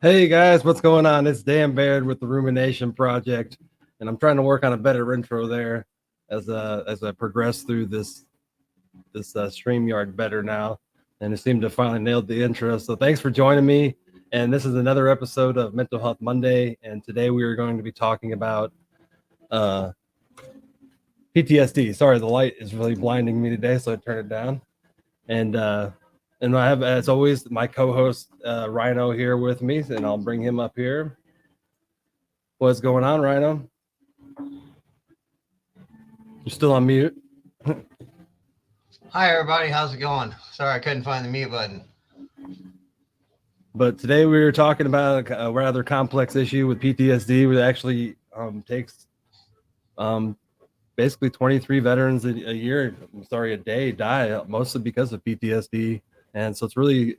Hey guys, what's going on? It's Dan Baird with the Rumination Project, and I'm trying to work on a better intro there as I progress through this StreamYard better now, and it seemed to finally nailed the intro. So thanks for joining me, and this is another episode of Mental Health Monday, and today we are going to be talking about uh, PTSD. Sorry, the light is really blinding me today, so I turn it down. And I have, as always, my co-host Rhino here with me, and I'll bring him up here. What's going on, Rhino? You're still on mute. Hi everybody, how's it going? Sorry I couldn't find the mute button. But today we were talking about a rather complex issue with PTSD, which actually takes basically 23 veterans a day die, mostly because of PTSD. And so it's really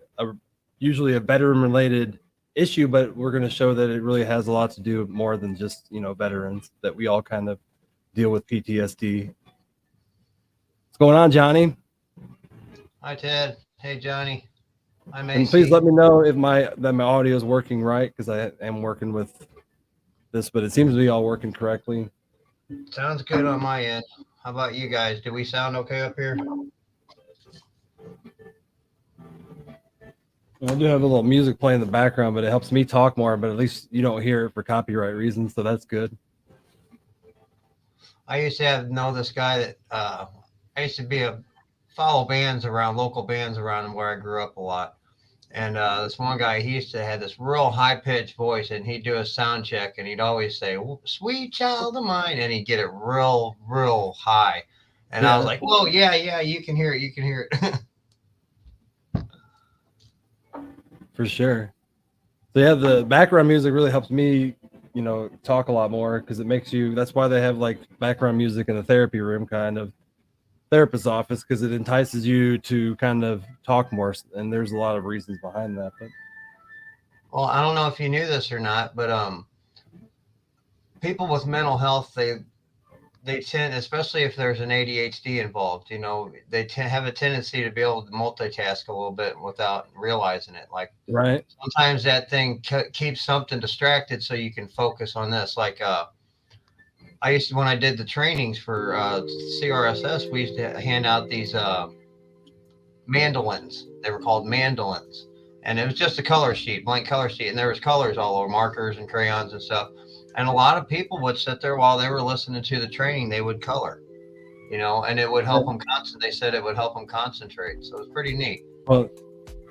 usually a veteran-related issue, but we're going to show that it really has a lot to do more than just, veterans, that we all kind of deal with PTSD. What's going on, Johnny? Hi Ted. Hey Johnny. I'm And please let me know if my audio is working right, because I am working with this, but it seems to be all working correctly. Sounds good on my end. How about you guys? Do we sound okay up here? I do have a little music playing in the background, but it helps me talk more, but at least you don't hear it for copyright reasons, so that's good. I used to know this guy that I used to follow bands around, local bands around where I grew up a lot. And this one guy, he used to have this real high pitched voice, and he'd do a sound check, and he'd always say, "Sweet child of mine," and he'd get it real high. And I was like, "Whoa, yeah, you can hear it." For sure. So yeah, the background music really helps me, talk a lot more, because it makes you. That's why they have like background music in the therapy room, kind of therapist's office, because it entices you to kind of talk more. And there's a lot of reasons behind that. But Well, I don't know if you knew this or not, but people with mental health, they tend, especially if there's an ADHD involved, they have a tendency to be able to multitask a little bit without realizing it. Like, right, sometimes that thing keeps something distracted so you can focus on this. Like, I used to, when I did the trainings for CRSS, we used to hand out these mandolins. They were called mandolins. And it was just a color sheet, blank color sheet. And there was colors all over, markers and crayons and stuff. And a lot of people would sit there while they were listening to the training, they would color, and it would help them concentrate. They said it would help them concentrate. So it was pretty neat. Well,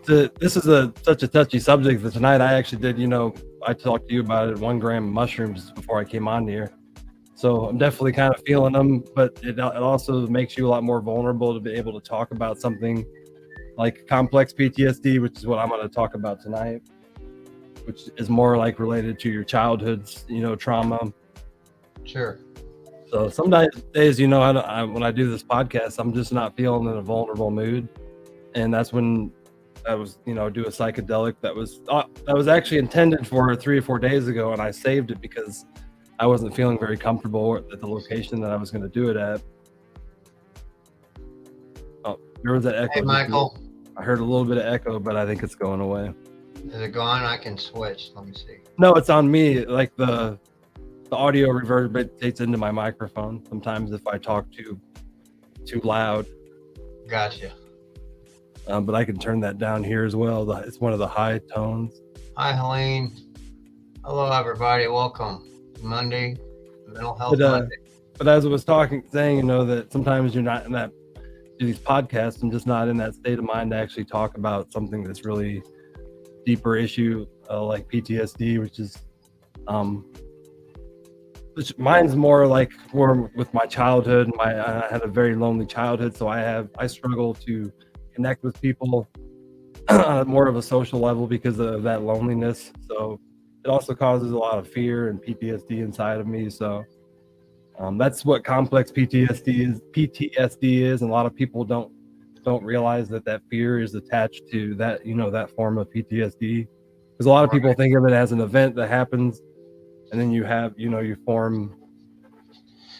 this is such a touchy subject that tonight I actually did, I talked to you about it, 1 gram of mushrooms before I came on here. So I'm definitely kind of feeling them, but it also makes you a lot more vulnerable to be able to talk about something like complex PTSD, which is what I'm going to talk about tonight, which is more like related to your childhood's, trauma. Sure. So some days, when I do this podcast, I'm just not feeling in a vulnerable mood. And that's when I was, do a psychedelic that was actually intended for 3 or 4 days ago. And I saved it because I wasn't feeling very comfortable at the location that I was going to do it at. Oh, there was that echo. Hey, Michael. I heard a little bit of echo, but I think it's going away. Is it gone? I can switch. Let me see. No, it's on me. Like the audio reverberates into my microphone sometimes if I talk too loud. Gotcha. But I can turn that down here as well. It's one of the high tones. Hi, Helene. Hello, everybody. Welcome to Monday, Mental Health Monday. But as I was saying, that sometimes you're not in that, these podcasts, I'm just not in that state of mind to actually talk about something that's really deeper issue, like PTSD, which mine's more with my childhood. I had a very lonely childhood, so I struggle to connect with people on more of a social level because of that loneliness. So it also causes a lot of fear and PTSD inside of me. So that's what complex PTSD is, and a lot of people don't realize that fear is attached to that, that form of PTSD, because a lot of people think of it as an event that happens, and then you form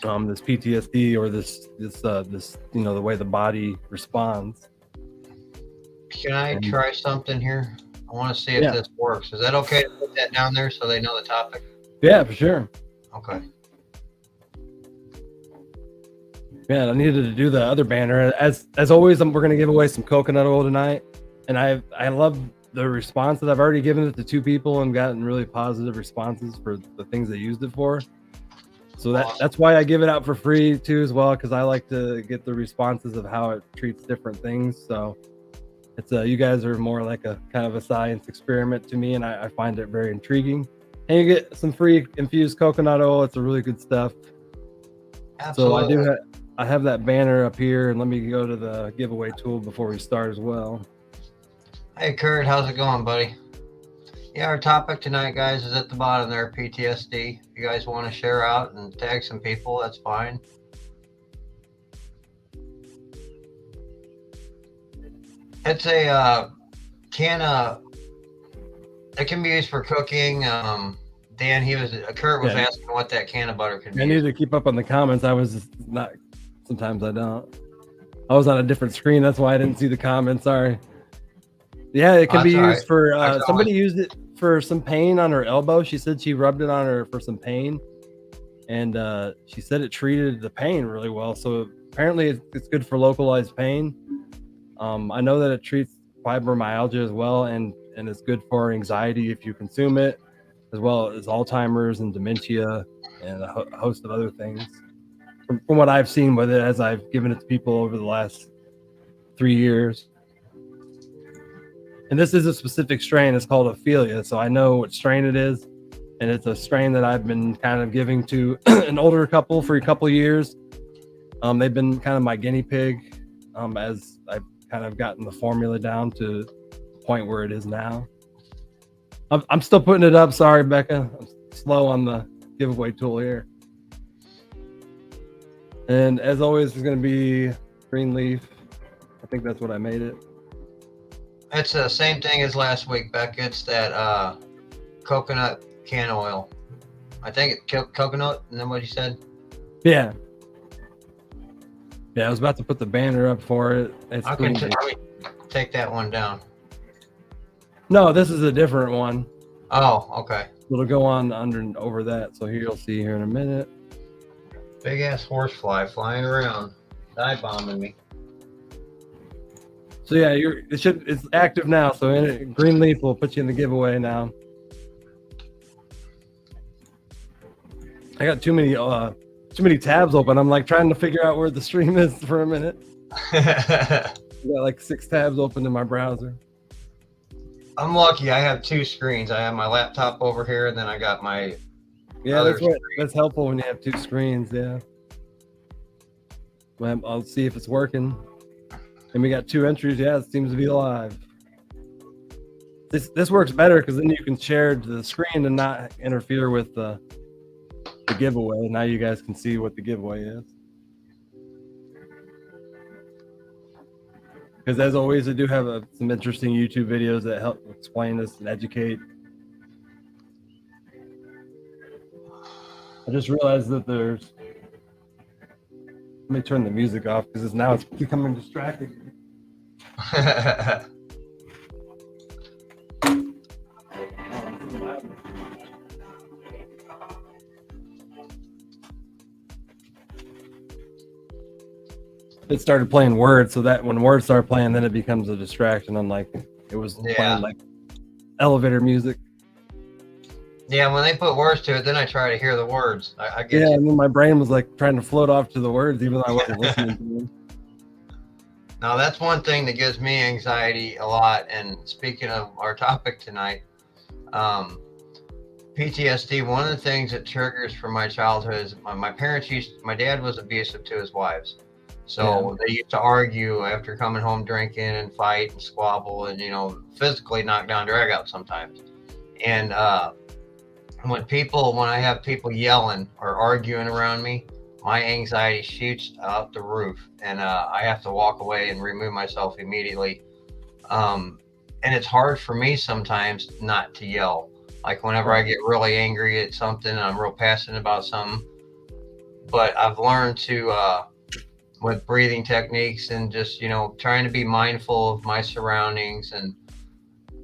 this PTSD or this the way the body responds. Can I try something here? I want to see if Yeah. this works. Is that okay to put that down there so they know the topic? Yeah, for sure. Okay. Man, I needed to do the other banner. As always, we're gonna give away some coconut oil tonight, and I love the response that I've already given it to 2 people and gotten really positive responses for the things they used it for. So that's why I give it out for free too, as well, because I like to get the responses of how it treats different things. So it's you guys are more like a kind of a science experiment to me, and I find it very intriguing. And you get some free infused coconut oil. It's a really good stuff. Absolutely. So I have that banner up here, and let me go to the giveaway tool before we start as well. Hey, Kurt, how's it going, buddy? Yeah, our topic tonight, guys, is at the bottom there, PTSD. If you guys want to share out and tag some people, that's fine. It's a can of, it can be used for cooking. Dan, Kurt was asking what that can of butter could be. I need to keep up on the comments. I was just not, sometimes I don't. I was on a different screen. That's why I didn't see the comments. Sorry. Yeah, it can be used for, somebody used it for some pain on her elbow. She said she rubbed it on her for some pain, and she said it treated the pain really well. So apparently it's good for localized pain. I know that it treats fibromyalgia as well, and it's good for anxiety if you consume it, as well as Alzheimer's and dementia and a host of other things. From what I've seen with it, as I've given it to people over the last 3 years. And this is a specific strain. It's called Ophelia, so I know what strain it is, and it's a strain that I've been kind of giving to an older couple for a couple of years. They've been kind of my guinea pig as I've kind of gotten the formula down to the point where it is now. I'm still putting it up. Sorry, Becca. I'm slow on the giveaway tool here. And as always, it's going to be green leaf. I think that's what I made it. It's the same thing as last week, Beck. It's that coconut can oil. I think it's coconut, and then what you said? Yeah. Yeah, I was about to put the banner up for it. It's I can take that one down. No, this is a different one. Oh, okay. It'll go on under and over that. So here you'll see here in a minute. Big ass horsefly flying around, dive bombing me. So yeah, it's active now. So green leaf will put you in the giveaway now. I got too many tabs open. I'm like trying to figure out where the stream is for a minute. I got like 6 tabs open in my browser. I'm lucky. I have 2 screens. I have my laptop over here, and then I got my that's helpful when you have 2 screens. Yeah. Well, I'll see if it's working. And we got 2 entries. Yeah, it seems to be live. This works better because then you can share the screen and not interfere with the giveaway. Now you guys can see what the giveaway is. Because as always, I do have some interesting YouTube videos that help explain this and educate. I just realized that there's. Let me turn the music off because now it's becoming distracting. It started playing words, so that when words start playing, then it becomes a distraction. Unlike it was playing like elevator music. Yeah, when they put words to it, then I try to hear the words. I get and then my brain was like trying to float off to the words, even though I wasn't listening to them. Now, that's one thing that gives me anxiety a lot. And speaking of our topic tonight, PTSD, one of the things that triggers from my childhood is my dad was abusive to his wives. So they used to argue after coming home drinking and fight and squabble and, physically knock down, drag out sometimes. And when I have people yelling or arguing around me, my anxiety shoots out the roof, and I have to walk away and remove myself immediately. And it's hard for me sometimes not to yell. Like whenever I get really angry at something and I'm real passionate about something, but I've learned to, with breathing techniques and just, trying to be mindful of my surroundings and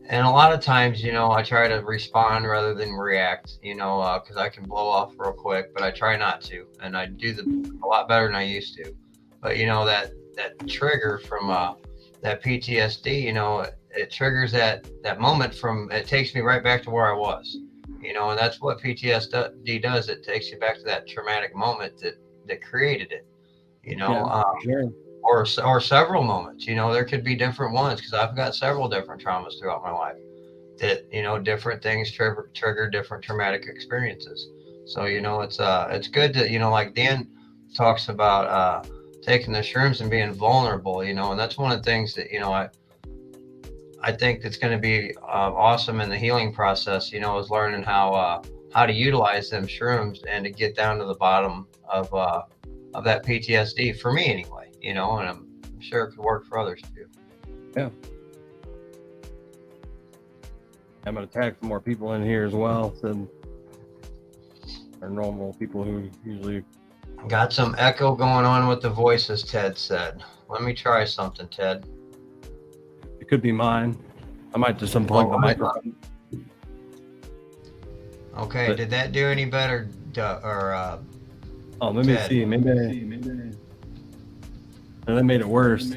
And a lot of times, I try to respond rather than react, because I can blow off real quick, but I try not to. And I do a lot better than I used to. But, that trigger from that PTSD, it triggers that moment it takes me right back to where I was, and that's what PTSD does. It takes you back to that traumatic moment that created it, Yeah, for sure. or several moments. There could be different ones because I've got several different traumas throughout my life that different things trigger different traumatic experiences. So it's good that like Dan talks about taking the shrooms and being vulnerable. And that's one of the things that I think that's going to be awesome in the healing process. Is learning how to utilize them shrooms and to get down to the bottom of that PTSD for me anyway. And I'm sure it could work for others too. Yeah. I'm gonna tag some more people in here as well, than our normal people who usually Got some echo going on with the voices, Ted said. Let me try something, Ted. it could be mine. I might just unplug the microphone. Okay, did that do any better? Or oh, let me Ted? see. Maybe that made it worse.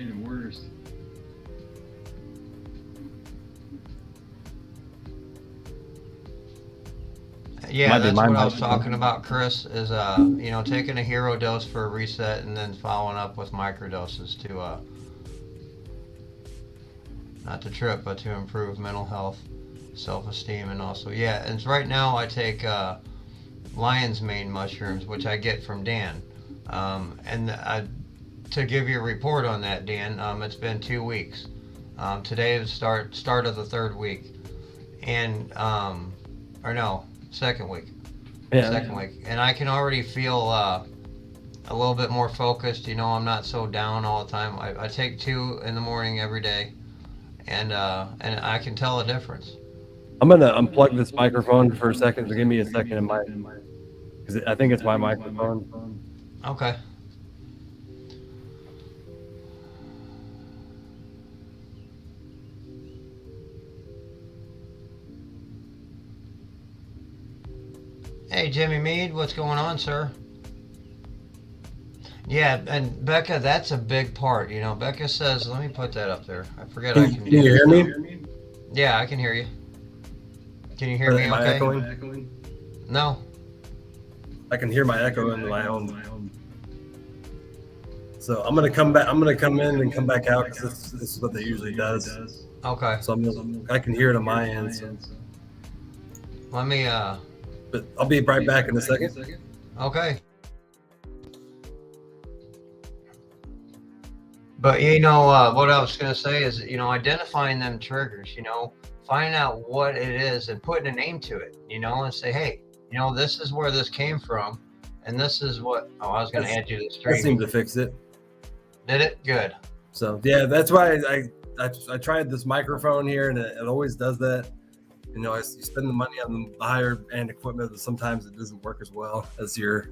Yeah, that's what I was talking about, Chris, is taking a hero dose for a reset and then following up with microdoses to not to trip, but to improve mental health, self-esteem, and also and right now I take lion's mane mushrooms, which I get from Dan. And to give you a report on that, Dan, it's been 2 weeks. Today is start of the third week, and or no, second week. Second week, and I can already feel a little bit more focused. I'm not so down all the time. I take 2 in the morning every day, and I can tell a difference. I'm gonna unplug this microphone for a second. So give me a second in my, because I think it's my microphone. Okay. Hey, Jimmy Mead, what's going on, sir? Yeah, and Becca, that's a big part. Becca says, let me put that up there. I forget I can do you hear this me? now. Yeah, I can hear you. Can you hear me Am I okay? echoing? No. I can hear my echo in my own. So I'm gonna come back. I'm gonna come in and come back out because this is what they usually does. Okay. So I can hear it on my end. So. Let me. But I'll be right back in a second. Okay. But what I was gonna say is, identifying them triggers. Finding out what it is and putting a name to it. And say, hey, this is where this came from, and this is what. Oh, I was gonna add you to the stream. That seemed to fix it. Did it? Good. So yeah, that's why I tried this microphone here, and it always does that. You spend the money on the higher end equipment, but sometimes it doesn't work as well as your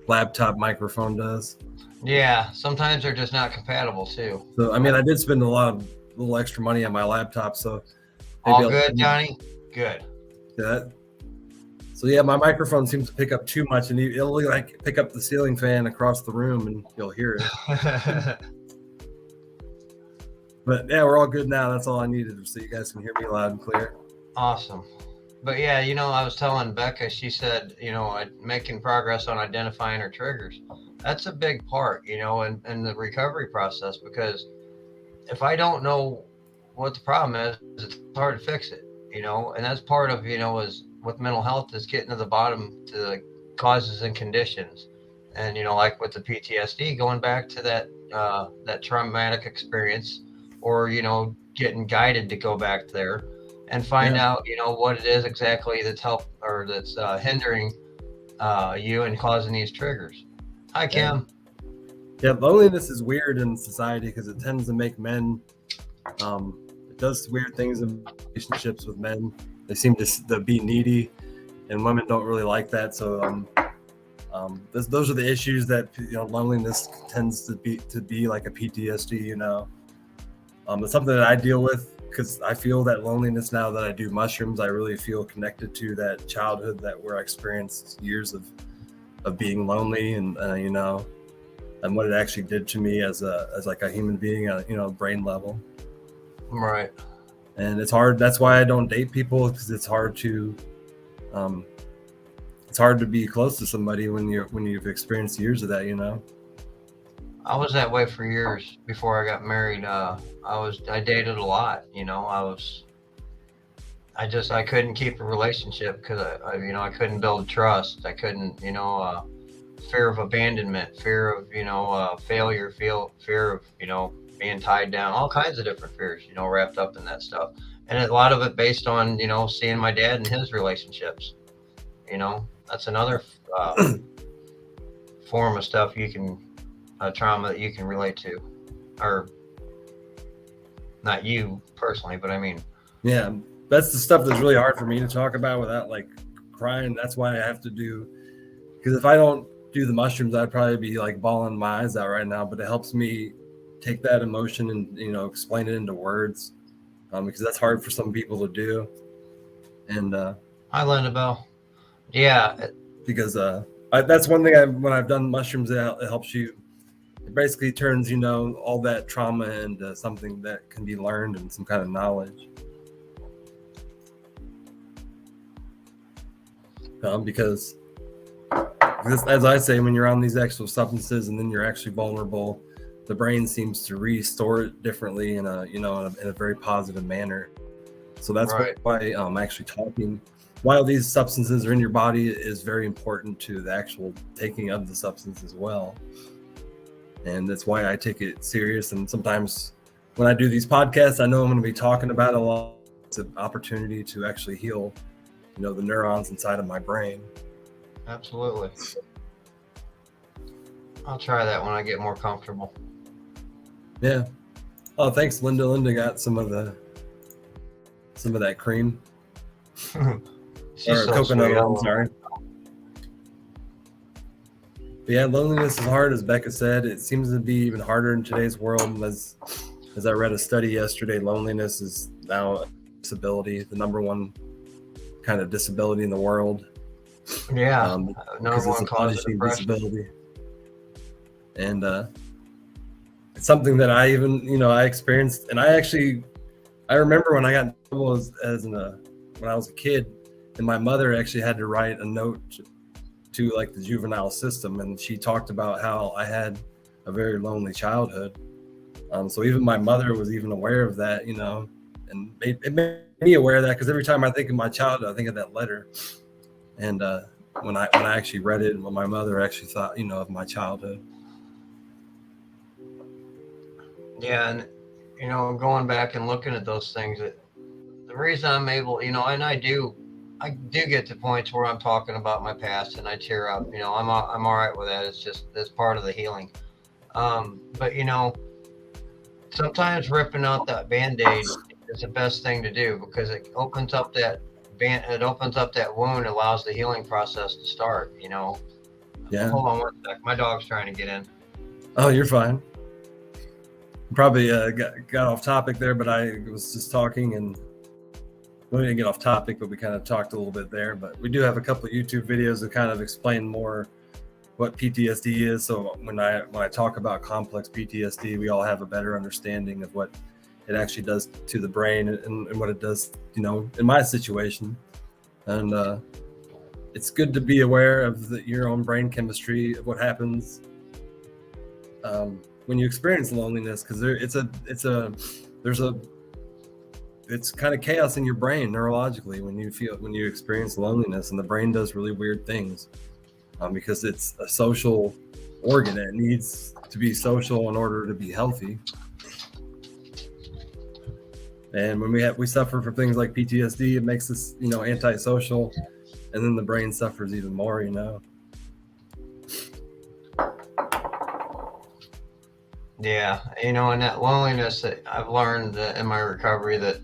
laptop microphone does. Yeah, sometimes they're just not compatible too. So I did spend a little extra money on my laptop. So maybe all good, Johnny. Good. Yeah. So yeah, my microphone seems to pick up too much, and it'll like pick up the ceiling fan across the room, and you'll hear it. But yeah, we're all good now. That's all I needed, so you guys can hear me loud and clear. Awesome. But yeah, I was telling Becca, she said, making progress on identifying her triggers. That's a big part, in the recovery process, because if I don't know what the problem is, it's hard to fix it, and that's part of, is with mental health is getting to the bottom to the causes and conditions. And, like with the PTSD, going back to that traumatic experience, or, getting guided to go back there and find out, what it is exactly that's hindering you and causing these triggers. Hi, Kim. Yeah, loneliness is weird in society because it tends to make men. It does weird things in relationships with men. They seem to be needy, and women don't really like that. So, those are the issues that loneliness tends to be like a PTSD. It's something that I deal with because I feel that loneliness now that I do mushrooms. I really feel connected to that childhood that where I experienced years of being lonely, and you know, and what it actually did to me as like a human being at, you know, brain level. Right. And it's hard. That's why I don't date people, because it's hard to be close to somebody when you've experienced years of that, you know. I was that way for years before I got married. I dated a lot, you know. I couldn't keep a relationship because I couldn't build trust. I couldn't, fear of abandonment, fear of, failure, fear of, being tied down, all kinds of different fears, wrapped up in that stuff. And a lot of it based on, seeing my dad and his relationships, that's another form of stuff trauma that you can relate to, or not you personally, but I mean, yeah, that's the stuff that's really hard for me to talk about without like crying. That's why I have to do, because if I don't do the mushrooms, I'd probably be like bawling my eyes out right now. But it helps me take that emotion and, explain it into words, because that's hard for some people to do. And hi, Linda Bell. Yeah, because that's one thing when I've done mushrooms, it helps you. It basically turns, all that trauma into something that can be learned and some kind of knowledge. Because as I say, when you're on these actual substances and then you're actually vulnerable, the brain seems to restore it differently in a very positive manner. So that's right. why actually talking while these substances are in your body is very important to the actual taking of the substance as well. And that's why I take it serious. And sometimes when I do these podcasts, I know I'm going to be talking about a lot. It's an opportunity to actually heal, the neurons inside of my brain. Absolutely. I'll try that when I get more comfortable. Yeah. Oh, thanks, Linda. Linda got some of that cream. Or So coconut sweet. oil, sorry. But yeah, loneliness is hard, as Becca said. It seems to be even harder in today's world. As I read a study yesterday, loneliness is now a disability, the number one kind of disability in the world. Yeah, because it's a punishing disability. And it's something that I even, I experienced. And I remember when I got in trouble when I was a kid, and my mother actually had to write a note to like the juvenile system, and she talked about how I had a very lonely childhood. So even my mother was even aware of that, and it made me aware of that, because every time I think of my childhood, I think of that letter. And when I actually read it, when my mother actually thought, of my childhood. Yeah, and going back and looking at those things, the reason I'm able, and I do get to points where I'm talking about my past and I tear up. I'm all right with that. It's part of the healing. But sometimes ripping out that Band-Aid is the best thing to do, because it opens up that wound, allows the healing process to start. Yeah. Hold on one sec. My dog's trying to get in. Oh, you're fine. Probably got off topic there, but I was just talking, and we didn't get off topic, but we kind of talked a little bit there. But we do have a couple of YouTube videos that kind of explain more what PTSD is. So when I talk about complex PTSD, we all have a better understanding of what it actually does to the brain and what it does, in my situation. And it's good to be aware of your own brain chemistry, of what happens when you experience loneliness, because it's kind of chaos in your brain neurologically when you experience loneliness, and the brain does really weird things because it's a social organ. It needs to be social in order to be healthy. And when we suffer from things like PTSD, it makes us, antisocial, and then the brain suffers even more, Yeah, and that loneliness, that I've learned in my recovery, that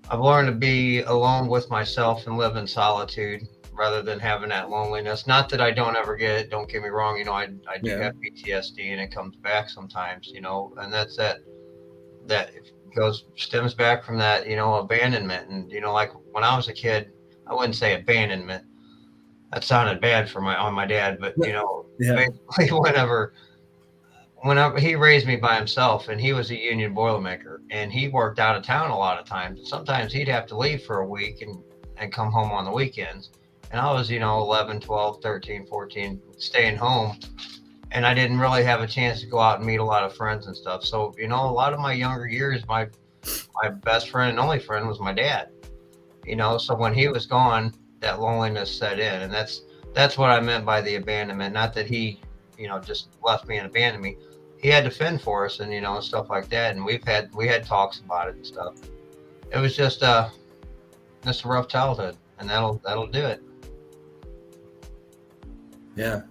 I've learned to be alone with myself and live in solitude rather than having that loneliness. Not that I don't ever get it. Don't get me wrong. I do have PTSD, and it comes back sometimes. And that's that stems back from that, abandonment. And, like when I was a kid, I wouldn't say abandonment. That sounded bad on my dad, but, Yeah. basically whenever he raised me by himself, and he was a union boilermaker, and he worked out of town a lot of times. Sometimes he'd have to leave for a week and come home on the weekends. And I was, 11, 12, 13, 14, staying home. And I didn't really have a chance to go out and meet a lot of friends and stuff. So, a lot of my younger years, my best friend and only friend was my dad. So when he was gone, that loneliness set in. And that's what I meant by the abandonment. Not that he, just left me and abandoned me. He had to fend for us and, stuff like that. And we had talks about it and stuff. It was just a rough childhood, and that'll do it. Yeah.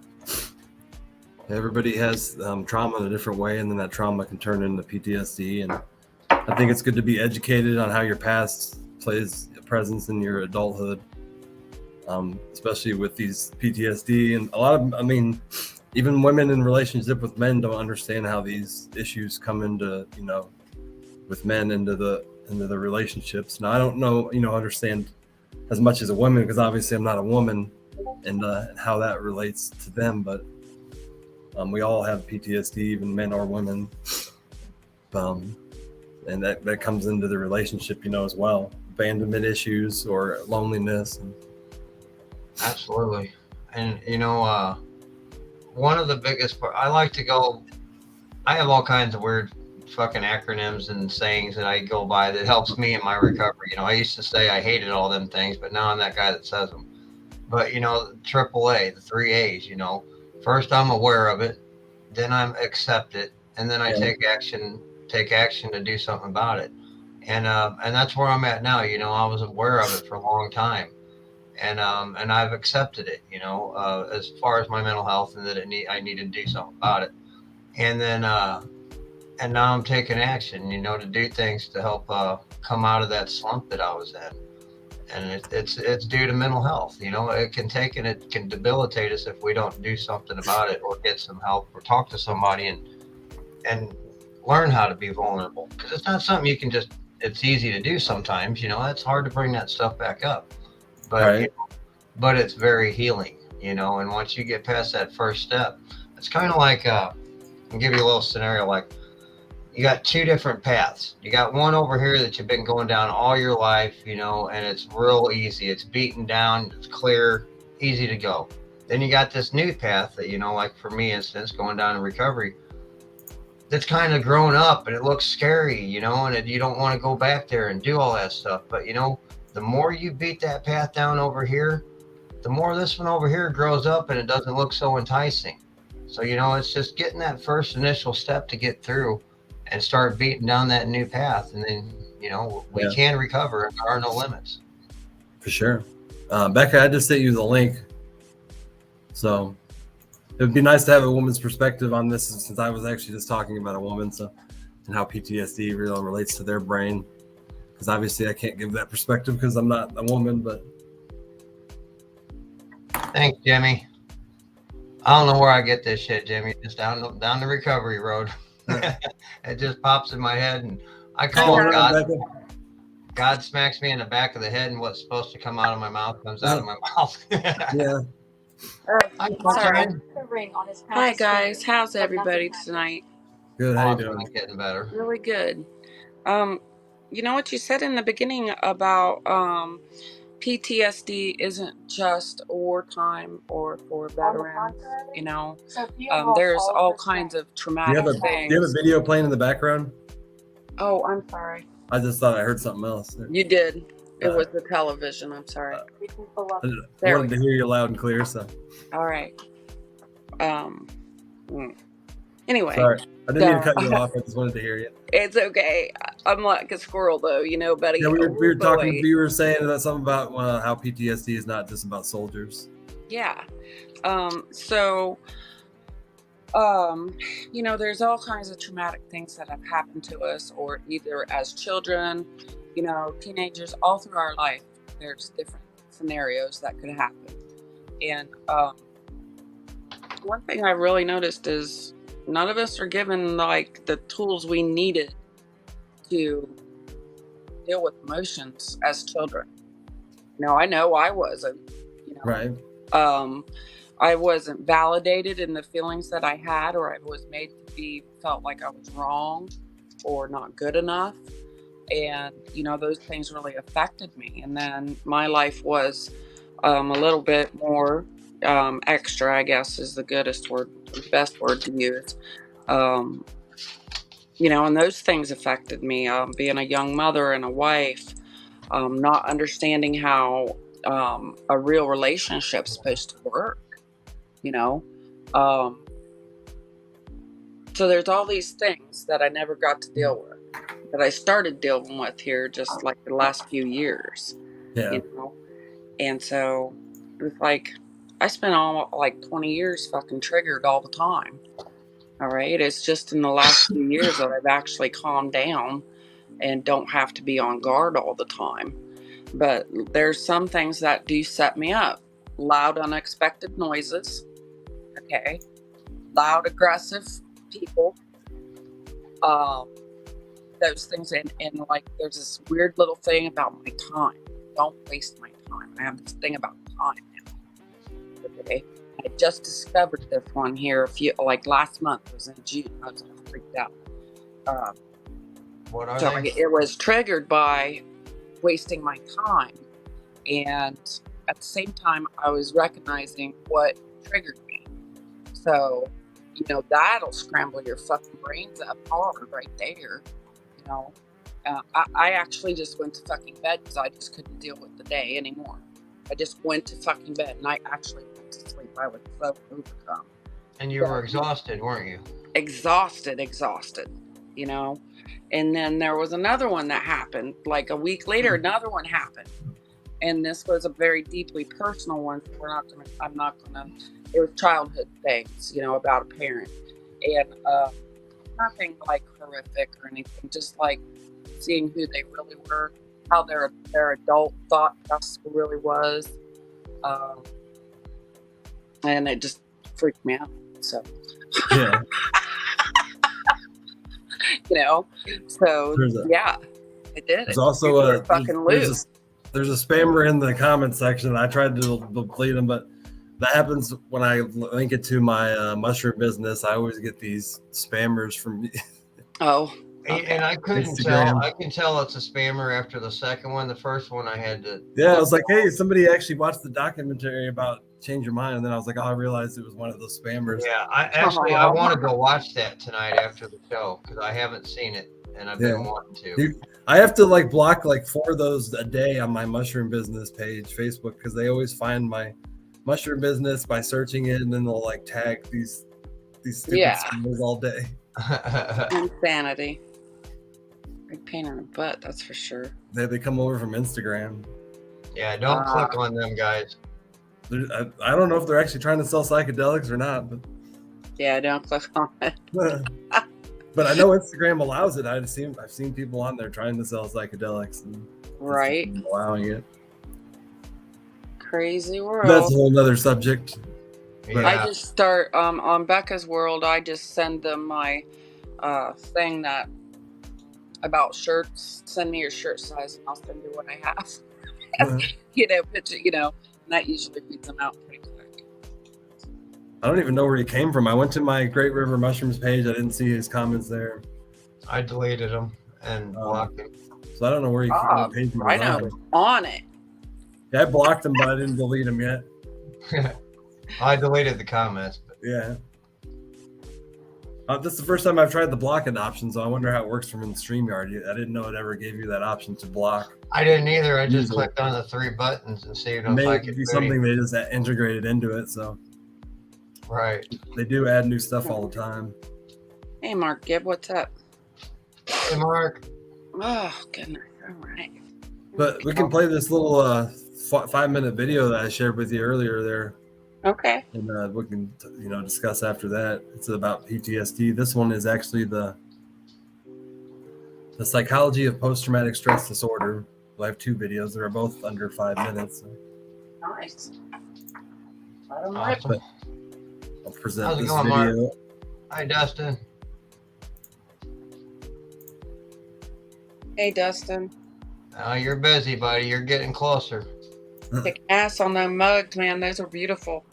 Everybody has trauma in a different way, and then that trauma can turn into PTSD. And I think it's good to be educated on how your past plays a presence in your adulthood, especially with these PTSD. And a lot of, even women in relationship with men don't understand how these issues come into, with men into the relationships. Now, I don't know, understand as much as a woman, because obviously I'm not a woman, and how that relates to them, but we all have PTSD, even men or women, and that comes into the relationship, as well. Abandonment issues or loneliness. Absolutely. And one of the biggest part, I have all kinds of weird fucking acronyms and sayings that I go by that helps me in my recovery. I used to say I hated all them things, but now I'm that guy that says them. But AAA, the 3 A's, first I'm aware of it, then I accept it, and then I take action to do something about it. And that's where I'm at now. I was aware of it for a long time, and I've accepted it, as far as my mental health, and that I need to do something about it. And then and now I'm taking action, to do things to help come out of that slump that I was in. And it's due to mental health. It can debilitate us if we don't do something about it, or get some help, or talk to somebody and learn how to be vulnerable. Because it's not something you can just. It's easy to do sometimes. It's hard to bring that stuff back up, but Right. But it's very healing. And once you get past that first step, it's kind of like I'll give you a little scenario. Like, you got two different paths. You got one over here that you've been going down all your life, and it's real easy. It's beaten down, it's clear, easy to go. Then you got this new path that, like for me, instance, going down in recovery, that's kind of grown up, and it looks scary, and you don't want to go back there and do all that stuff. But, the more you beat that path down over here, the more this one over here grows up, and it doesn't look so enticing. So, it's just getting that first initial step to get through and start beating down that new path. And then, we can recover, and there are no limits. For sure. Becca, I just sent you the link. So it would be nice to have a woman's perspective on this, since I was actually just talking about a woman, and how PTSD really relates to their brain. Because obviously I can't give that perspective because I'm not a woman, but. Thanks, Jimmy. I don't know where I get this shit, Jimmy. Just down the recovery road. It just pops in my head, and I call it God. God smacks me in the back of the head, and what's supposed to come out of my mouth comes out of my mouth. Yeah. Hi guys, how's everybody tonight? Good. How you doing? Getting better. Really good. You know what you said in the beginning about PTSD isn't just wartime or for veterans. There's all kinds of traumatic things. Do you have a video playing in the background? Oh, I'm sorry. I just thought I heard something else. You did. It was the television. I'm sorry. I wanted to hear you loud and clear. So. All right. Anyway. Sorry. I didn't mean to cut you off. I just wanted to hear you. It's okay. I'm like a squirrel, though, buddy. Yeah, we were talking. You were saying that something about how PTSD is not just about soldiers. Yeah. There's all kinds of traumatic things that have happened to us, or either as children, teenagers, all through our life. There's different scenarios that could happen. And one thing I really noticed is none of us are given like the tools we needed to deal with emotions as children. I know I wasn't, Right. I wasn't validated in the feelings that I had, or I was made to be felt like I was wrong or not good enough. And, those things really affected me. And then my life was a little bit more extra, I guess is the best word to use. And those things affected me, being a young mother and a wife, not understanding how a real relationship's supposed to work, you know. Um, so there's all these things that I never got to deal with, that I started dealing with here just like the last few years, Yeah. And so it was like, I spent all like 20 years fucking triggered all the time. All right. It's just in the last few years that I've actually calmed down and don't have to be on guard all the time. But there's some things that do set me up. Loud, unexpected noises. Okay. Loud, aggressive people. Those things. And like, there's this weird little thing about my time. Don't waste my time. I have this thing about time now. Okay. I just discovered this one here last month. It was in June. I was freaked out. What are So they? it was triggered by wasting my time. And at the same time, I was recognizing what triggered me. So, that'll scramble your fucking brains up hard right there. I actually just went to fucking bed because I just couldn't deal with the day anymore. I just went to fucking bed and I actually went to sleep. I was so overcome. And you were exhausted, weren't you? Exhausted. And then there was another one that happened. Like a week later, another one happened. And this was a very deeply personal one. So I'm not gonna, it was childhood things, about a parent. And nothing like horrific or anything, just like seeing who they really were, how their adult thought process really was. And it just freaked me out. So, Yeah. So yeah, I did. There's also fucking loose. There's a spammer in the comment section. I tried to delete them, but that happens when I link it to my mushroom business. I always get these spammers from. Oh. Okay. And I couldn't tell. I can tell it's a spammer after the second one. The first one I had to. Yeah, I was like, hey, somebody actually watched the documentary about Change Your Mind, and then I was like, oh, I realized it was one of those spammers. Yeah, I want to go watch that tonight after the show because I haven't seen it and I've been wanting to. I have to block 4 of those a day on my mushroom business page, Facebook, because they always find my mushroom business by searching it, and then they'll tag these stupid spammers all day. Insanity. Big pain in the butt, that's for sure. They come over from Instagram. Yeah, don't click on them, guys. I don't know if they're actually trying to sell psychedelics or not. But yeah, don't click on it. But I know Instagram allows it. I've seen people on there trying to sell psychedelics and right, allowing it. Crazy world. That's a whole nother subject. Yeah. I just start on Becca's World. I just send them my thing that about shirts. Send me your shirt size, and I'll send you what I have. Picture. And that usually reads them out pretty quick. I don't even know where he came from. I went to my Great River Mushrooms page. I didn't see his comments there. I deleted them and blocked him. So I don't know where he came from. Rhino on it. Yeah, I blocked him, but I didn't delete him yet. I deleted the comments. But. Yeah. This is the first time I've tried the blocking option, so I wonder how it works from in StreamYard. I didn't know it ever gave you that option to block. I didn't either. I just clicked on the 3 buttons and see if I could be something they just integrated into it. So right, they do add new stuff all the time. Hey, Mark Gibb, what's up? Hey, Mark. Oh goodness, all right. But we can play this little 5-minute video that I shared with you earlier there. Okay. And we can discuss after that. It's about PTSD. This one is actually the psychology of post-traumatic stress disorder. I have 2 videos. They're both under 5 minutes. So. Nice. I don't know. But I'll present How's it this going, video. Mark? Hi, Dustin. Hey, Dustin. You're busy, buddy. You're getting closer. Kick ass on them mugs, man. Those are beautiful.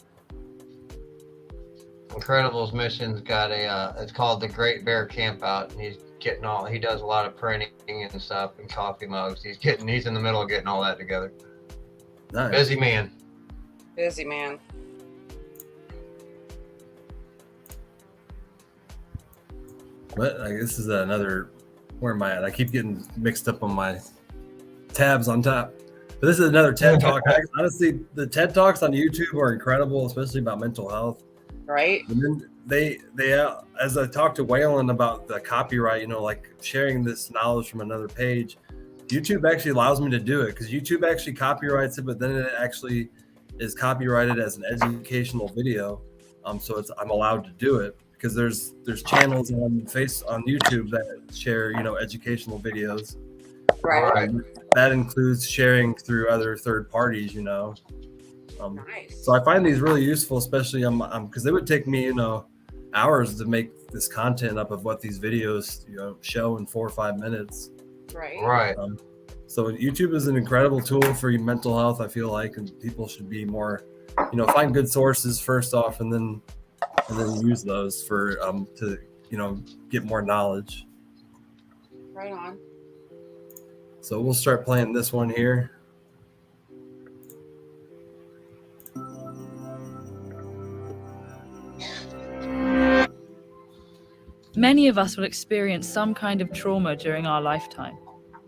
Incredibles mission's got it's called the Great Bear Campout, and he does a lot of printing and stuff and coffee mugs. He's in the middle of getting all that together. Nice. Busy man. Busy man. But this is another, where am I at? I keep getting mixed up on my tabs on top. But this is another TED Talk. Honestly, the TED Talks on YouTube are incredible, especially about mental health. Right? And then they as I talked to Waylon about the copyright, like sharing this knowledge from another page, YouTube actually allows me to do it, because YouTube actually copyrights it, but then it actually is copyrighted as an educational video. So I'm allowed to do it, because there's channels on YouTube that share, educational videos. Right. That includes sharing through other third parties, Nice. So I find these really useful, especially because it would take me, hours to make this content up of what these videos, show in 4 or 5 minutes. Right. So YouTube is an incredible tool for your mental health, I feel like, and people should be more, find good sources first off, and then use those for to get more knowledge. Right on. So we'll start playing this one here. Many of us will experience some kind of trauma during our lifetime.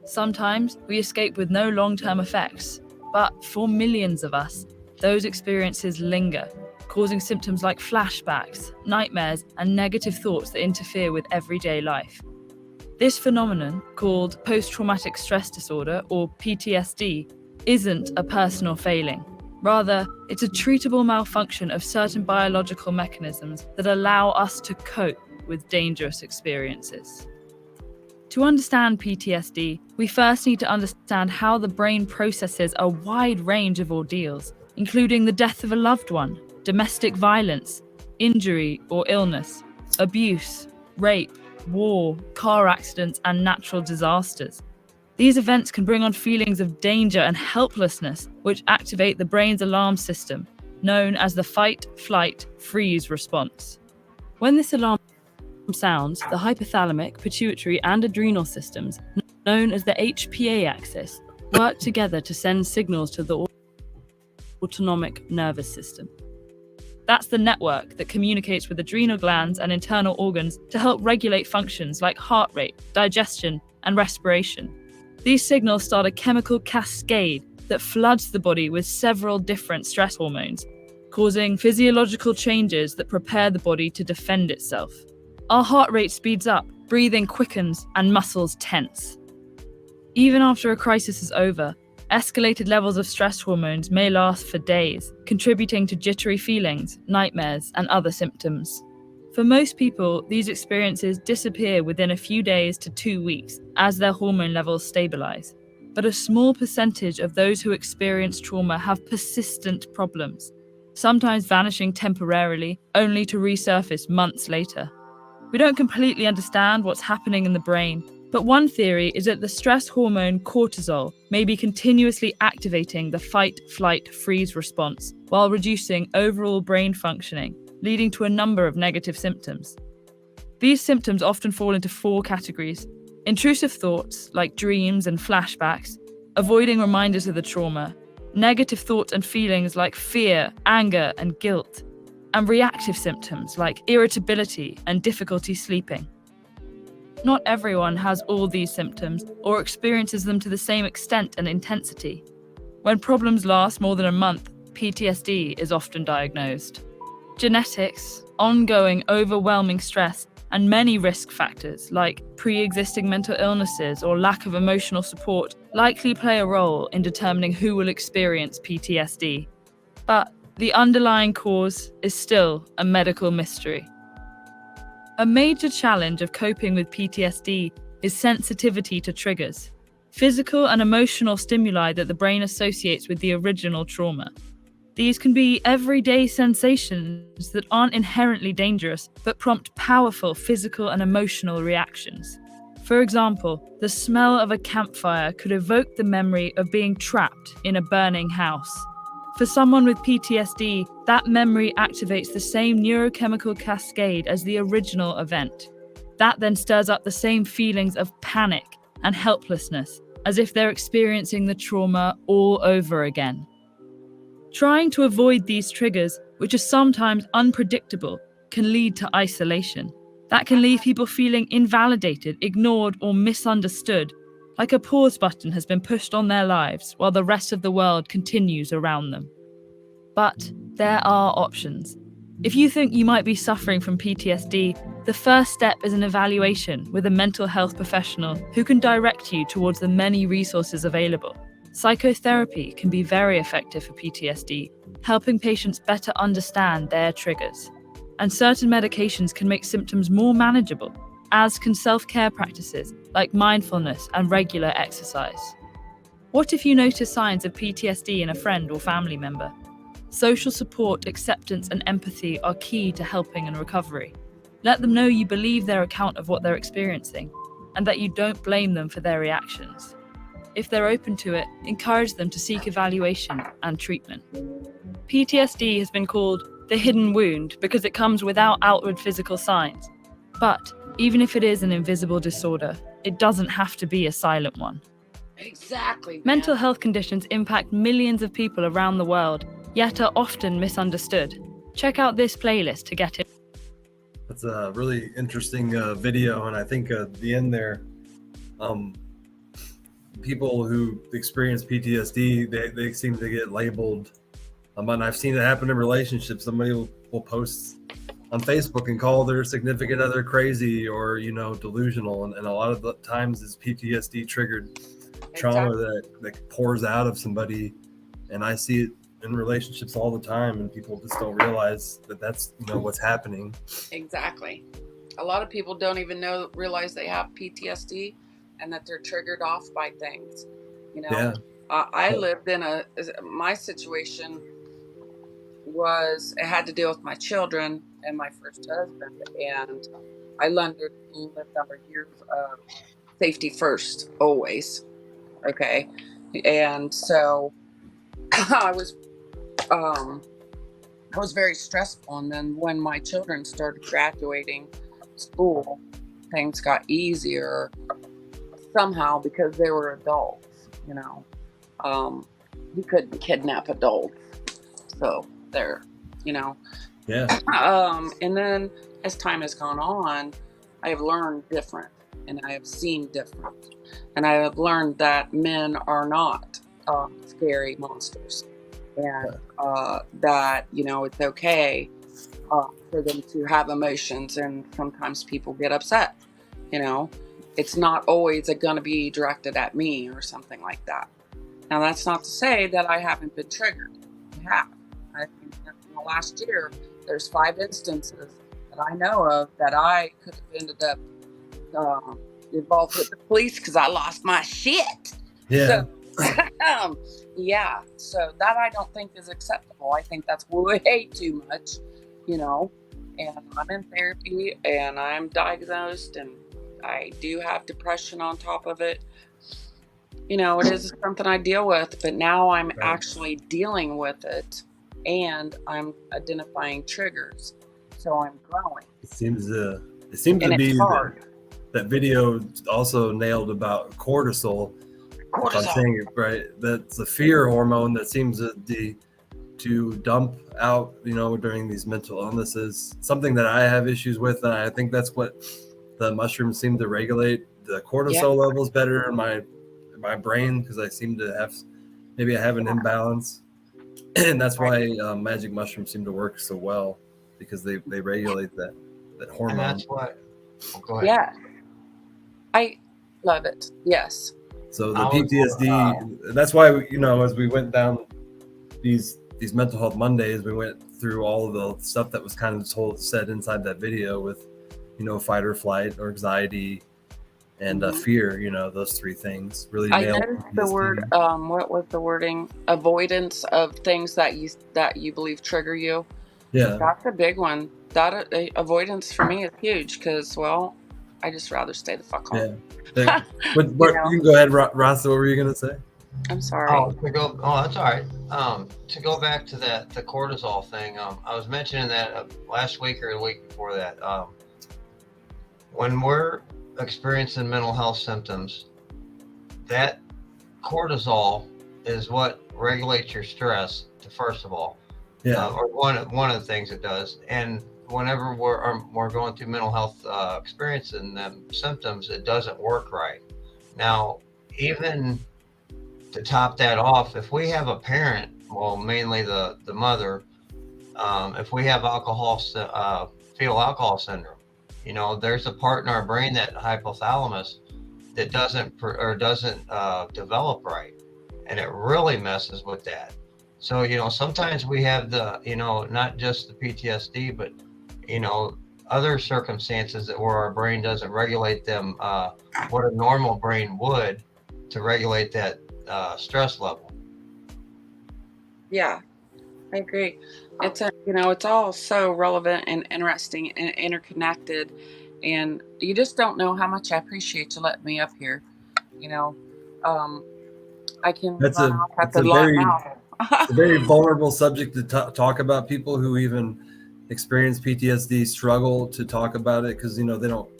Sometimes we escape with no long-term effects, but for millions of us, those experiences linger, causing symptoms like flashbacks, nightmares, and negative thoughts that interfere with everyday life. This phenomenon, called post-traumatic stress disorder, or PTSD, isn't a personal failing. Rather, it's a treatable malfunction of certain biological mechanisms that allow us to cope with dangerous experiences. To understand PTSD, we first need to understand how the brain processes a wide range of ordeals, including the death of a loved one, domestic violence, injury or illness, abuse, rape, war, car accidents, and natural disasters. These events can bring on feelings of danger and helplessness, which activate the brain's alarm system, known as the fight, flight, freeze response. When this alarm sounds, the hypothalamic, pituitary, and adrenal systems, known as the HPA axis, work together to send signals to the autonomic nervous system. That's the network that communicates with adrenal glands and internal organs to help regulate functions like heart rate, digestion, and respiration. These signals start a chemical cascade that floods the body with several different stress hormones, causing physiological changes that prepare the body to defend itself. Our heart rate speeds up, breathing quickens, and muscles tense. Even after a crisis is over, escalated levels of stress hormones may last for days, contributing to jittery feelings, nightmares, and other symptoms. For most people, these experiences disappear within a few days to 2 weeks as their hormone levels stabilize. But a small percentage of those who experience trauma have persistent problems, sometimes vanishing temporarily, only to resurface months later. We don't completely understand what's happening in the brain, but one theory is that the stress hormone cortisol may be continuously activating the fight, flight, freeze response while reducing overall brain functioning, leading to a number of negative symptoms. These symptoms often fall into 4 categories: intrusive thoughts like dreams and flashbacks, avoiding reminders of the trauma, negative thoughts and feelings like fear, anger, and guilt, and reactive symptoms like irritability and difficulty sleeping. Not everyone has all these symptoms or experiences them to the same extent and intensity. When problems last more than a month, PTSD is often diagnosed. Genetics, ongoing overwhelming stress, and many risk factors like pre-existing mental illnesses or lack of emotional support likely play a role in determining who will experience PTSD. But the underlying cause is still a medical mystery. A major challenge of coping with PTSD is sensitivity to triggers, physical and emotional stimuli that the brain associates with the original trauma. These can be everyday sensations that aren't inherently dangerous, but prompt powerful physical and emotional reactions. For example, the smell of a campfire could evoke the memory of being trapped in a burning house. For someone with PTSD, that memory activates the same neurochemical cascade as the original event. That then stirs up the same feelings of panic and helplessness, as if they're experiencing the trauma all over again. Trying to avoid these triggers, which are sometimes unpredictable, can lead to isolation. That can leave people feeling invalidated, ignored, or misunderstood, like a pause button has been pushed on their lives while the rest of the world continues around them. But there are options. If you think you might be suffering from PTSD, the first step is an evaluation with a mental health professional who can direct you towards the many resources available. Psychotherapy can be very effective for PTSD, helping patients better understand their triggers. And certain medications can make symptoms more manageable, as can self-care practices like mindfulness and regular exercise. What if you notice signs of PTSD in a friend or family member? Social support, acceptance, and empathy are key to helping and recovery. Let them know you believe their account of what they're experiencing, and that you don't blame them for their reactions. If they're open to it, encourage them to seek evaluation and treatment. PTSD has been called the hidden wound because it comes without outward physical signs. But even if it is an invisible disorder, it doesn't have to be a silent one. Exactly. Man. Mental health conditions impact millions of people around the world, yet are often misunderstood. Check out this playlist to get it. That's a really interesting video, and I think at the end there, people who experience PTSD, they seem to get labeled. And I've seen it happen in relationships. Somebody will post on Facebook and call their significant other crazy or delusional, and a lot of the times it's PTSD triggered trauma that pours out of somebody. And I see it in relationships all the time, and people just don't realize that that's what's happening. Exactly. A lot of people don't even realize they have PTSD and that they're triggered off by things. Yeah. I lived in my situation was, it had to deal with my children and my first husband, and I lived under years of safety first, always. Okay. And so I was very stressful. And then when my children started graduating school, things got easier somehow because they were adults, you couldn't kidnap adults. So they're, Yeah. And then as time has gone on, I have learned different, and I have seen different, and I have learned that men are not scary monsters, and that it's okay for them to have emotions, and sometimes people get upset. It's not always going to be directed at me or something like that. Now, that's not to say that I haven't been triggered. I have. In the last year, there's 5 instances that I know of that I could have ended up involved with the police because I lost my shit. Yeah. So, yeah. So that I don't think is acceptable. I think that's way too much, and I'm in therapy and I'm diagnosed and I do have depression on top of it. It is something I deal with, but now I'm actually dealing with it and I'm identifying triggers. So I'm growing. It seems to be that video also nailed about cortisol. If I'm saying it right, that's the fear hormone that seems to dump out, during these mental illnesses. Something that I have issues with, and I think that's what the mushrooms seem to regulate the cortisol levels better in my brain, because I seem to have an imbalance, and that's why magic mushrooms seem to work so well, because they regulate that hormone. And that's what. Go ahead. Yeah, I love it. Yes. So the PTSD, that's why as we went down these mental health Mondays, we went through all of the stuff that was kind of said inside that video with fight or flight or anxiety and fear. Those 3 things really. I noticed the word. What was the wording? Avoidance of things that you believe trigger you. Yeah, that's a big one. That avoidance for me is huge because, I just rather stay the fuck Yeah. home. But You know? you can go ahead, Ross. What were you gonna say? I'm sorry. Oh, that's all right. To go back to the cortisol thing, I was mentioning that last week or the week before that. When we're experiencing mental health symptoms, that cortisol is what regulates your stress. First of all, or one of the things it does. And whenever we're going through mental health experience and them symptoms, it doesn't work right. Now, even to top that off, if we have a parent, well, mainly the mother, if we have fetal alcohol syndrome, there's a part in our brain, that hypothalamus, that doesn't develop right, and it really messes with that. So sometimes we have not just the PTSD, but other circumstances where our brain doesn't regulate them what a normal brain would, to regulate that stress level. Yeah, I agree. It's all so relevant and interesting and interconnected, and you just don't know how much I appreciate you letting me up here. I can That's run a off at it's the a lot very now. it's a very vulnerable subject to talk about. People who even experience PTSD struggle to talk about it because they don't.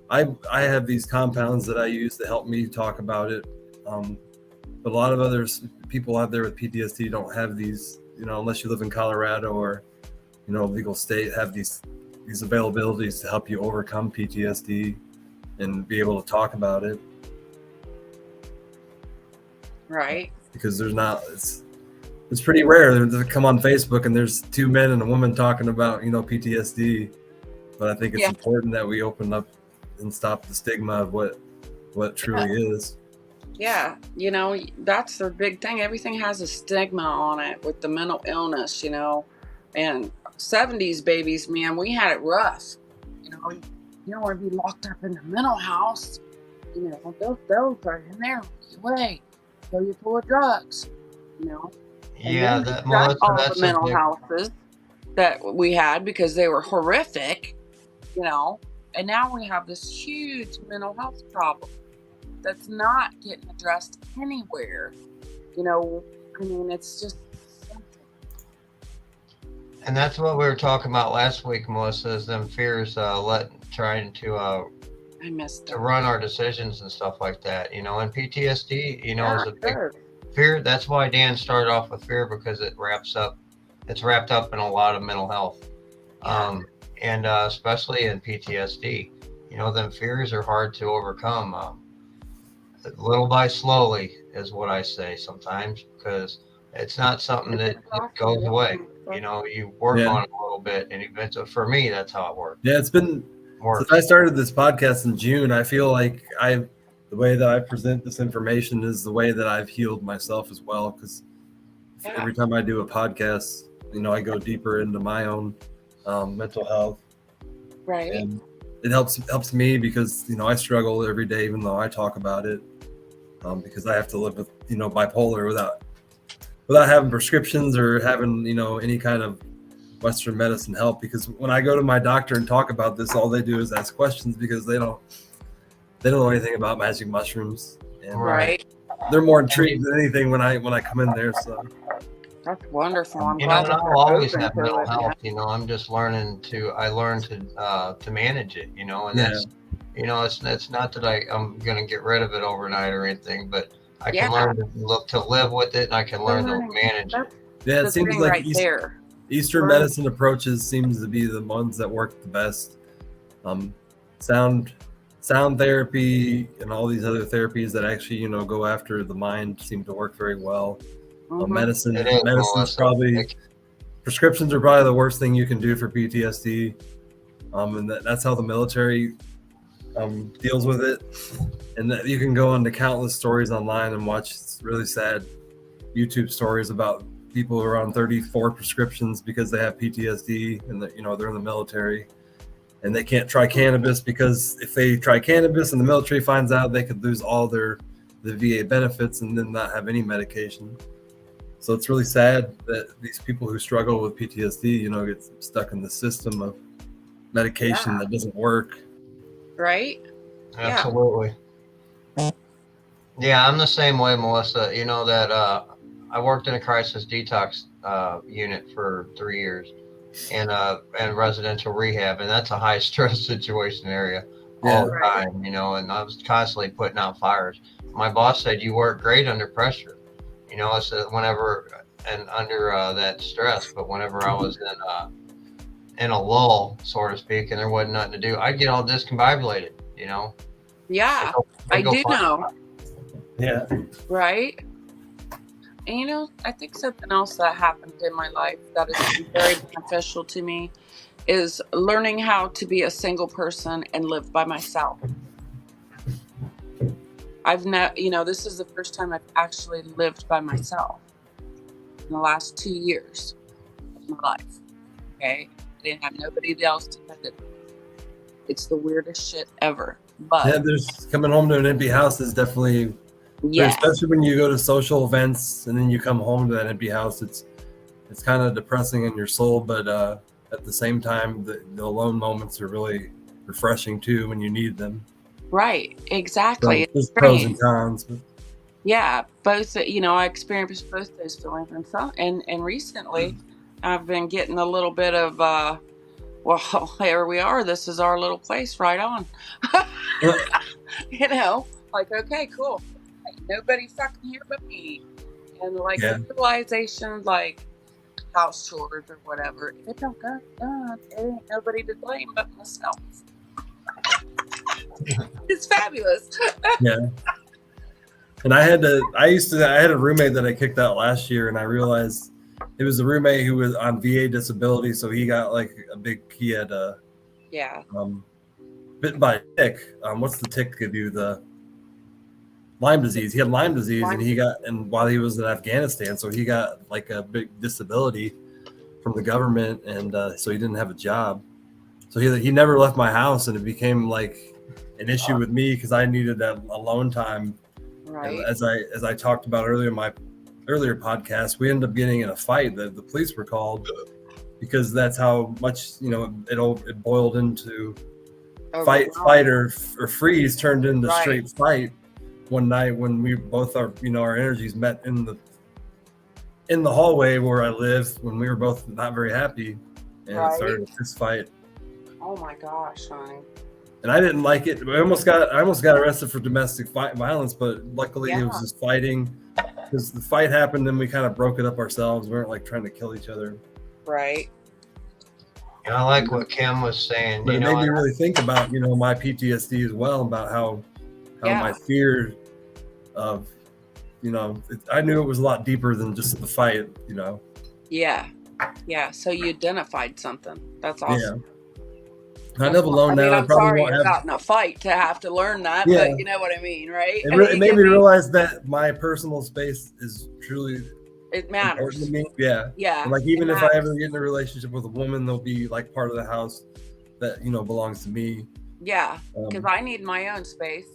I have these compounds that I use to help me talk about it, but a lot of people out there with PTSD don't have these. Unless you live in Colorado or legal state, have these availabilities to help you overcome PTSD and be able to talk about it. Right. Because it's pretty rare to come on Facebook and there's two men and a woman talking about PTSD, but I think it's important that we open up and stop the stigma of what truly is. Yeah, that's the big thing. Everything has a stigma on it with the mental illness, and 70s babies, man, we had it rough. You don't want to be locked up in the mental house. Those are in there way. So you're full of drugs, Yeah, that's all the mental houses that we had because they were horrific, and now we have this huge mental health problem that's not getting addressed anywhere. It's just something. And that's what we were talking about last week, Melissa, is them fears trying to run our decisions and stuff like that. And PTSD, is a big fear. That's why Dan started off with fear, because it's wrapped up in a lot of mental health. And especially in PTSD, them fears are hard to overcome. Little by slowly is what I say sometimes, because it's not something that goes away. You work on it a little bit, and eventually, for me, that's how it works. Yeah, it's been since I started this podcast in June. I feel like the way that I present this information is the way that I've healed myself as well. Because every time I do a podcast, I go deeper into my own mental health. Right. And it helps me because I struggle every day, even though I talk about it. Because I have to live with bipolar without having prescriptions or having any kind of Western medicine help. Because when I go to my doctor and talk about this, all they do is ask questions because they don't know anything about magic mushrooms. And they're more intrigued than anything when I come in there. So that's wonderful. I'm glad I'll always have mental health. I'm just learning to manage it. And that's. It's not that I'm going to get rid of it overnight or anything, but I can learn to live with it, and I can learn to manage it. Yeah, it seems like Eastern medicine approaches seems to be the ones that work the best. Sound therapy and all these other therapies that actually go after the mind seem to work very well. Medicine's probably prescriptions are probably the worst thing you can do for PTSD. And that's how the military deals with it, and that you can go on to countless stories online and watch really sad YouTube stories about people who are on 34 prescriptions because they have PTSD and that they're in the military and they can't try cannabis because if they try cannabis and the military finds out, they could lose all the VA benefits and then not have any medication. So it's really sad that these people who struggle with PTSD get stuck in the system of medication that doesn't work. right? Absolutely. Yeah, I'm the same way, Melissa. You know that I worked in a crisis detox unit for 3 years and residential rehab, and that's a high stress situation area all Yeah. the Right. time, you know, and I was constantly putting out fires. My boss said you work great under pressure, you know. It's whenever and under that stress, but whenever I was in a lull, so to speak, and there wasn't nothing to do, I'd get all discombobulated, you know. I'd Yeah, go, I I'd go do find. know, Yeah. right? And I think something else that happened in my life that has been very beneficial to me is learning how to be a single person and live by myself. I've never, this is the first time I've actually lived by myself in the last 2 years of my life. Okay, I didn't have nobody else to depend on. It's the weirdest shit ever, Yeah, but there's coming home to an empty house is definitely, yes, especially when you go to social events and then you come home to that empty house. It's kind of depressing in your soul, but at the same time, the alone moments are really refreshing too when you need them. right, So exactly. It's there's pros and strange. cons. But Yeah, both. I experienced both those feelings, and recently, I've been getting a little bit of well, here we are. This is our little place, right on. Like, okay, cool. Like, nobody fucking here but me, and like yeah, the realization, like house chores or whatever, it don't get done. It ain't nobody to blame but myself. It's fabulous. yeah. And I had a roommate that I kicked out last year, and I realized it was a roommate who was on VA disability, so he got like he had Yeah. bitten by a tick. What's the tick could do? The Lyme disease. He had Lyme disease, and while he was in Afghanistan, so he got like a big disability from the government, and so he didn't have a job. So he never left my house, and it became like an issue with me because I needed that alone time. Right. And as I talked about earlier in my earlier podcast, we ended up getting in a fight that the police were called because that's how much it boiled into fight or freeze turned into straight fight one night when we both our energies met in the hallway where I live when we were both not very happy, and it started a fist fight. Oh my gosh, honey. And I didn't like it. I almost got arrested for domestic violence, but luckily it was just fighting. Because the fight happened, and we kind of broke it up ourselves. We weren't like trying to kill each other. Right. And I like what Kim was saying. But it made me really think about my PTSD as well, about how my fear of I knew it was a lot deeper than just the fight. Yeah. So you identified something. That's awesome. Yeah. I live alone now. I'm sorry you got in a fight to have to learn that, but you know what I mean, right? It made me realize that my personal space is truly matters to me. Yeah. And like even if I ever get in a relationship with a woman, they'll be like part of the house that belongs to me. Yeah, because I need my own space.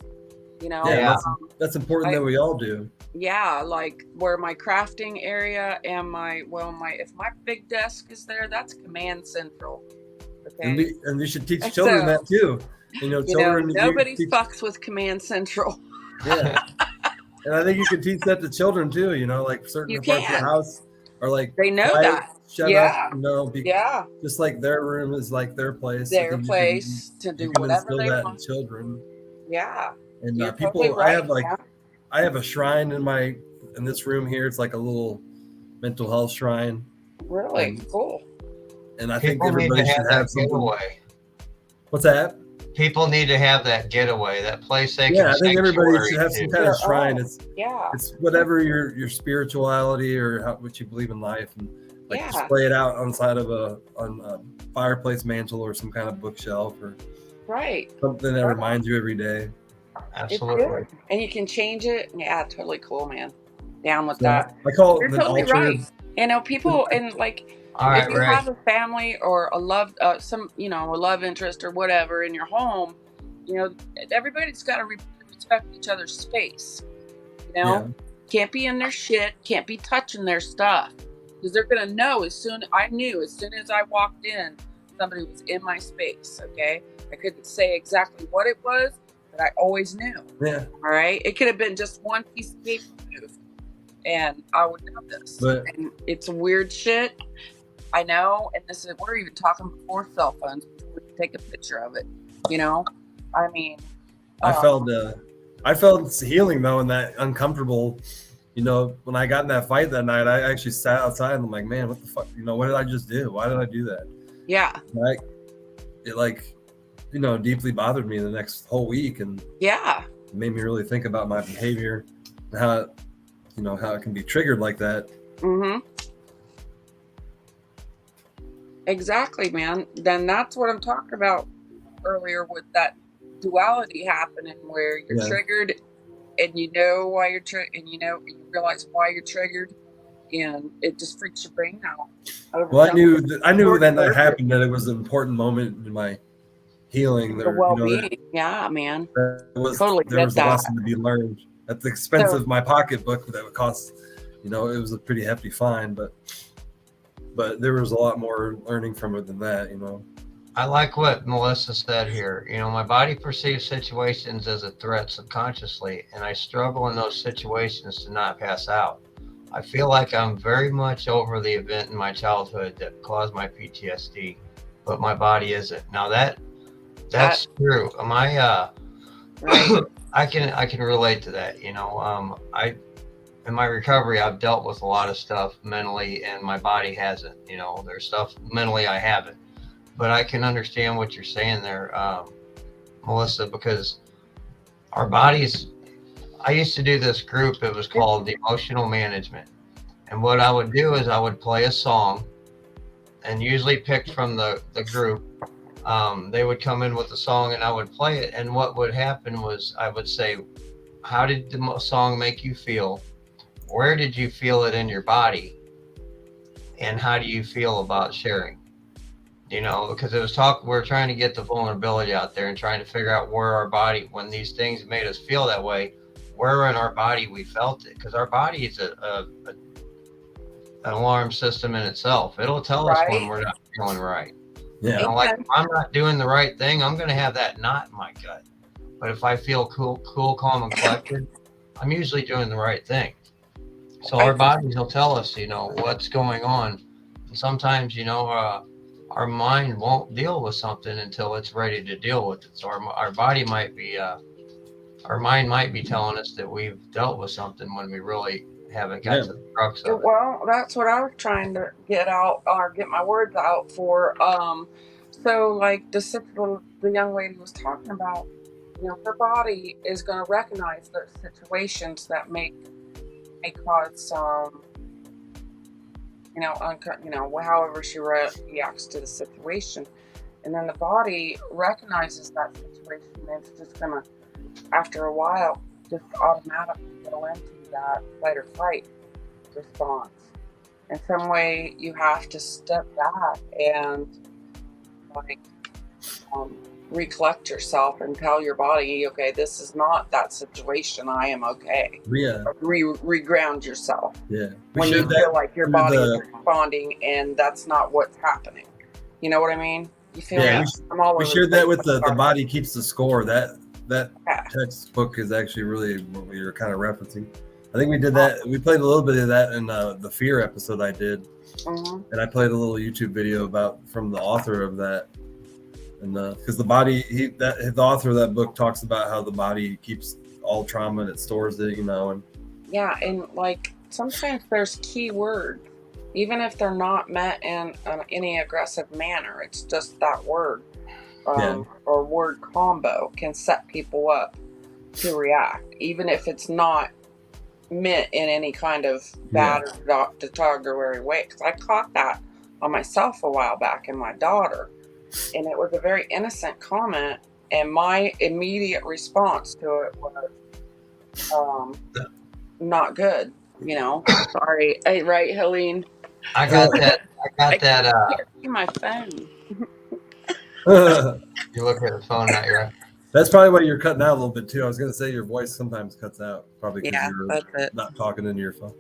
That's important that we all do. Yeah, like where my crafting area and if my big desk is there, that's command central. Okay. And you should teach children that too. Children. Nobody fucks with command central. Yeah. And I think you can teach that to children too. Like certain parts of the house are like they know quiet, that. Shut up. Just like their room is like their place. Their place to do whatever they want. Children. Yeah. And people, totally right, I have a shrine in this room here. It's like a little mental health shrine. Really cool. And I think everybody should have something. Getaway. What's that? People need to have that getaway, that place they can. Yeah, I think everybody should have some kind of shrine. It's whatever your spirituality or what you believe in life, and display it out on side of a fireplace mantle or some kind of bookshelf or something that reminds you every day. Absolutely. And you can change it. Yeah, totally cool, man. Down with that. I call it You're totally right. People and like. If you have a family or a love, a love interest or whatever in your home, everybody's got to respect each other's space. Can't be in their shit, can't be touching their stuff, because they're gonna know as soon as I walked in, somebody was in my space. Okay, I couldn't say exactly what it was, but I always knew. Yeah. All right. It could have been just one piece of paper moved, and I would know this. But And it's weird shit. I know. And this is, we're even talking before cell phones. We could take a picture of it. You know, I mean, I felt healing though in that uncomfortable. You know, when I got in that fight that night, I actually sat outside and I'm like, man, what the fuck? You know, what did I just do? Why did I do that? yeah. Like, it like, you know, deeply bothered me the next whole week, and Yeah. it made me really think about my behavior, and how it, you know, how it can be triggered like that. Mm-hmm. Exactly, man. Then that's what I'm talking about earlier with that duality happening, where you're triggered, and you know why you're and you realize why you're triggered, and it just freaks your brain out. Well, I knew that night happened, that it was an important moment in my healing. The There, well-being. Yeah, man. there was Totally there get was a that. lesson to be learned at the expense of my pocketbook that would cost. You know, it was a pretty hefty fine, but there was a lot more learning from it than that. You know. I like what Melissa said here. You know, my body perceives situations as a threat subconsciously, and I struggle in those situations to not pass out. I feel like I'm very much over the event in my childhood that caused my PTSD, but my body isn't. Now that's true. Right. I can relate to that. You know, in my recovery, I've dealt with a lot of stuff mentally, and my body hasn't. You know, there's stuff mentally I haven't. But I can understand what you're saying there, Melissa, because our bodies, I used to do this group, it was called Emotional Management. And what I would do is I would play a song, and usually picked from the group. They would come in with a song and I would play it. And what would happen was I would say, how did the song make you feel? Where did you feel it in your body? And how do you feel about sharing? You know, because it was we're trying to get the vulnerability out there and trying to figure out where our body, when these things made us feel that way, where in our body we felt it. Because our body is an alarm system in itself. It'll tell us when we're not feeling right. Yeah. You know, like if I'm not doing the right thing, I'm going to have that knot in my gut. But if I feel cool, calm, and collected, I'm usually doing the right thing. So our bodies will tell us, you know, what's going on. And sometimes, you know, our mind won't deal with something until it's ready to deal with it. So our body might be, our mind might be telling us that we've dealt with something when we really haven't got to the crux of it. Well, that's what I was trying to get out, or get my words out for. So like the young lady was talking about, you know, her body is going to recognize those situations that may cause some, you know, however she reacts to the situation, and then the body recognizes that situation, and it's just gonna, after a while, just automatically go into that fight or flight response. In some way, you have to step back and like recollect yourself and tell your body, okay, this is not that situation. I am okay. Yeah. Reground yourself. Yeah. When you feel like your body is responding and that's not what's happening. You know what I mean? You feel we shared that with the body keeps the score. That textbook is actually really what we were kind of referencing. I think we did that. We played a little bit of that in the fear episode I did. Mm-hmm. And I played a little YouTube video from the author of that. And because the body, the author of that book talks about how the body keeps all trauma and it stores it, you know. And and like sometimes there's key words, even if they're not meant in any aggressive manner. It's just that word or word combo can set people up to react, even if it's not meant in any kind of bad or derogatory way. Because I caught that on myself a while back in my daughter. And it was a very innocent comment, and my immediate response to it was not good, you know. Sorry. Hey, right, Helene? I got that. My phone. You look at the phone, not your. That's probably why you're cutting out a little bit too. I was going to say your voice sometimes cuts out, probably because you're not talking into your phone.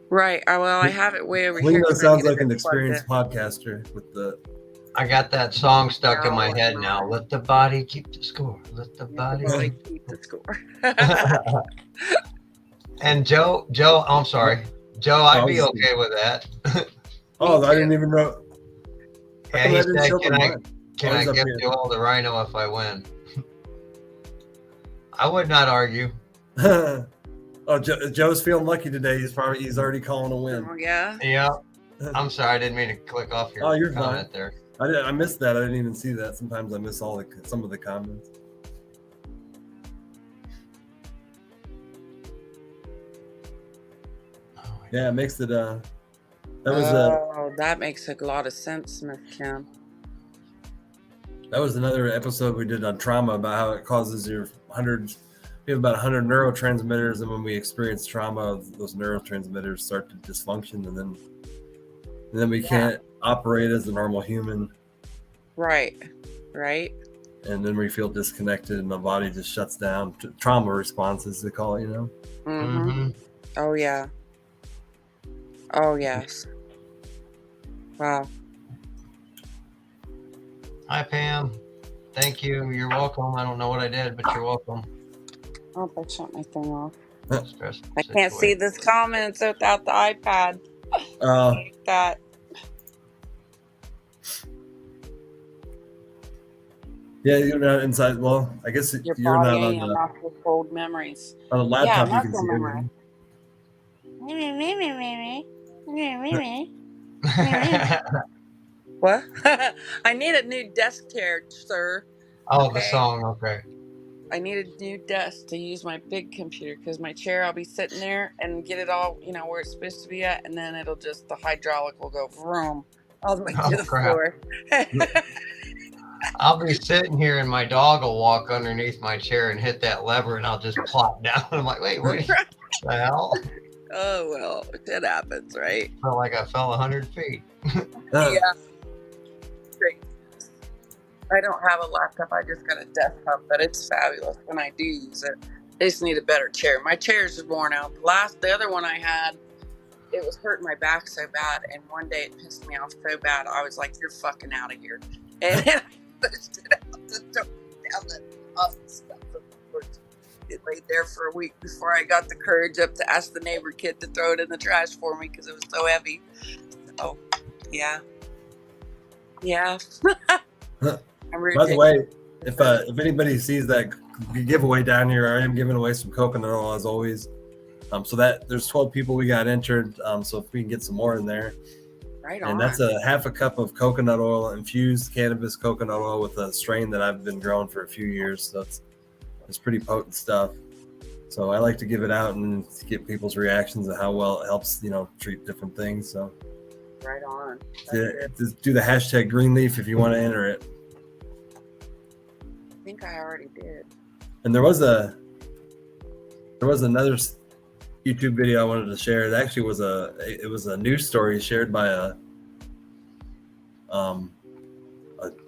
Right. Well, I have it way over here. Lena sounds like an experienced podcaster with the I got that song stuck in my head now. Let the body keep the score. Let the body keep the score. And Joe, I'm sorry. Joe, I'd be okay with that. Oh, I didn't even know. Yeah, he said, can I gift you all the Rhino if I win? I would not argue. Oh, Joe's feeling lucky today. He's already calling a win. Oh, yeah. Yeah. I'm sorry, I didn't mean to click off your comment there. I missed that. I didn't even see that. Sometimes I miss some of the comments. Yeah, it makes it. That makes a lot of sense, Smith Kim. That was another episode we did on trauma about how it causes we have about 100 neurotransmitters, and when we experience trauma, those neurotransmitters start to dysfunction, and then we can't operate as a normal human. Right. And then we feel disconnected, and the body just shuts down. Trauma responses, they call it, Mm-hmm. Oh, yeah. Oh, yes. Wow. Hi, Pam. Thank you. You're welcome. I don't know what I did, but you're welcome. Oh, I shut my thing off. I can't see this comments without the iPad. That. Yeah, you're not inside. Well, I guess you're not on the cold memories. On a laptop. Yeah, you can see everything. What? I need a new desk chair, sir. Oh, okay. The song. Okay. I need a new desk to use my big computer because my chair, I'll be sitting there and get it all, where it's supposed to be at, and then the hydraulic will go vroom all the way to the floor. I'll be sitting here and my dog will walk underneath my chair and hit that lever, and I'll just plop down. I'm like, wait, what the hell? Oh, well, it happens, right? Felt like I fell 100 feet. Yeah. Great. I don't have a laptop. I just got a desktop, but it's fabulous when I do use it. I just need a better chair. My chair's is worn out. The other one I had, it was hurting my back so bad, and one day it pissed me off so bad, I was like, you're fucking out of here. And I pushed it out the door, down the office. It laid there for a week before I got the courage up to ask the neighbor kid to throw it in the trash for me because it was so heavy. Oh, yeah. Yeah. By the way, if anybody sees that giveaway down here, I am giving away some coconut oil as always. So that there's 12 people we got entered. So if we can get some more in there. Right on. And that's a half a cup of coconut oil, infused cannabis coconut oil with a strain that I've been growing for a few years. So it's pretty potent stuff. So I like to give it out and get people's reactions of how well it helps, treat different things. So right on. Do the hashtag Greenleaf if you want to enter it. I think I already did. And there was another YouTube video I wanted to share. It actually was a news story shared by a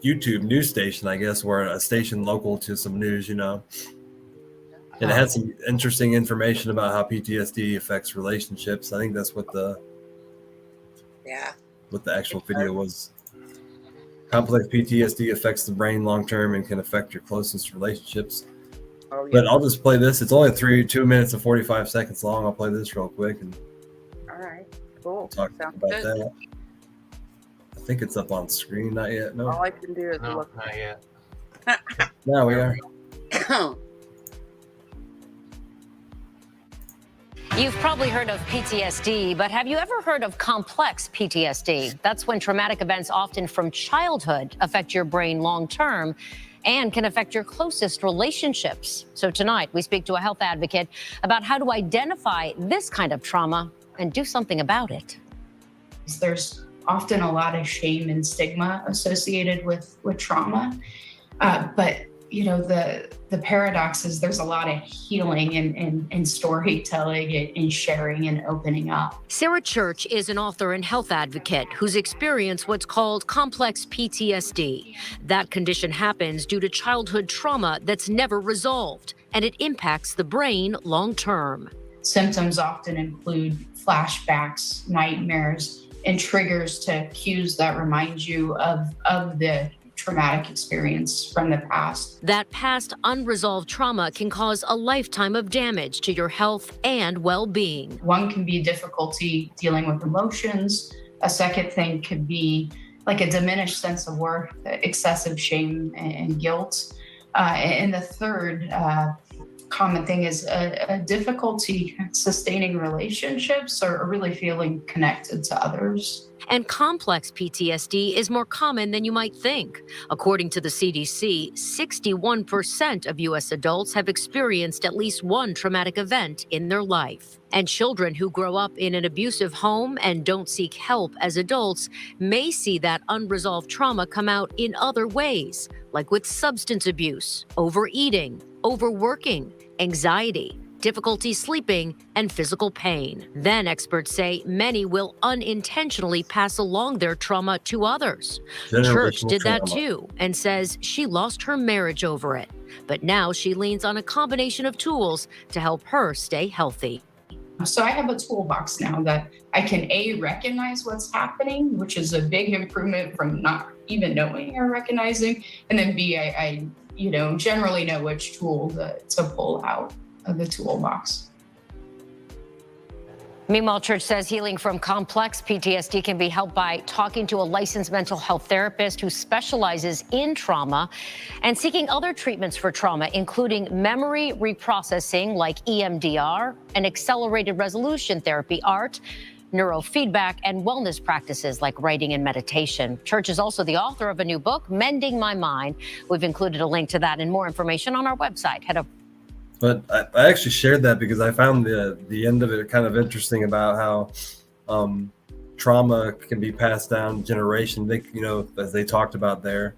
YouTube news station, I guess, where a station local to some news, and it had some interesting information about how PTSD affects relationships. I think that's what the actual video was. Complex PTSD affects the brain long term and can affect your closest relationships. Oh, yeah. But I'll just play this. It's only 2 minutes and 45 seconds long. I'll play this real quick and all right, cool. Talk Sounds about good. that. I think it's up on screen. Not yet. No. All I can do is look. Not yet. Now we are. You've probably heard of PTSD, but have you ever heard of complex PTSD? That's when traumatic events, often from childhood, affect your brain long term and can affect your closest relationships. So tonight, we speak to a health advocate about how to identify this kind of trauma and do something about it. There's often a lot of shame and stigma associated with trauma, but the paradox is there's a lot of healing and storytelling and sharing and opening up. Sarah Church is an author and health advocate who's experienced what's called complex PTSD. That condition happens due to childhood trauma that's never resolved, and it impacts the brain long term. Symptoms often include flashbacks, nightmares, and triggers to cues that remind you of the traumatic experience from the past. That past unresolved trauma can cause a lifetime of damage to your health and well-being. One can be difficulty dealing with emotions. A second thing could be like a diminished sense of worth, excessive shame and guilt. And the third common thing is a difficulty sustaining relationships or really feeling connected to others. And complex PTSD is more common than you might think. According to the CDC, 61% of U.S. adults have experienced at least one traumatic event in their life. And children who grow up in an abusive home and don't seek help as adults may see that unresolved trauma come out in other ways, like with substance abuse, overeating, overworking, anxiety, difficulty sleeping, and physical pain. Then experts say many will unintentionally pass along their trauma to others. Church did that too and says she lost her marriage over it. But now she leans on a combination of tools to help her stay healthy. So I have a toolbox now that I can A, recognize what's happening, which is a big improvement from not even knowing or recognizing. And then B, I generally know which tool to pull out of the toolbox. Meanwhile, Church says healing from complex PTSD can be helped by talking to a licensed mental health therapist who specializes in trauma and seeking other treatments for trauma, including memory reprocessing like EMDR and accelerated resolution therapy, ART, neurofeedback, and wellness practices like writing and meditation. Church is also the author of a new book, Mending My Mind. We've included a link to that and more information on our website. Head over. But I actually shared that because I found the end of it kind of interesting about how trauma can be passed down generation. As they talked about there,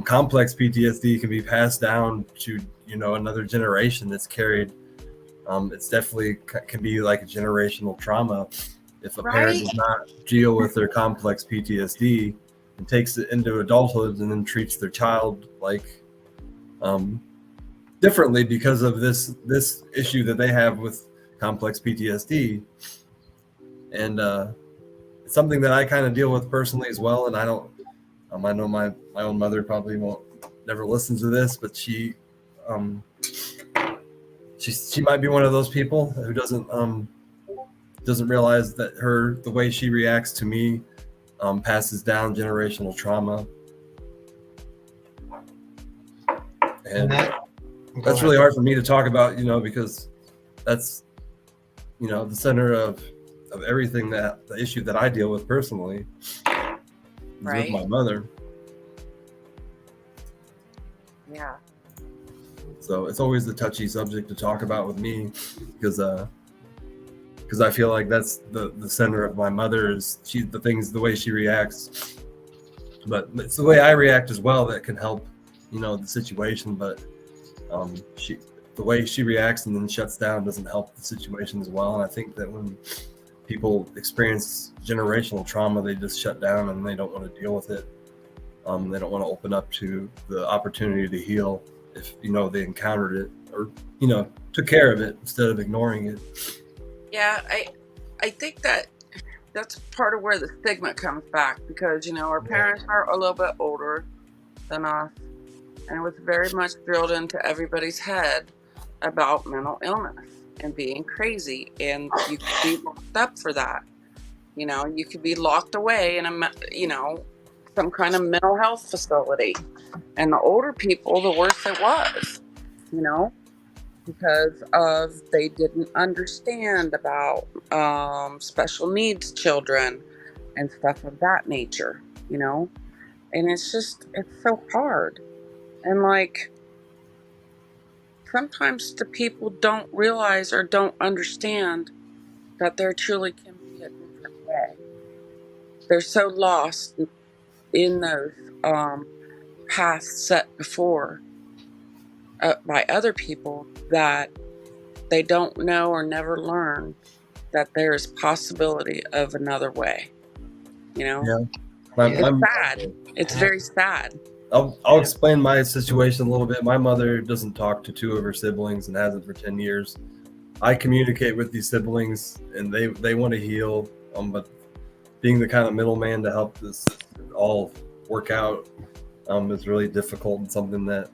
complex PTSD can be passed down to another generation that's carried. It's definitely can be like a generational trauma if a parent does not deal with their complex PTSD and takes it into adulthood and then treats their child like differently because of this issue that they have with complex PTSD. And it's something that I kind of deal with personally as well. And I don't, I know my own mother probably never listen to this, but she might be one of those people who doesn't realize that the way she reacts to me passes down generational trauma. And that's really hard for me to talk about, because that's, the center of everything, the issue that I deal with personally with my mother. Yeah. So it's always the touchy subject to talk about with me because I feel like that's the center of my mother is the way she reacts, but it's the way I react as well that can help, the situation. But the way she reacts and then shuts down doesn't help the situation as well. And I think that when people experience generational trauma, they just shut down and they don't want to deal with it. They don't want to open up to the opportunity to heal if, they encountered it or, took care of it instead of ignoring it. Yeah, I think that's part of where the stigma comes back because, our parents are a little bit older than us. And it was very much drilled into everybody's head about mental illness and being crazy. And you could be locked up for that. You could be locked away in some kind of mental health facility. And the older people, the worse it was, because they didn't understand about special needs children and stuff of that nature, And it's so hard. And sometimes the people don't realize or don't understand that there truly can be a different way. They're so lost in those paths set before by other people that they don't know or never learn that there is possibility of another way. Yeah. It's sad. It's very sad. I'll explain my situation a little bit. My mother doesn't talk to two of her siblings and hasn't for 10 years. I communicate with these siblings and they want to heal, but being the kind of middleman to help this all work out is really difficult and something that,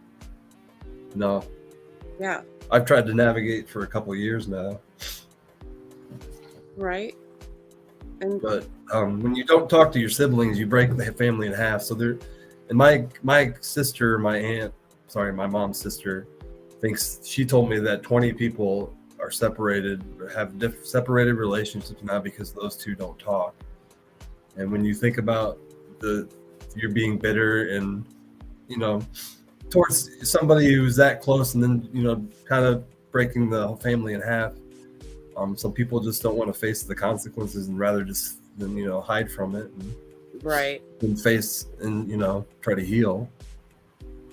Yeah. I've tried to navigate for a couple of years now. Right. And But when you don't talk to your siblings, you break the family in half. So there, and my sister, my mom's sister, she told me that 20 people are separated, have separated relationships now because those two don't talk. And when you think about you're being bitter and, towards somebody who's that close, and then, kind of breaking the family in half. Some people just don't want to face the consequences and rather just hide from it right. and face and try to heal.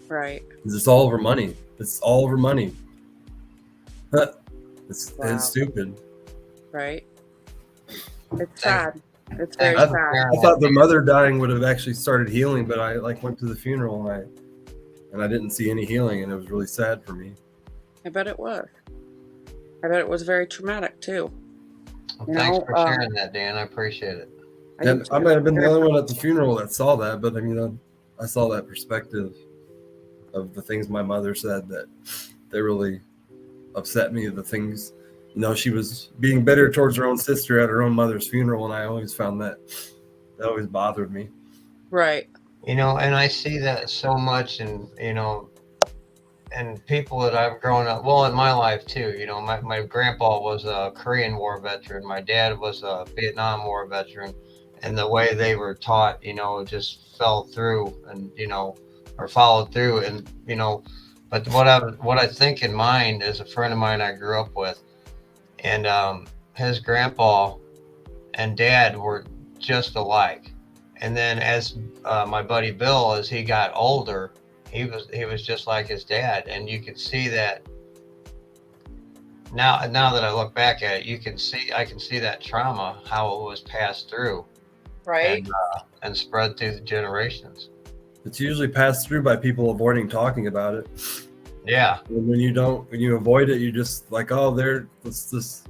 Right. 'Cause it's all over money. It's all over money. It's stupid. Right. It's sad. It's very sad. I thought the mother dying would have actually started healing, but I went to the funeral and I didn't see any healing, and it was really sad for me. I bet it was. I bet it was very traumatic too. Well, thanks for sharing that, Dan. I appreciate it. I might have been the only one at the funeral that saw that, but I saw that perspective of the things my mother said that they really upset me. The things, she was being bitter towards her own sister at her own mother's funeral, and I always found that always bothered me. Right. And I see that so much, and people that I've grown up, in my life too. My grandpa was a Korean War veteran. My dad was a Vietnam War veteran, and the way they were taught, just fell through and or followed through, and But what I think in mind is a friend of mine I grew up with, and his grandpa and dad were just alike. And then as my buddy Bill, as he got older, he was just like his dad, and you could see that. Now that I look back at it, I can see that trauma, how it was passed through, Right. and spread through the generations. It's usually passed through by people avoiding talking about it. Yeah. And when you avoid it, you just like, let's just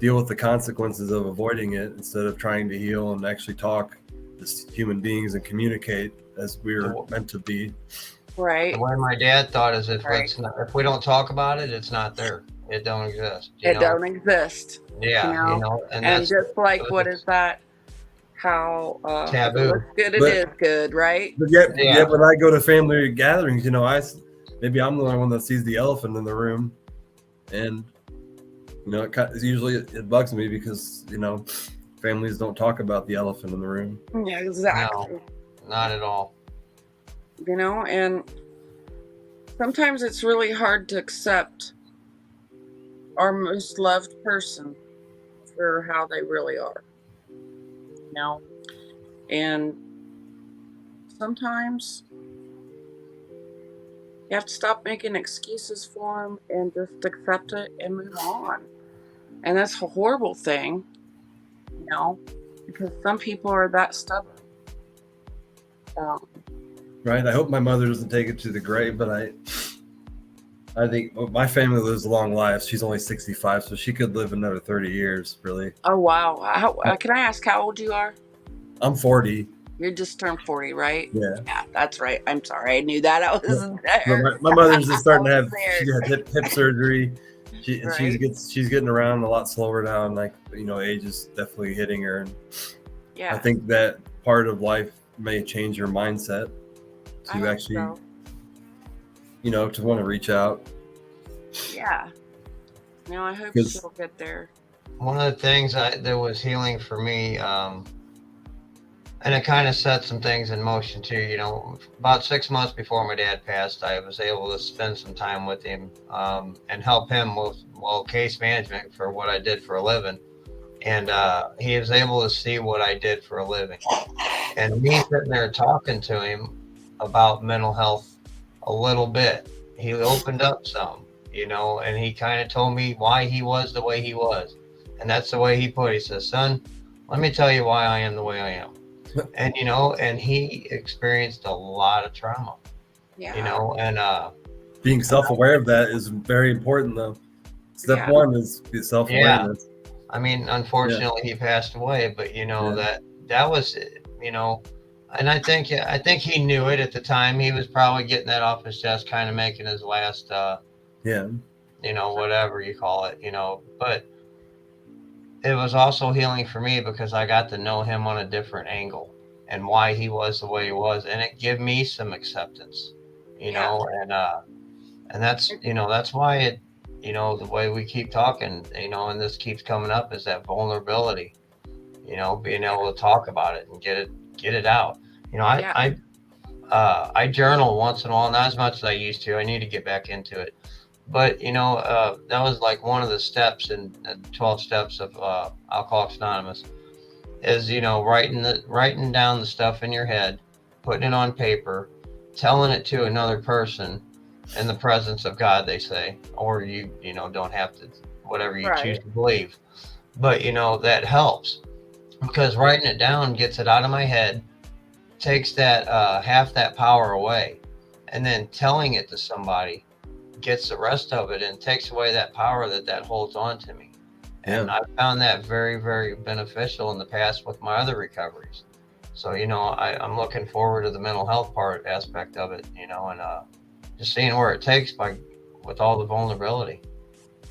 deal with the consequences of avoiding it instead of trying to heal and actually talk as human beings and communicate as we're meant to be. Right. The way my dad thought is if we don't talk about it, it's not there. It don't exist. It don't exist. Yeah. And just like, what is that? How taboo. It looks good, it is good, right? But yet when I go to family gatherings, maybe I'm the only one that sees the elephant in the room, and it bugs me because families don't talk about the elephant in the room. Yeah, exactly. No, not at all. And sometimes it's really hard to accept our most loved person for how they really are. And sometimes you have to stop making excuses for them and just accept it and move on. And that's a horrible thing, because some people are that stubborn. Right. I hope my mother doesn't take it to the grave, but I think my family lives long lives. She's only 65, so she could live another 30 years, really. Oh, wow. Can I ask how old you are? I'm 40. You just turned 40, right? Yeah. Yeah, that's right. I'm sorry. I knew that. I wasn't there. My mother's just starting to have she had hip surgery. Right. She's getting around a lot slower now, and age is definitely hitting her. And Yeah. I think that part of life may change your mindset to actually, to want to reach out. Yeah. I hope she'll get there. One of the things that was healing for me, and it kind of set some things in motion too. About 6 months before my dad passed, I was able to spend some time with him and help him with case management for what I did for a living. And he was able to see what I did for a living. And me sitting there talking to him about mental health a little bit, he opened up some, and he kind of told me why he was the way he was. And that's the way he put it. He says, son, let me tell you why I am the way I am. And, and he experienced a lot of trauma, Yeah. And being self-aware of that is very important, though. Step one is self-awareness. Yeah. I mean, unfortunately, he passed away, but that was, you know, and I think he knew it at the time. He was probably getting that off his chest, kind of making his last, Yeah. you know, whatever you call it, you know. But it was also healing for me because I got to know him on a different angle and why he was the way he was, and it gave me some acceptance, you know, and that's, you know, that's why it, you know, the way we keep talking, you know, and this keeps coming up is that vulnerability, you know, being able to talk about it and get it out. You know, I journal once in a while, not as much as I used to. I need to get back into it. But, you know, that was like one of the steps in 12 steps of Alcoholics Anonymous is, you know, writing down the stuff in your head, putting it on paper, telling it to another person in the presence of God, they say, or you know, don't have to, whatever you choose to believe. But, you know, that helps because writing it down gets it out of my head, takes that half that power away, and then telling it to somebody gets the rest of it and takes away that power that holds on to me. And I found that very, very beneficial in the past with my other recoveries. So, you know, I'm looking forward to the mental health part aspect of it, you know, and just seeing where it takes with all the vulnerability.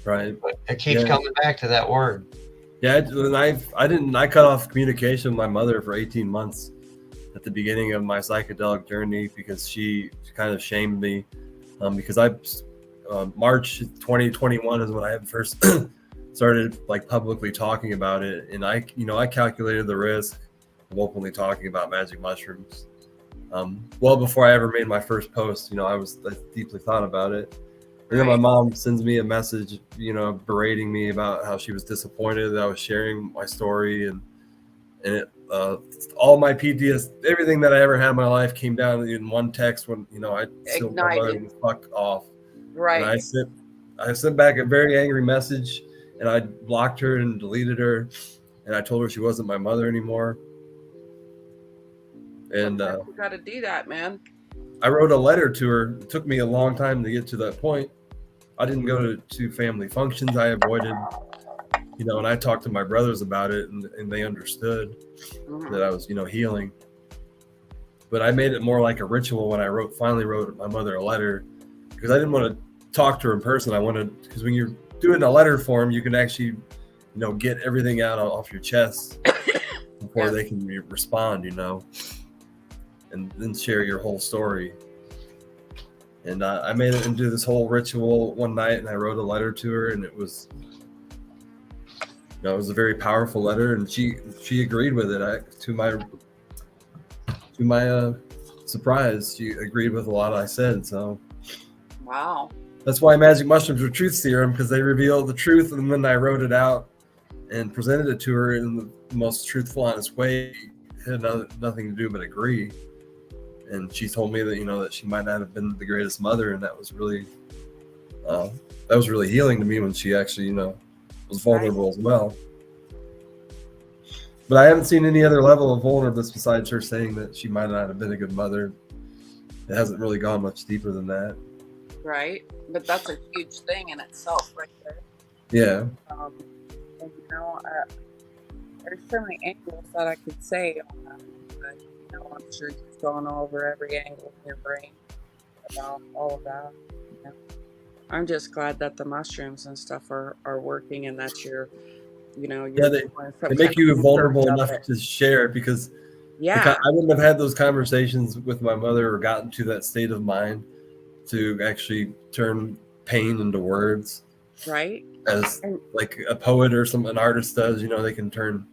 Right. But it keeps coming back to that word. Yeah, and I cut off communication with my mother for 18 months at the beginning of my psychedelic journey because she kind of shamed me because March 2021 is when I had first started like publicly talking about it, and I calculated the risk of openly talking about magic mushrooms well before I ever made my first post. You know, I deeply thought about it. And then my mom sends me a message, you know, berating me about how she was disappointed that I was sharing my story, and it all my PTSD, everything that I ever had in my life came down in one text when, you know, I still the fuck off. Right. And I sent back a very angry message, and I blocked her and deleted her, and I told her she wasn't my mother anymore. And you got to do that, man. I wrote a letter to her. It took me a long time to get to that point. I didn't go to family functions. I avoided, you know, and I talked to my brothers about it, and they understood that I was, you know, healing. But I made it more like a ritual when I finally wrote my mother a letter, because I didn't want to talk to her in person. Because when you're doing a letter form, you can actually, you know, get everything out off your chest before they can respond, you know, and then share your whole story. And I made it into this whole ritual one night, and I wrote a letter to her, and it was, you know, it was a very powerful letter, and she agreed with it. To my surprise, she agreed with a lot I said. So, wow, that's why magic mushrooms are truth serum, because they reveal the truth. And when I wrote it out and presented it to her in the most truthful, honest way, it had nothing to do but agree. And she told me that, you know, that she might not have been the greatest mother, and that was really healing to me when she actually, you know, was vulnerable as well. But I haven't seen any other level of vulnerability besides her saying that she might not have been a good mother. It hasn't really gone much deeper than that. Right, but that's a huge thing in itself, right there. Yeah. And you know, there's so many angles that I could say on that. But, you know, I'm sure you've gone over every angle in your brain about all of that. You know? I'm just glad that the mushrooms and stuff are working, and that you're, you know, they make you vulnerable enough to share, because I wouldn't have had those conversations with my mother or gotten to that state of mind to actually turn pain into words. Right. As like a poet or an artist does, you know, they can turn.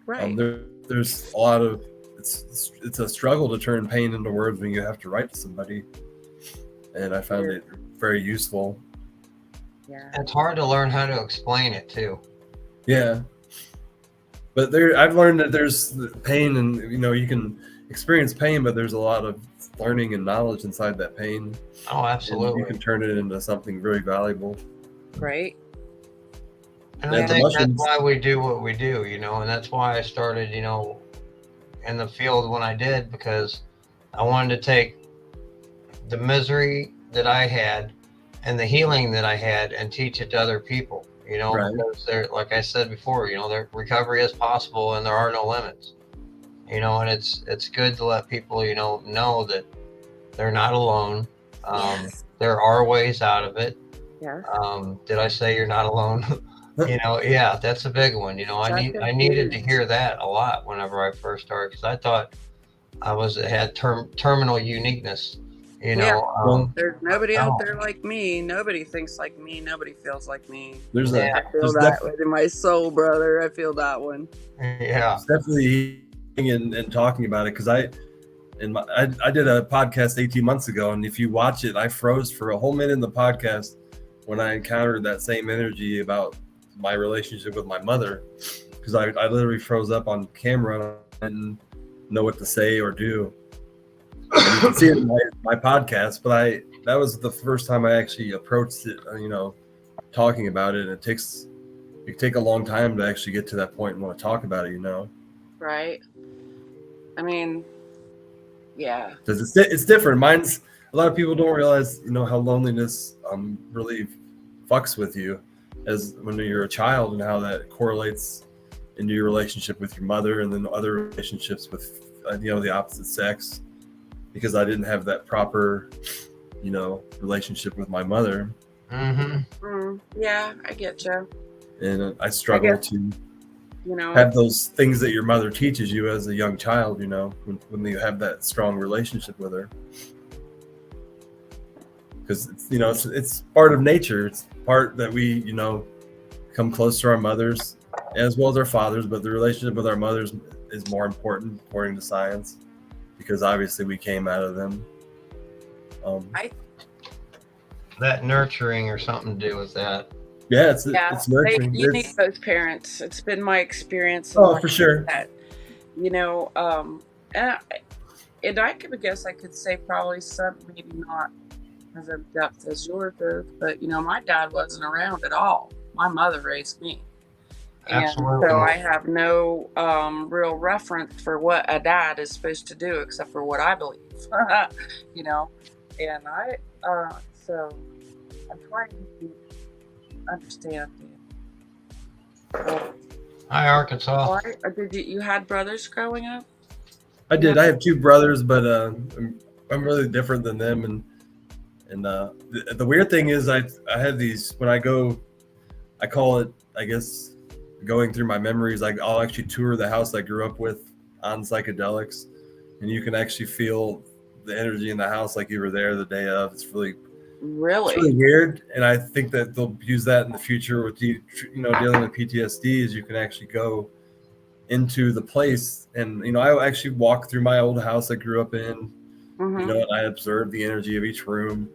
Right. There's a lot of it's a struggle to turn pain into words when you have to write to somebody, and I found it very useful. Yeah. It's hard to learn how to explain it too. Yeah. But I've learned that there's pain, and, you know, you can experience pain, but there's a lot of learning and knowledge inside that pain. Oh, absolutely. And you can turn it into something very valuable. Right. And I think that's why we do what we do, you know, and that's why I started, you know, in the field when I did, because I wanted to take the misery that I had and the healing that I had and teach it to other people, you know, because like I said before, you know, their recovery is possible and there are no limits. and it's good to let people, know that they're not alone. Yes. There are ways out of it. Yes. Did I say you're not alone? Yeah, that's a big one. I needed to hear that a lot whenever I first started, because I thought had terminal uniqueness. Yeah. There's nobody out no. there like me. Nobody thinks like me. Nobody feels like me. There's Yeah. I feel that in my soul, brother. I feel that one. Yeah. It's definitely and talking about it, because I did a podcast 18 months ago, and if you watch it, I froze for a whole minute in the podcast when I encountered that same energy about my relationship with my mother, because I literally froze up on camera and know what to say or do. And you can see it in my podcast, but that was the first time I actually approached it, talking about it. And it can take a long time to actually get to that point and want to talk about it, Right. I mean, yeah. Because it's different. A lot of people don't realize, how loneliness really fucks with you as when you're a child, and how that correlates into your relationship with your mother, and then other relationships with the opposite sex. Because I didn't have that proper relationship with my mother. Yeah, I get you. And I struggle to have those things that your mother teaches you as a young child, when you have that strong relationship with her. Because it's part of nature. It's part that we come close to our mothers as well as our fathers, but the relationship with our mothers is more important according to science, because obviously we came out of them. That nurturing or something to do with that. Yeah, it's nurturing. You need those parents. It's been my experience. Oh, for sure. That, and I could say probably some, maybe not as in depth as yours is, but my dad wasn't around at all. My mother raised me. And Absolutely. so I have no real reference for what a dad is supposed to do, except for what I believe, and so I'm trying to understand. Hi, Arkansas. Did you had brothers growing up? I did. I have two brothers, but I'm really different than them. And the weird thing is, I have these, when I call it, I guess, going through my memories. I'll actually tour the house I grew up with on psychedelics, and you can actually feel the energy in the house like you were there the day of. It's really weird, and I think that they'll use that in the future with dealing with PTSD. Is you can actually go into the place, and I actually walk through my old house I grew up in. And I observe the energy of each room.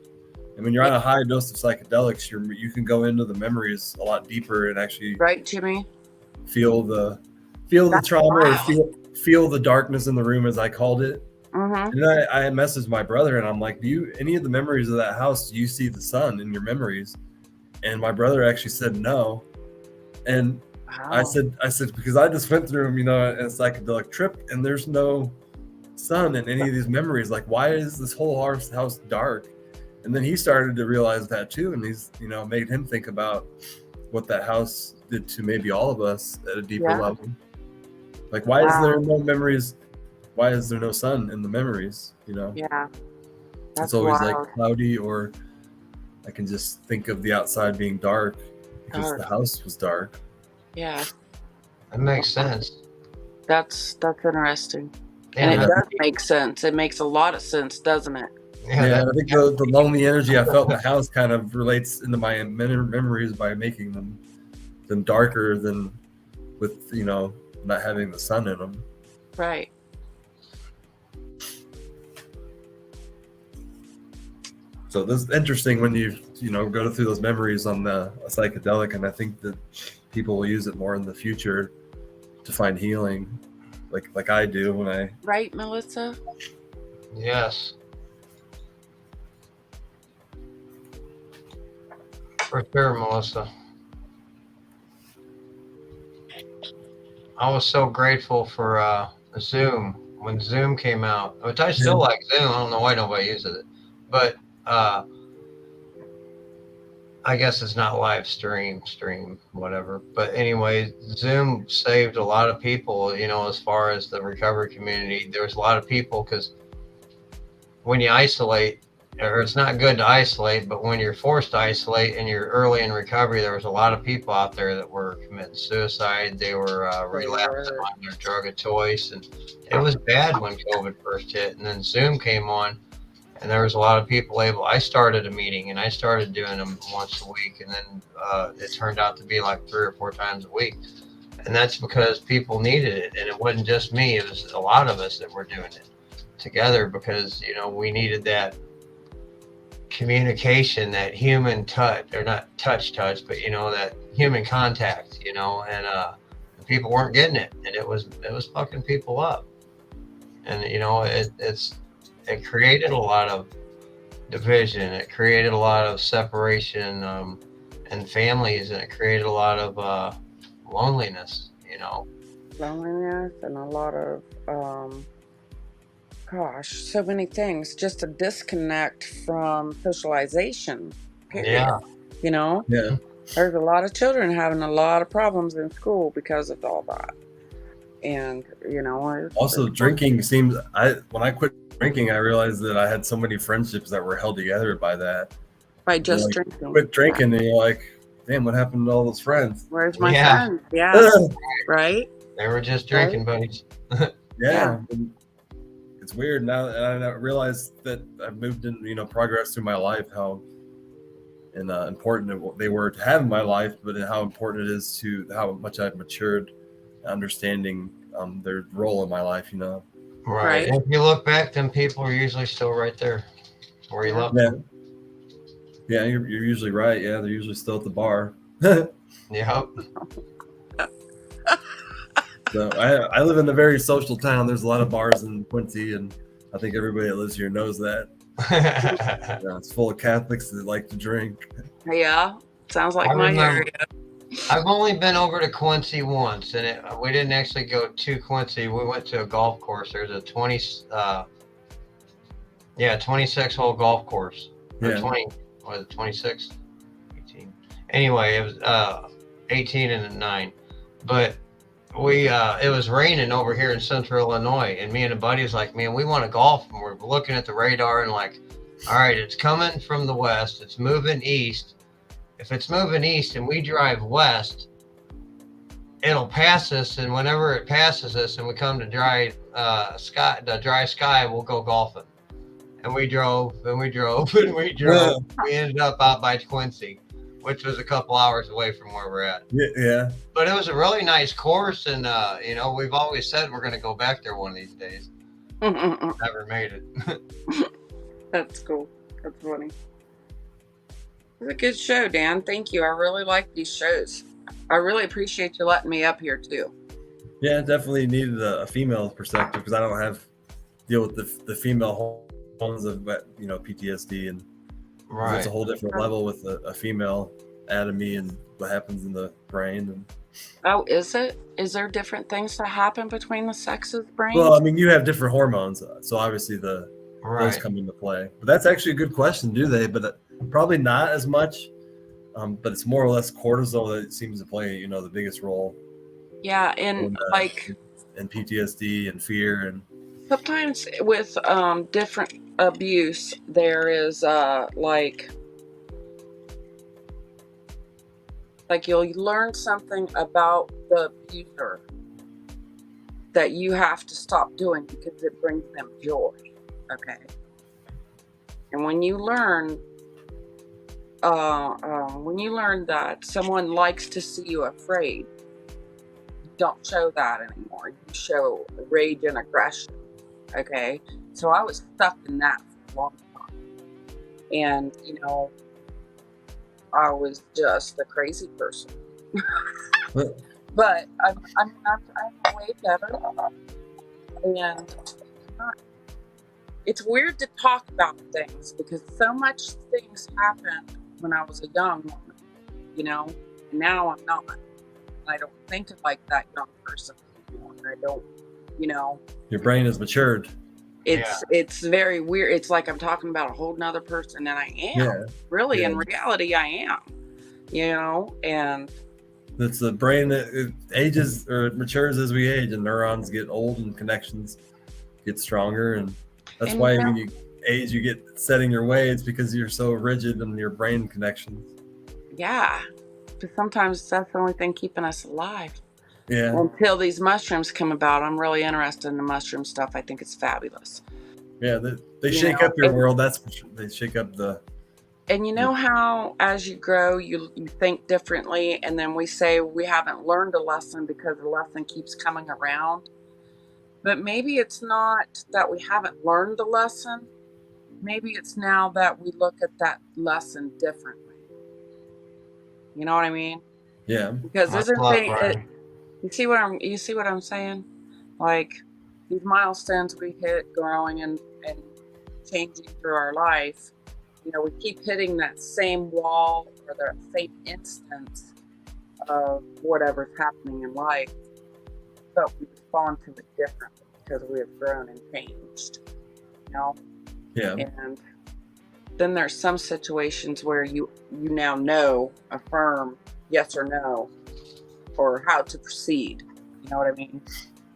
And when you're on a high dose of psychedelics, you can go into the memories a lot deeper and actually Jimmy, feel the trauma, or feel the darkness in the room, as I called it. And then I messaged my brother, and I'm like, any of the memories of that house, do you see the sun in your memories? And my brother actually said no. And wow. I said because I just went through a psychedelic trip, and there's no sun in any of these memories. Like, why is this whole house dark? And then he started to realize that too, and he's made him think about what that house did to maybe all of us at a deeper level. Like, why is there no memories? Why is there no sun in the memories? Yeah, it's always like cloudy, or I can just think of the outside being dark because the house was dark. Yeah, that makes sense. That's interesting. And it does make sense. It makes a lot of sense, doesn't it? Yeah, I think the lonely energy I felt in the house kind of relates into my memories by making them darker than with not having the sun in them. Right. So this is interesting when you go through those memories on the psychedelic, and I think that people will use it more in the future to find healing, like I do when I. Right, Melissa? Yes. For sure, Melissa. I was so grateful for Zoom when Zoom came out, which I still like Zoom. I don't know why nobody uses it, but I guess it's not live stream, whatever. But anyway, Zoom saved a lot of people, as far as the recovery community. There was a lot of people because when you isolate, or it's not good to isolate, but when you're forced to isolate and you're early in recovery, there was a lot of people out there that were committing suicide. They were relapsing on their drug of choice. And it was bad when COVID first hit. And then Zoom came on. And there was a lot of people I started a meeting and I started doing them once a week. And then it turned out to be like 3 or 4 times a week. And that's because people needed it. And it wasn't just me. It was a lot of us that were doing it together because, we needed that communication, that human touch, or not touch, but, that human contact, and people weren't getting it. And it was fucking people up. And, it created a lot of division. It created a lot of separation and families, and it created a lot of loneliness, Loneliness and a lot of, so many things. Just a disconnect from socialization, period. Yeah. Yeah. There's a lot of children having a lot of problems in school because of all that. And, Also, drinking seems, when I quit drinking, I realized that I had so many friendships that were held together by that. By just drinking. Quit drinking, and you're like, damn, what happened to all those friends? Where's my friends? Yeah. Right? They were just drinking buddies. Yeah. It's weird now, and I realized that I've moved in, progress through my life, how important they were to have in my life, but how important it is to how much I've matured, understanding their role in my life, Right. And if you look back, then people are usually still right there where you left them. Yeah, you're usually right. Yeah, they're usually still at the bar. Yep. So I live in a very social town. There's a lot of bars in Quincy, and I think everybody that lives here knows that. It's full of Catholics that like to drink. Yeah, sounds like my area. I've only been over to Quincy once, and we didn't actually go to Quincy. We went to a golf course. There's a 26-hole golf course. Yeah. 26? 18. Anyway, it was 18 and a 9. But it was raining over here in central Illinois, and me and a buddy was like, man, we want to golf. And we're looking at the radar and like, all right, it's coming from the west. It's moving east. If it's moving east and we drive west, it'll pass us. And whenever it passes us and we come to dry sky, we'll go golfing. And we drove and we drove and we drove. We ended up out by Quincy, which was a couple hours away from where we're at. Yeah. But it was a really nice course. And, we've always said we're going to go back there one of these days. Never made it. That's cool. That's funny. It's a good show, Dan. Thank you. I really like these shows. I really appreciate you letting me up here too. Yeah, definitely needed a female perspective because I don't deal with the female hormones of PTSD, and it's a whole different level with a female anatomy and what happens in the brain. And oh, is it? Is there different things that happen between the sexes' brains? Well, I mean, you have different hormones, so obviously those come into play. But that's actually a good question. Do they? But probably not as much. But it's more or less cortisol that seems to play, the biggest role. Yeah, and in PTSD and fear, and sometimes with different abuse, there is like you'll learn something about the abuser that you have to stop doing because it brings them joy. Okay, and when you learn that someone likes to see you afraid, you don't show that anymore. You show rage and aggression. Okay, so I was stuck in that for a long time, and I was just a crazy person. But I'm way better, and it's weird to talk about things because so much things happened when I was a young woman, and now I'm not. I don't think like that young person anymore. I don't, Your brain has matured. It's very weird. It's like I'm talking about a whole nother person, and I am. Yeah. Really, in reality, I am. and That's the brain that it ages or it matures as we age, and neurons get old and connections get stronger. And that's And, why you know- when you age, you get set in your ways because you're so rigid in your brain connections. yeah, because sometimes that's the only thing keeping us alive. Yeah. Until these mushrooms come about, I'm really interested in the mushroom stuff. I think it's fabulous. Yeah. They You shake know, up your and- world. That's for sure. They shake up the. And you know how as you grow, you think differently, and then we say we haven't learned a lesson because the lesson keeps coming around. But maybe it's not that we haven't learned the lesson. Maybe it's now that we look at that lesson differently. You know what I mean? Yeah. Because That's isn't love, they? Brian. You see what I'm saying? Like these milestones we hit growing and changing through our life, we keep hitting that same wall or that same instance of whatever's happening in life, but we respond to it differently because we have grown and changed, Yeah. And then there's some situations where you now know, affirm yes or no, or how to proceed. You know what I mean?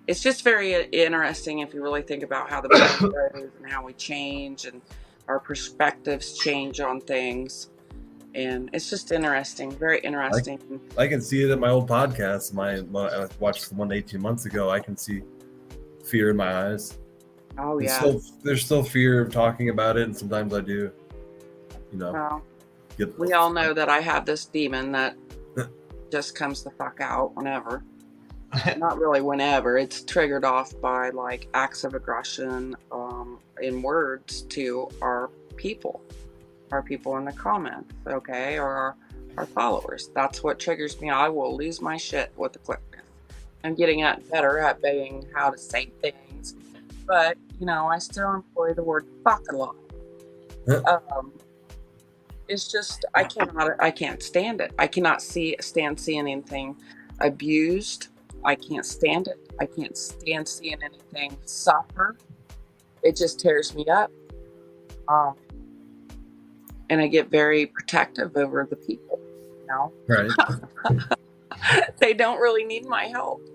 It's just very interesting if you really think about how the brain grows and how we change and our perspectives change on things. And it's just interesting, very interesting. I can see it in my old podcast. I watched the one 18 months ago. I can see fear in my eyes. Oh, yeah. There's still fear of talking about it, and sometimes I do. Well, we all know that I have this demon that just comes the fuck out whenever. Not really whenever. It's triggered off by like acts of aggression in words to our people in the comments, okay, or our followers. That's what triggers me. I will lose my shit with the quickness. I'm getting better at being how to say things, but I still employ the word fuck a lot. It's just I can't stand it. I cannot stand seeing anything abused. I can't stand it. I can't stand seeing anything suffer. It just tears me up. And I get very protective over the people, Right. They don't really need my help.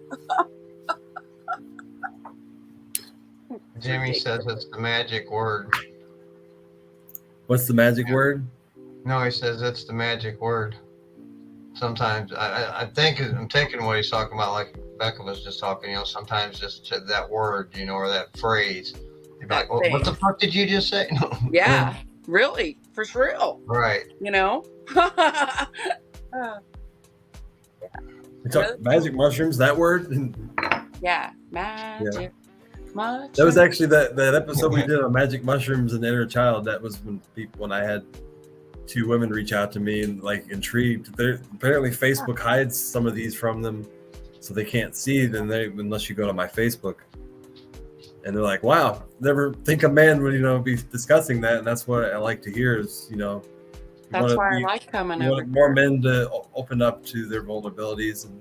Jimmy says it's the magic word. What's the magic word? No, he says it's the magic word. Sometimes I'm thinking what he's talking about, like Becca was just talking, sometimes just to that word, or that phrase. You'd be like, well, what the fuck did you just say? Yeah, really, for real. Right. Magic mushrooms, that word? Yeah, magic mushrooms. That was actually that episode we did on magic mushrooms and inner child. That was when I had two women reach out to me and like intrigued. Apparently Facebook hides some of these from them, so they can't see them unless you go to my Facebook. And they're like, "Wow, never think a man would be discussing that." And that's what I like to hear is that's why I like coming over. More men to open up to their vulnerabilities, and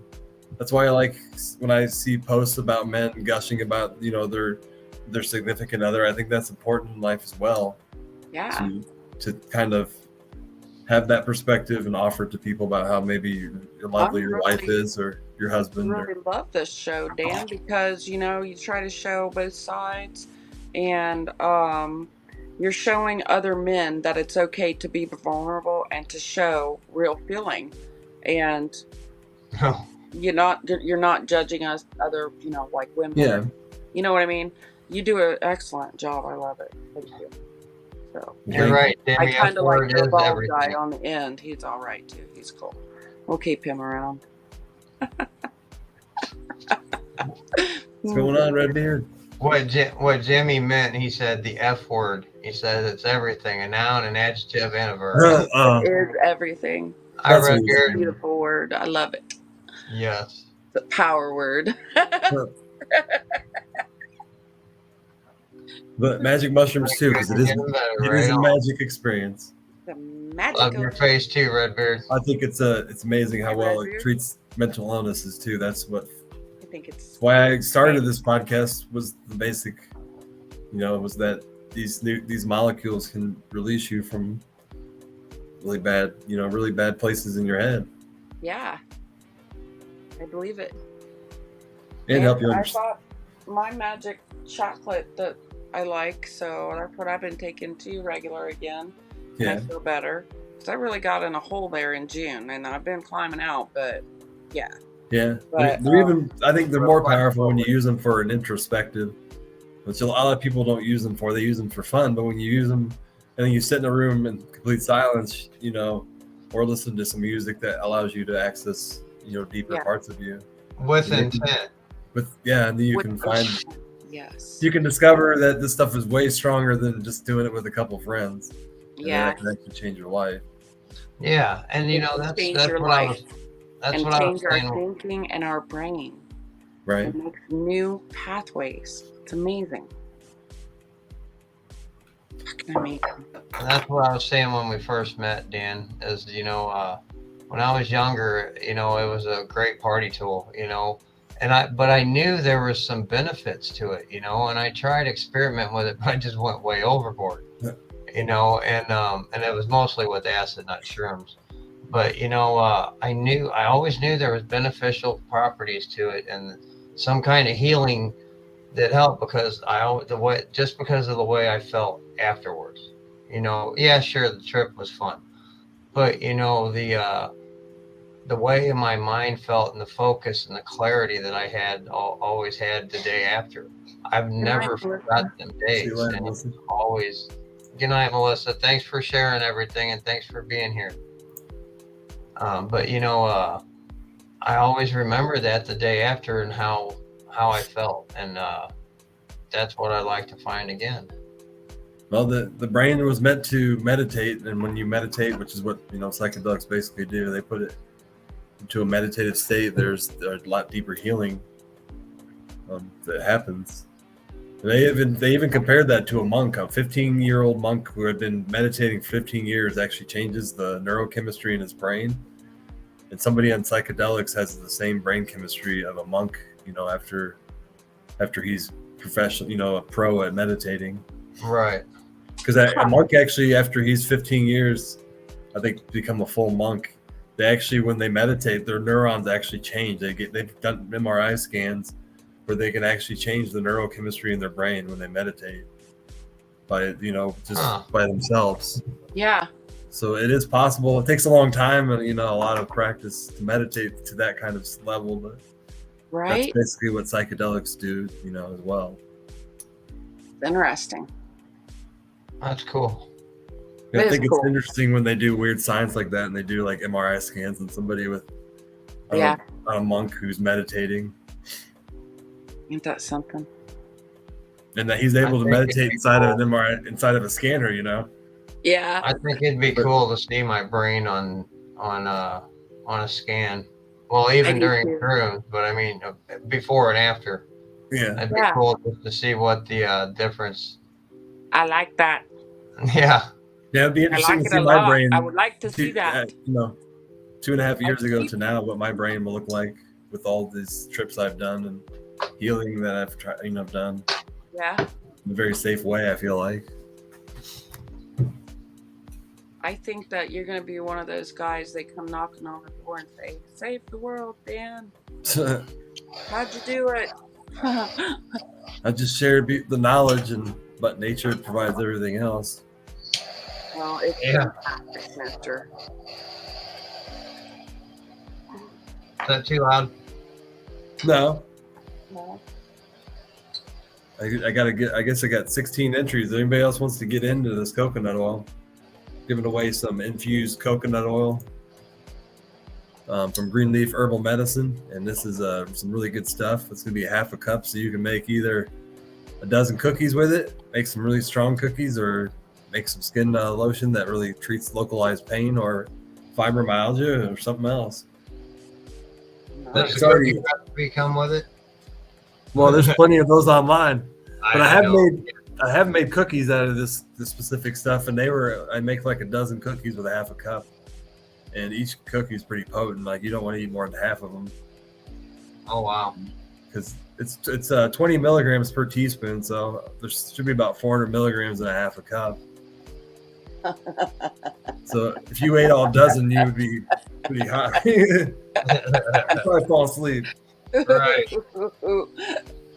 that's why I like when I see posts about men gushing about their significant other. I think that's important in life as well. Yeah. To kind of have that perspective and offer to people about how maybe your lovely your wife is or your husband. I really love this show, Dan, because you try to show both sides, and you're showing other men that it's okay to be vulnerable and to show real feeling, and you're not judging us other like women. Yeah. You know what I mean? You do an excellent job. I love it. Thank you. So you're right. I kind of like the bald guy on the end. He's all right too. He's cool. We'll keep him around. What's going on, Redbeard? What Jimmy meant, he said the F word. He says it's everything, a noun, an adjective, and a verb. It is everything. I read It's a beautiful word. I love it. Yes. The power word. But magic mushrooms too, because it is a magic experience. The magic. Love your face too, Redbeard. I think it's amazing how well it treats mental illnesses too. That's what I think it's why I started this podcast, was the basic, was that these molecules can release you from really bad places in your head. Yeah, I believe it. And help you I understand. bought my magic chocolate that I like, so that's what I've been taking to regular again. And I feel better. Because I really got in a hole there in June, and I've been climbing out, but yeah. Yeah, But, they're even. I think they're more quite powerful when you slowly. use them for an introspective, which a lot of people don't use them for. They use them for fun, but when you use them, and then you sit in a room in complete silence, or listen to some music that allows you to access, deeper Yeah. parts of you. With And intent. and then you With can the find, yes. you can discover that this stuff is way stronger than just doing it with a couple friends. And Yeah. that can actually change your life. Yeah, and It can that's change that's your what I life was. That's and what I was change our saying. thinking and our brain. Right. It makes new pathways. It's amazing. Fucking amazing. And that's what I was saying when we first met, Dan. Is when I was younger, it was a great party tool, but I knew there was some benefits to it, and I tried experimenting with it, but I just went way overboard, and it was mostly with acid, not shrooms. But I always knew there was beneficial properties to it and some kind of healing that helped because because of the way I felt afterwards. Yeah, sure, the trip was fun, but the way my mind felt and the focus and the clarity that I had always had the day after. I've never forgotten them See you days, later, and Melissa. it's always. Good night, Melissa. Thanks for sharing everything, and thanks for being here. But I always remember that the day after and how I felt, and that's what I like to find again. Well, the brain was meant to meditate, and when you meditate, which is what psychedelics basically do, they put it into a meditative state. There's a lot deeper healing that happens. And they even compared that to a monk. A 15-year-old monk who had been meditating for 15 years actually changes the neurochemistry in his brain. And somebody on psychedelics has the same brain chemistry of a monk, after he's professional, a pro at meditating. Right. Because a monk actually, after he's 15 years, I think, become a full monk. They actually, when they meditate, their neurons actually change. They've done MRI scans where they can actually change the neurochemistry in their brain when they meditate by by themselves. Yeah. So it is possible. It takes a long time and a lot of practice to meditate to that kind of level, but Right. that's basically what psychedelics do, as well. Interesting. That's cool. I It is think it's cool. interesting when they do weird science like that and they do like MRI scans on somebody with Yeah. a monk who's meditating, Ain't that something? and that he's able to think meditate it'd be inside of cool. an MRI, inside of a scanner. Yeah. I think it'd be cool to see my brain on a scan. Well, even do during too. shrooms, but I mean before and after. Yeah, It'd be Yeah. cool just to see what the difference. I like that. Yeah. it'd be I interesting like to it see a my lot. brain. I would like to see that. 2.5 years ago keep- to now, what my brain will look like with all these trips I've done and healing that I've tried, I've done Yeah. in a very safe way. I feel like. I think that you're going to be one of those guys that come knocking on the door and say, "Save the world, Dan. How'd you do it?" I just shared the knowledge, but nature provides everything else. Well, it's Yeah. fantastic, mister. Is that too loud? No, Well, I guess I got 16 entries. If anybody else wants to get into this coconut oil, giving away some infused coconut oil from Greenleaf Herbal Medicine, and this is some really good stuff. It's gonna be half a cup, so you can make either a dozen cookies with it, make some really strong cookies, or make some skin lotion that really treats localized pain or fibromyalgia or something else. Does It's the already- cookie recipe come with it? Well, there's plenty of those online, but I know. have made cookies out of this specific stuff, and I make like a dozen cookies with a half a cup, and each cookie is pretty potent. Like you don't want to eat more than half of them Oh wow. because it's 20 milligrams per teaspoon, so there should be about 400 milligrams in a half a cup. So if you ate all dozen, you would be pretty high. You'd probably fall asleep. Right.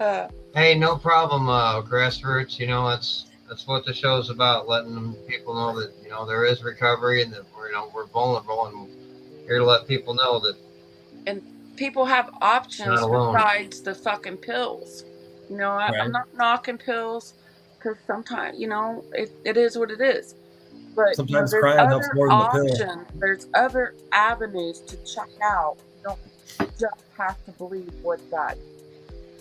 Uh, Hey, no problem, grassroots. That's what the show's about, letting them people know that there is recovery and that we're vulnerable, and here to let people know that and people have not options alone. besides the fucking pills. I'm Right. not knocking pills because sometimes, it is what it is. But, Sometimes there's crying helps other more than the pill. options. There's other avenues to check out. You don't just have to believe what that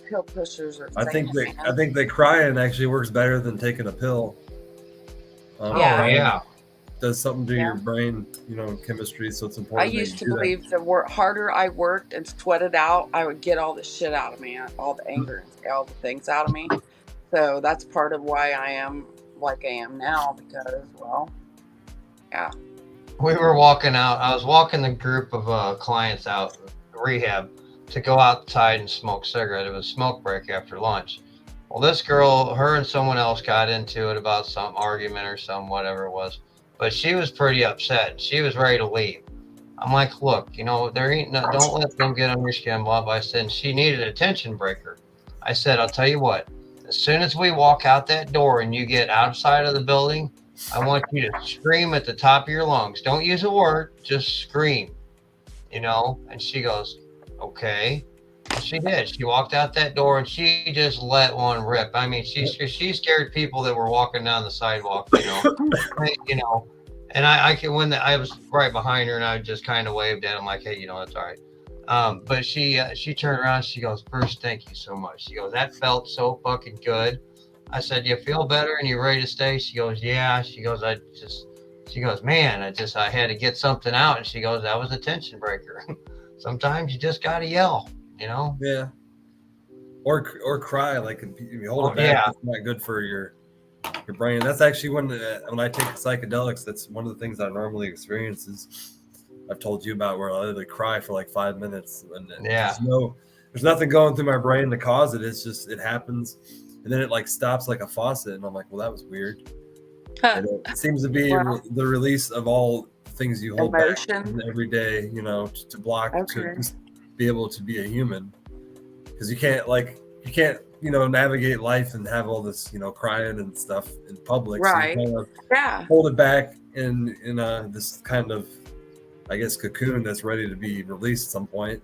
pill pushers are I saying, think they crying actually works better than taking a pill. Yeah. Oh yeah. Does something to Yeah. your brain, chemistry. So it's I important. that used you to do that. believe the harder I worked and sweated out, I would get all the shit out of me, all the anger and all the things out of me. So that's part of why I am like I am now, because, well, yeah. We were walking out. I was walking the group of clients out rehab to go outside and smoke cigarette. It was smoke break after lunch. Well, this girl, her and someone else got into it about some argument or some whatever it was, but she was pretty upset. She was ready to leave. I'm like, look, there ain't no, don't let them get on your skin, blah, blah. I said, and she needed a tension breaker. I said, I'll tell you what, as soon as we walk out that door and you get outside of the building, I want you to scream at the top of your lungs. Don't use a word, just scream, And she goes, okay. And she did. She walked out that door and she just let one rip. I mean, she scared people that were walking down the sidewalk, And I was right behind her and I just kind of waved at him like, hey, that's all right. But she turned around. She goes, Bruce, thank you so much. She goes, that felt so fucking good. I said, you feel better and you ready to stay? She goes, yeah. She goes, man, I had to get something out. And she goes, that was a tension breaker. Sometimes you just got to yell, Yeah. Or cry, like if you hold it back. Yeah. It's not good for your brain. That's actually when I take psychedelics, that's one of the things I normally experience is I've told you about, where I literally cry for like 5 minutes, and Yeah. there's nothing going through my brain to cause it. It's just, it happens, and then it like stops like a faucet, and I'm like, well, that was weird. And it seems to be Wow. the release of all things you hold Emotion. back every day, to block, to just be able to be a human, because you can't navigate life and have all this crying and stuff in public. Right. So you kind of Yeah. hold it back in this kind of, I guess, cocoon that's ready to be released at some point.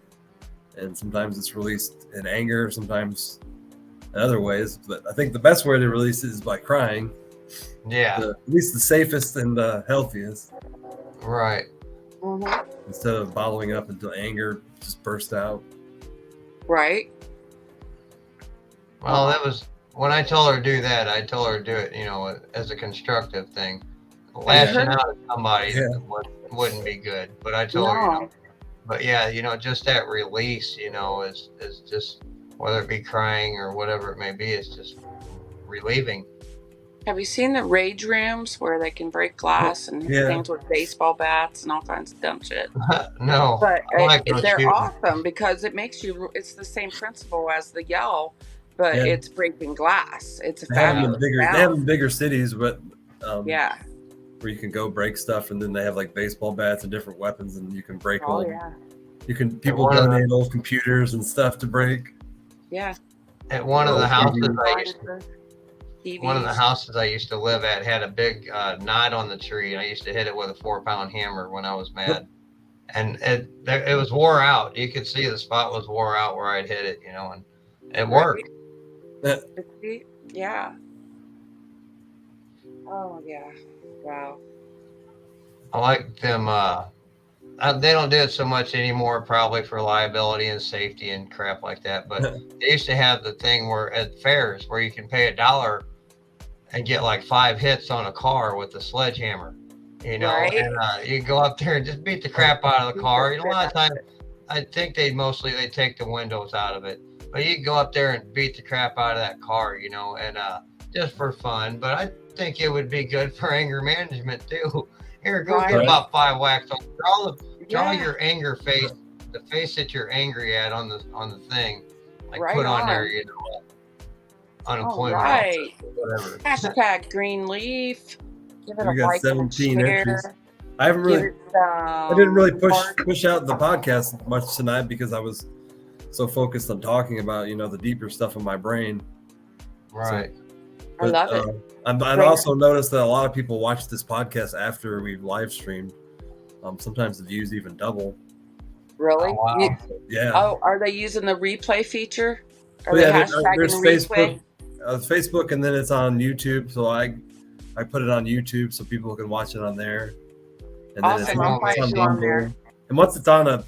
And sometimes it's released in anger, sometimes in other ways, but I think the best way to release it is by crying. Yeah. At least the safest and the healthiest. Right. Mm-hmm. Instead of bottling it up until anger just bursts out. Right. Well, that was when I told her to do that. I told her to do it, as a constructive thing. Lashing out at somebody wouldn't be good. But I told her, but yeah, just that release, is just, whether it be crying or whatever it may be, it's just relieving. Have you seen the rage rooms where they can break glass and hit things with baseball bats and all kinds of dumb shit? No, but they're shooting. awesome because it makes you. It's the same principle as the yell, but it's breaking glass. It's a fabulous. They have them in bigger cities, but yeah, where you can go break stuff, and then they have like baseball bats and different weapons, and you can break oh old. yeah, People donate old computers and stuff to break. Yeah. At one of the houses I used to live at had a big knot on the tree, and I used to hit it with a 4-pound hammer when I was mad. And it was wore out. You could see the spot was wore out where I'd hit it, and it worked. Yeah. Oh yeah. Wow. I like them. They don't do it so much anymore, probably for liability and safety and crap like that. But they used to have the thing where at fairs where you can pay $1 and get like 5 hits on a car with a sledgehammer, Right. And you go up there and just beat the crap out of the car. A lot of times, I think they take the windows out of it, but you can go up there and beat the crap out of that car, and just for fun. But I think it would be good for anger management too. Here, go get about 5 whacks on. Draw your anger face, the face that you're angry at on the thing, like put on there, unemployment, right. whatever. Hashtag green leaf. Give it We a got like and a 17 entries. share. I haven't Give really, it I didn't really heart. push out the podcast much tonight because I was so focused on talking about, the deeper stuff in my brain. Right. I love it. I also noticed that a lot of people watch this podcast after we've live streamed. Sometimes the views even double. Really? Oh, wow. Yeah. Oh, are they using the replay feature? Are Well, they yeah, hashtagging there's replay? Facebook, and then it's on YouTube. So I put it on YouTube so people can watch it on there. And then Awesome. I'll find you on there. And once it's on a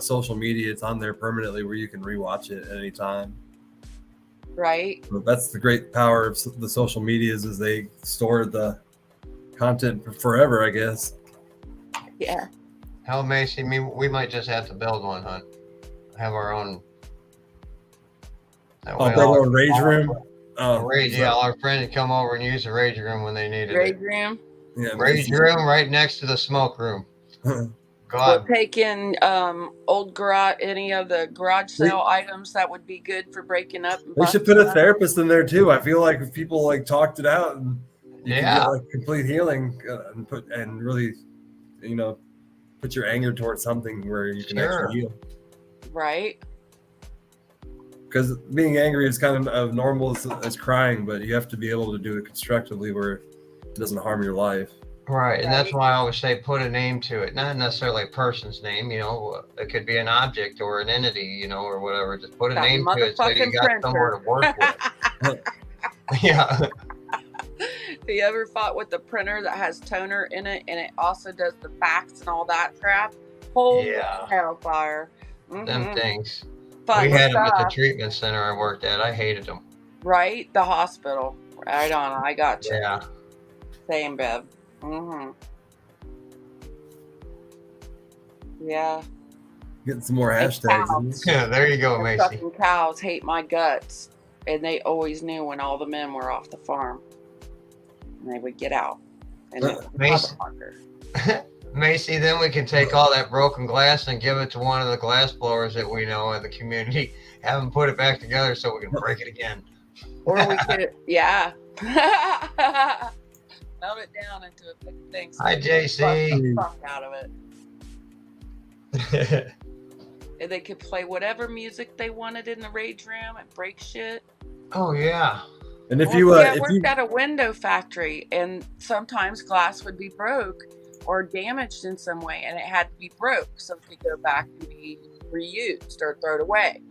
social media, it's on there permanently where you can rewatch it at any time. Right. So that's the great power of the social medias, is they store the content for forever, I guess. Yeah. Hell, Macy, we might just have to build one, huh? Have our own. That way Build our own rage room. All our friends would come over and use the rage room when they needed Rage it. room. Yeah, Rage room right next to the smoke room. We'll take in old garage, any of the garage sale items that would be good for breaking up. They should put a therapist in there too. I feel like if people talked it out, and you can get complete healing and really, put your anger towards something where you can actually heal. Right. Because being angry is kind of normal as crying, but you have to be able to do it constructively where it doesn't harm your life. Right, and that's why I always say put a name to it, not necessarily a person's name. It could be an object or an entity, or whatever. Just put a name to it so you got somewhere to work with. Yeah. Have you ever fought with a printer that has toner in it and it also does the fax and all that crap? Holy hellfire. Them things. Fun we had them at the stuff. treatment center I worked at. I hated them. Right? The hospital. Right on. I got you. Yeah. Same, Bev. Yeah. Getting some more hashtags. Yeah, there you go, Macy. Fucking cows hate my guts. And they always knew when all the men were off the farm. And they would get out. And Macy, then we can take all that broken glass and give it to one of the glass blowers that we know in the community. Have them put it back together so we can break it again. Or we could, melt it down into a big thing. So Hi, JC. Fuck out of it. And they could play whatever music they wanted in the rage room and break shit. Oh yeah. And if I worked at a window factory, and sometimes glass would be broke or damaged in some way, and it had to be broke so it could go back and be reused or thrown away.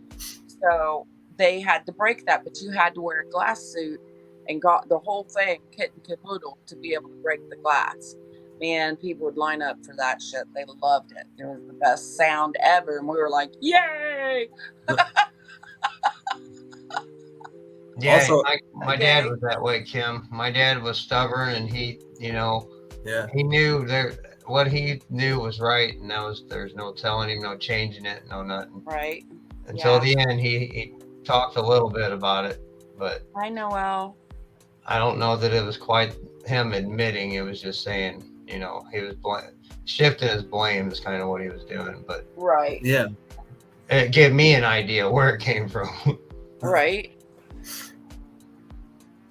So they had to break that, but you had to wear a glass suit and got the whole thing kit and caboodle to be able to break the glass. Man, people would line up for that shit. They loved it. It was the best sound ever, and we were like, yay! Yeah, also, my dad was that way, Kim. My dad was stubborn, and he knew what he knew was right, and there's no telling him, no changing it, no nothing. Right. Until the end, he talked a little bit about it, but I know. Well, I don't know that it was quite him admitting. It was just saying, he was shifting his blame is kind of what he was doing. But right. Yeah. It gave me an idea where it came from. Right.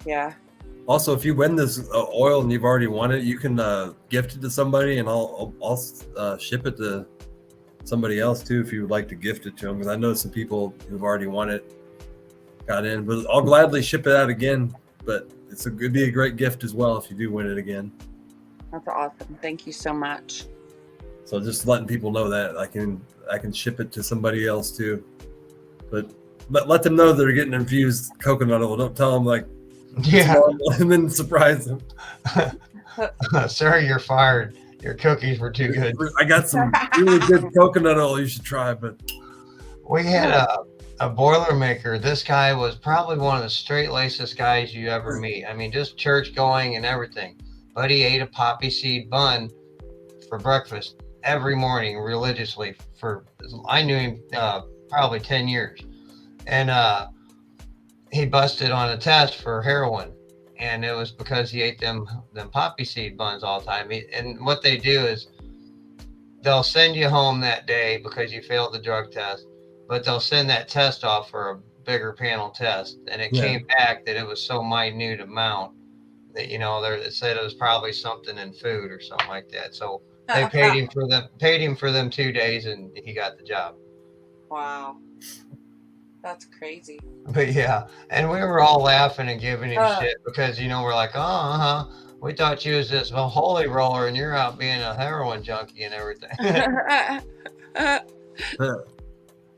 Yeah. Also, if you win this oil and you've already won it, you can gift it to somebody, and I'll ship it to somebody else too if you would like to gift it to them. Because I know some people who've already won it got in, but I'll gladly ship it out again. But it'd be a great gift as well if you do win it again. That's awesome. Thank you so much. So just letting people know that I can ship it to somebody else too, but let them know they're getting infused coconut oil. Don't tell them and then surprise them. Sir, you're fired. Your cookies were too good. I got some really good coconut oil you should try. But we had a Boilermaker. This guy was probably one of the straight-laced guys you ever meet. I mean, just church going and everything. But he ate a poppy seed bun for breakfast every morning religiously I knew him probably 10 years. And he busted on a test for heroin, and it was because he ate them poppy seed buns all the time. And what they do is they'll send you home that day because you failed the drug test, but they'll send that test off for a bigger panel test. And it came back that it was so minute amount That, they said it was probably something in food or something like that. So they paid him for them 2 days, and he got the job. Wow. That's crazy. But yeah, and we were all laughing and giving him shit because we're like, we thought you was this holy roller, and you're out being a heroin junkie and everything.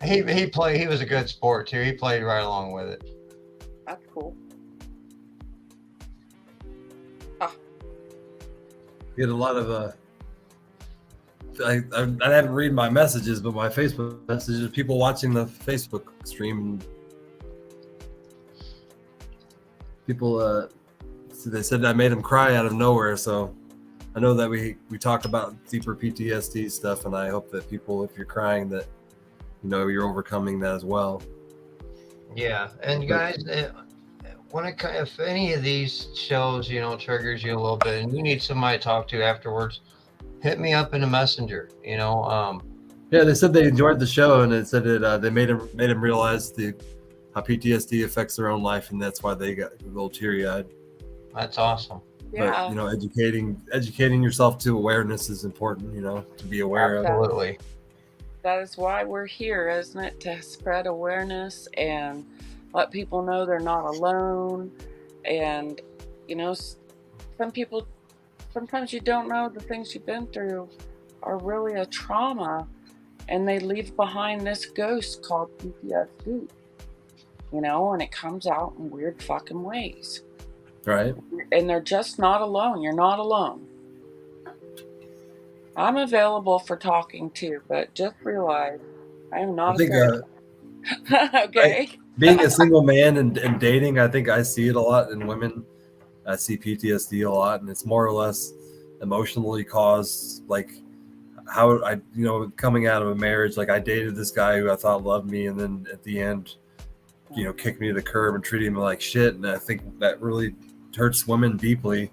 He was a good sport too. He played right along with it. That's cool. Get a lot of I haven't read my messages, but my Facebook messages, people watching the Facebook stream, people they said I made them cry out of nowhere. So I know that we talk about deeper PTSD stuff, and I hope that people, if you're crying, that you're overcoming that as well. Yeah, and guys, if any of these shows triggers you a little bit, and you need somebody to talk to afterwards, hit me up in the messenger. Yeah, they said they enjoyed the show, and it said they made them realize how PTSD affects their own life, and that's why they got a little teary-eyed. That's awesome. Yeah. But educating yourself to awareness is important. To be aware of. Absolutely. That is why we're here, isn't it? To spread awareness and let people know they're not alone. And some people, sometimes you don't know the things you've been through are really a trauma, and they leave behind this ghost called PTSD, and it comes out in weird fucking ways. Right. And they're just not alone. You're not alone. I'm available for talking too, but just realize I am not okay. Being a single man and dating, I think I see it a lot in women. I see PTSD a lot, and it's more or less emotionally caused, like how I, coming out of a marriage, like I dated this guy who I thought loved me, and then at the end, kicked me to the curb and treated me like shit. And I think that really hurts women deeply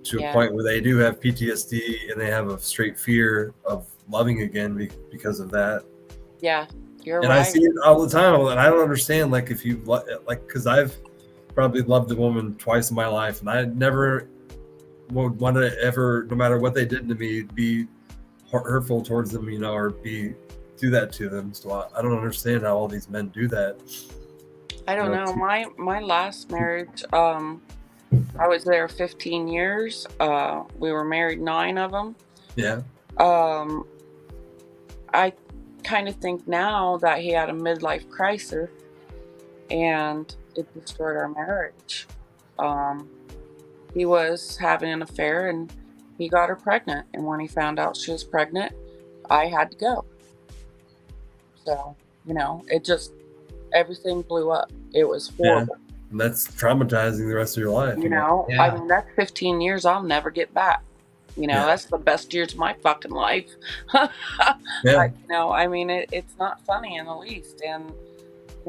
to a point where they do have PTSD and they have a straight fear of loving again because of that. Yeah, you're right. And I see it all the time, and I don't understand, like, if you like, because I've probably loved a woman twice in my life, and I never would want to ever, no matter what they did to me, be hurtful towards them, or do that to them. So I don't understand how all these men do that. I don't know. My last marriage, I was there 15 years. We were married 9 of them. Yeah. I kind of think now that he had a midlife crisis, and it destroyed our marriage. He was having an affair, and he got her pregnant. And when he found out she was pregnant, I had to go. So, it just, everything blew up. It was horrible. Yeah. And that's traumatizing the rest of your life. Yeah. I mean, that's 15 years I'll never get back. That's the best years of my fucking life. Yeah. I mean, it's not funny in the least. And,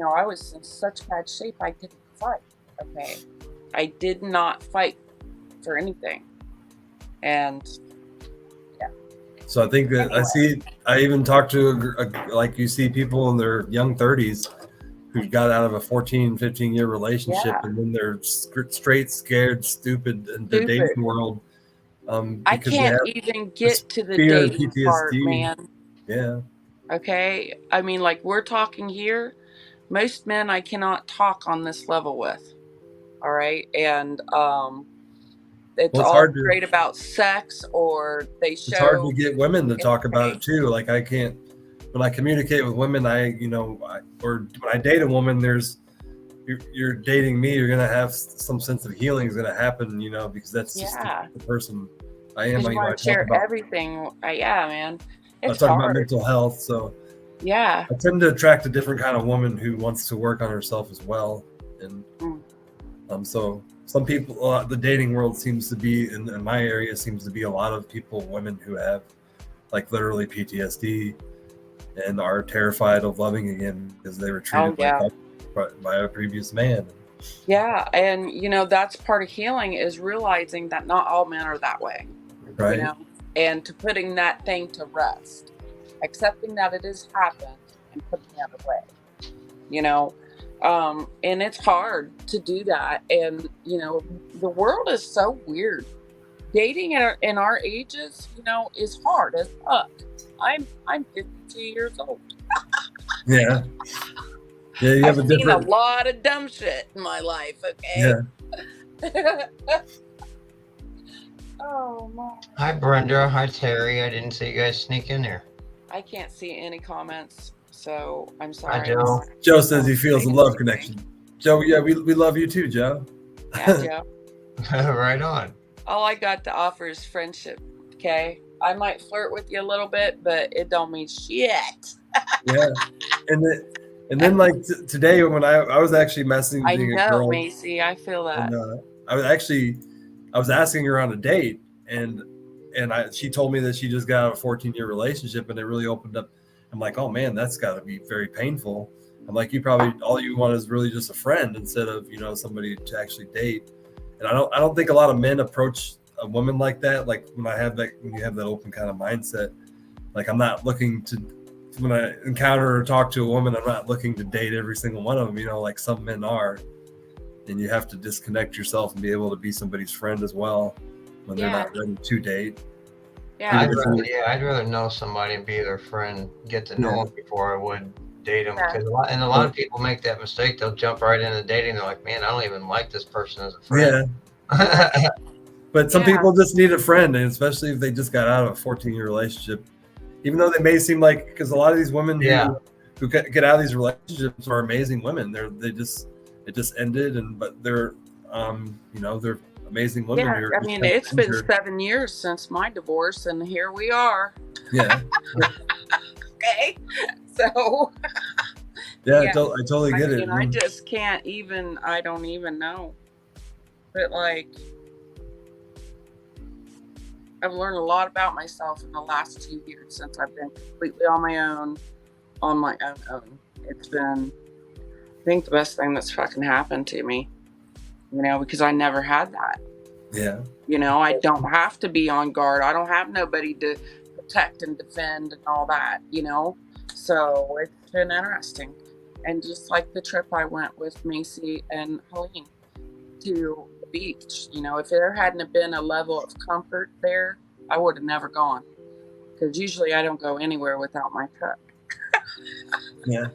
I was in such bad shape, I didn't fight. Okay. I did not fight for anything. And, yeah. So I think that I even talked to, like, you see people in their young 30s who got out of a 14, 15-year relationship, and then they're straight scared, stupid in the dating world. I can't even get to the dating part, man. Yeah. Okay? I mean, like, we're talking here. Most men I cannot talk on this level with. All right? And it's all great about sex, or they show... It's hard to get women to talk about it, too. Like, I can't... When I communicate with women, or when I date a woman, you're dating me, you're going to have some sense of healing is going to happen, because that's just the person I am. You want to share everything. Yeah, man. It's talking about mental health. So yeah, I tend to attract a different kind of woman who wants to work on herself as well. And so some people, the dating world seems to be, in my area, seems to be a lot of women who have, like, literally PTSD and are terrified of loving again because they were treated by a previous man. Yeah, and that's part of healing, is realizing that not all men are that way. Right. And to putting that thing to rest, accepting that it has happened and putting it away. And it's hard to do that. And, you know, the world is so weird. Dating in our ages, you know, is hard as fuck. I'm 52 years old. Yeah. Yeah, you have I've a seen a different. lot of dumb shit in my life, okay? Yeah. Oh, my. Hi, Brenda. Hi, Terry. I didn't see you guys sneak in there. I can't see any comments, so I'm Hi, sorry. Joe. Joe says he feels a love connection. Joe, yeah, we love you too, Joe. Yeah, Joe. Right on. All I got to offer is friendship, okay? I might flirt with you a little bit, but it don't mean shit. Yeah. And then like today when I was actually messaging I a know, girl, Macy. I feel that. and I was asking her on a date, and she told me that she just got out of a 14-year relationship, and it really opened up. I'm like, oh man, that's got to be very painful. I'm like, you probably all you want is really just a friend instead of, you know, somebody to actually date. And I don't think a lot of men approach a woman like that. Like when you have that open kind of mindset, like I'm not looking to, when I encounter or talk to a woman, I'm not looking to date every single one of them, you know, like some men are. And you have to disconnect yourself and be able to be somebody's friend as well when they're not ready to date. Yeah. I'd rather know somebody and be their friend, get to know them before I would date them. Yeah. Because a lot of people make that mistake. They'll jump right into dating. They're like, man, I don't even like this person as a friend. Yeah. But some people just need a friend, and especially if they just got out of a 14-year relationship, even though they may seem like, because a lot of these women who get out of these relationships are amazing women. It just ended, but they're you know, they're amazing women. Yeah, I mean, it's been 7 years since my divorce, and here we are. Yeah. Okay. So. Yeah, I totally get it. I just can't even. I don't even know. But like, I've learned a lot about myself in the last 2 years since I've been completely on my own. It's been, I think, the best thing that's fucking happened to me. You know, because I never had that. Yeah. You know, I don't have to be on guard. I don't have nobody to protect and defend and all that, you know? So it's been interesting. And just like the trip I went with Macy and Helene to the beach, you know, if there hadn't been a level of comfort there, I would have never gone. Because usually I don't go anywhere without my truck. Yeah.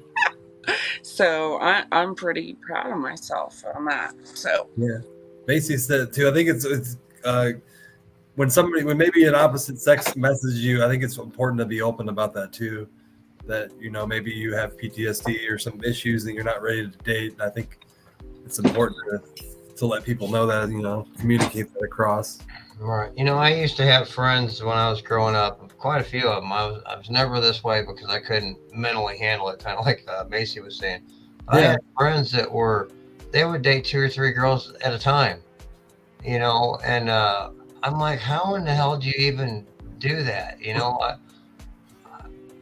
So I'm pretty proud of myself on that. So yeah, Macy said too. I think it's when maybe an opposite sex messages you, I think it's important to be open about that too. That, you know, maybe you have PTSD or some issues that you're not ready to date. And I think it's important to let people know that, you know, communicate that across. Right. You know, I used to have friends when I was growing up, quite a few of them. I was never this way because I couldn't mentally handle it, kind of like Macy was saying. I had friends that they would date 2 or 3 girls at a time, you know, and I'm like, how in the hell do you even do that? You know,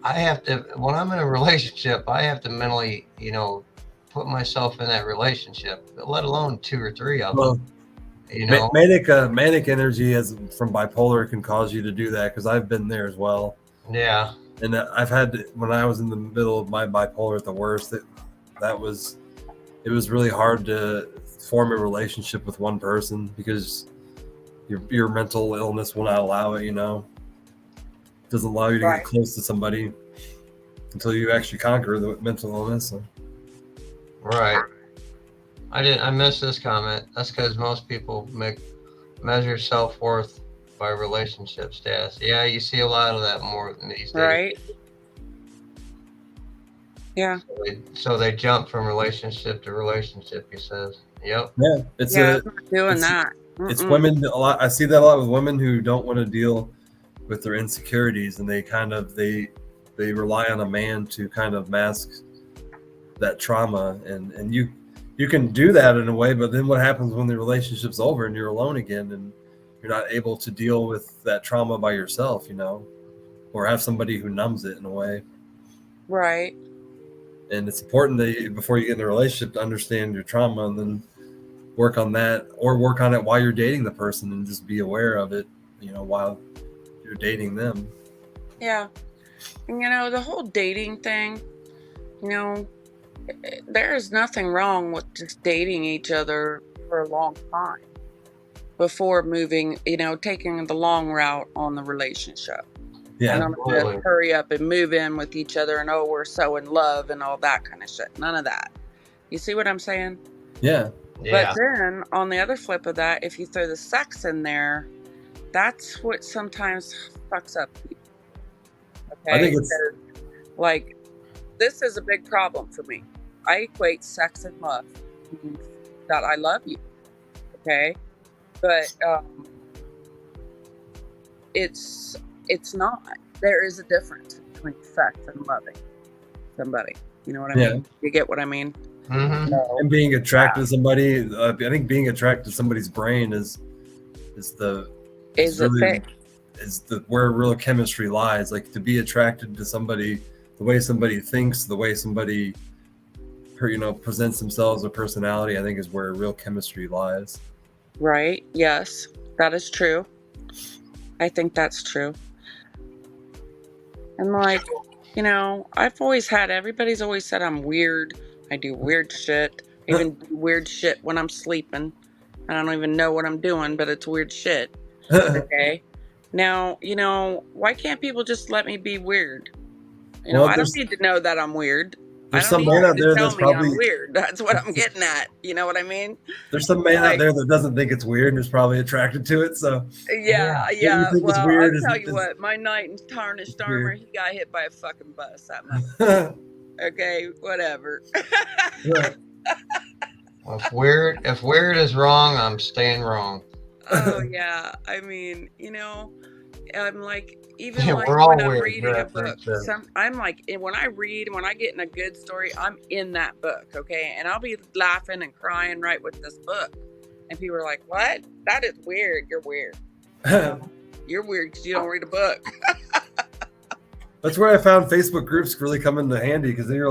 I have to, when I'm in a relationship, I have to mentally, you know, put myself in that relationship, let alone 2 or 3 of them. You know, manic energy from bipolar can cause you to do that, because I've been there as well. Yeah. And I've had, when I was in the middle of my bipolar at the worst, it was really hard to form a relationship with one person because your mental illness will not allow it, you know. It doesn't allow you to get close to somebody until you actually conquer the mental illness. So. Right. I missed this comment. That's because most people measure self-worth by relationship status. Yeah, you see a lot of that more these days. Right. Yeah. So they jump from relationship to relationship, he says. Yep. Yeah, I'm not doing that. It's women a lot. I see that a lot with women who don't want to deal with their insecurities, and they rely on a man to kind of mask that trauma, and you can do that in a way, but then what happens when the relationship's over and you're alone again and you're not able to deal with that trauma by yourself, you know, or have somebody who numbs it in a way. Right. And it's important that before you get in a relationship to understand your trauma and then work on that, or work on it while you're dating the person and just be aware of it, you know, while you're dating them. Yeah. And, you know, the whole dating thing, you know, there is nothing wrong with just dating each other for a long time before moving, taking the long route on the relationship. Yeah. And I'm going to hurry up and move in with each other and, oh, we're so in love and all that kind of shit. None of that. You see what I'm saying? Yeah. But then on the other flip of that, if you throw the sex in there, that's what sometimes fucks up people. Okay? I think it's like, this is a big problem for me. I equate sex and love, that I love you. Okay? But it's not. There is a difference between sex and loving somebody. You know what I mean? You get what I mean? Mm-hmm. And being attracted to somebody, I think being attracted to somebody's brain is where real chemistry lies. Like, to be attracted to somebody, the way somebody thinks, the way somebody presents themselves, their personality, I think is where real chemistry lies. Right. Yes, that is true. I think that's true. And like, everybody's always said I'm weird. I do weird shit. I even do weird shit when I'm sleeping. I don't even know what I'm doing, but it's weird shit. Okay. Now, why can't people just let me be weird? I don't need to know that I'm weird. There's some man out there that's probably I'm weird. That's what I'm getting at. You know what I mean? There's some man out there that doesn't think it's weird and is probably attracted to it. So yeah. Well, I'll tell you what. My knight in tarnished armor, he got hit by a fucking bus. That motherfucker. Okay, whatever. If weird is wrong, I'm staying wrong. Oh yeah. I mean, I'm like, even like we're all when I'm weird. reading a book, I'm like, when I read, when I get in a good story, I'm in that book, okay? And I'll be laughing and crying right with this book. And people are like, what? That is weird. You're weird. You're weird because you don't read a book. That's where I found Facebook groups really come into handy, because then you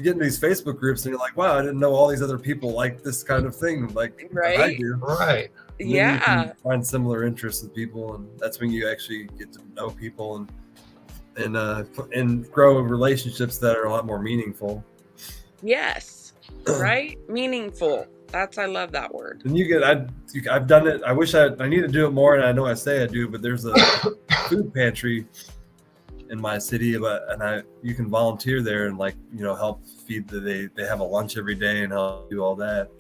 get in these Facebook groups and you're like, wow, I didn't know all these other people like this kind of thing, like right? I do. Right. Yeah. You can find similar interests with people, and that's when you actually get to know people and grow relationships that are a lot more meaningful. Yes. Right? Meaningful. I love that word. And I've done it. I wish I need to do it more, and I know I say I do, but there's a food pantry in my city, and you can volunteer there and help feed they have a lunch every day and help do all that.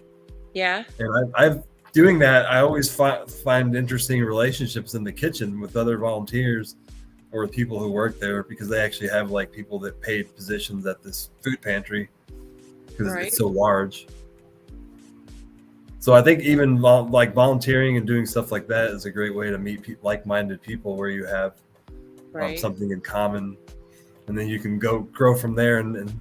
Yeah. And I've doing that, I always find interesting relationships in the kitchen with other volunteers or people who work there, because they actually have people that paid positions at this food pantry because it's so large. So I think even volunteering and doing stuff like that is a great way to meet like-minded people where you have something in common, and then you can grow from there and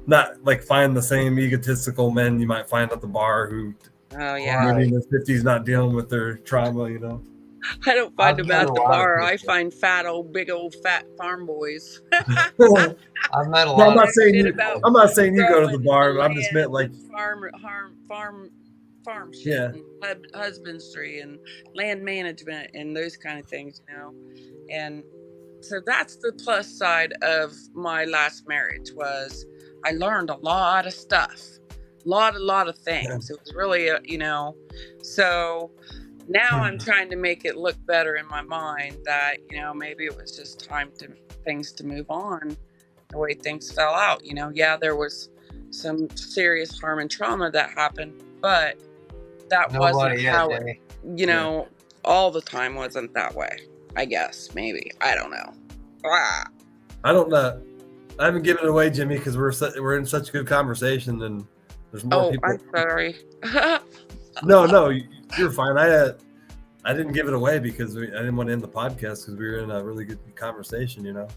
not find the same egotistical men you might find at the bar who in their 50s not dealing with their trauma. I don't find them at the bar. I find big old fat farm boys. I've met a lot. I'm not saying you go to the bar, but I'm just meant farm shit, and husbandry and land management and those kind of things, And so that's the plus side of my last marriage, was I learned a lot of stuff, a lot of things. It was really, so now I'm trying to make it look better in my mind that, maybe it was just time things to move on the way things fell out. There was some serious harm and trauma that happened, but that wasn't how it, all the time wasn't that way. I guess, maybe. I don't know. I don't know. I haven't given it away, Jimmy, because we're in such good conversation, and there's more people. I'm sorry. No, you're fine. I didn't give it away because I didn't want to end the podcast, because we were in a really good conversation,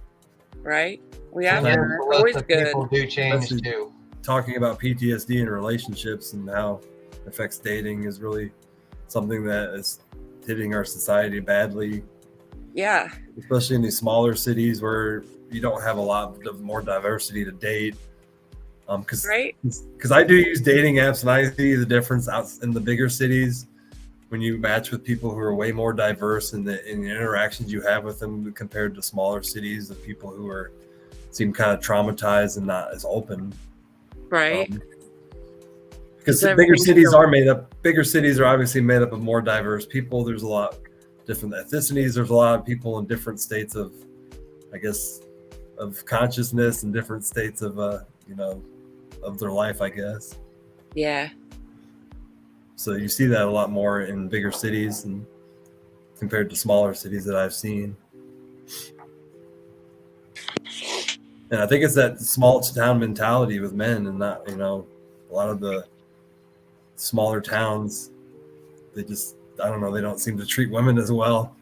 Right? We have always good. People do change too. Talking about PTSD and relationships and how it affects dating is really something that is hitting our society badly. Yeah. Especially in these smaller cities where you don't have a lot of more diversity to date. Because I do use dating apps, and I see the difference out in the bigger cities when you match with people who are way more diverse in the interactions you have with them compared to smaller cities of people who seem kind of traumatized and not as open. Right. Because Does bigger everything cities feel- bigger cities are obviously made up of more diverse people. There's a lot of different ethnicities. There's a lot of people in different states of, I guess, of consciousness and different states of, of their life, I guess. Yeah. So you see that a lot more in bigger cities and compared to smaller cities that I've seen. And I think it's that small town mentality with men, and not, a lot of the smaller towns, they just, I don't know, they don't seem to treat women as well.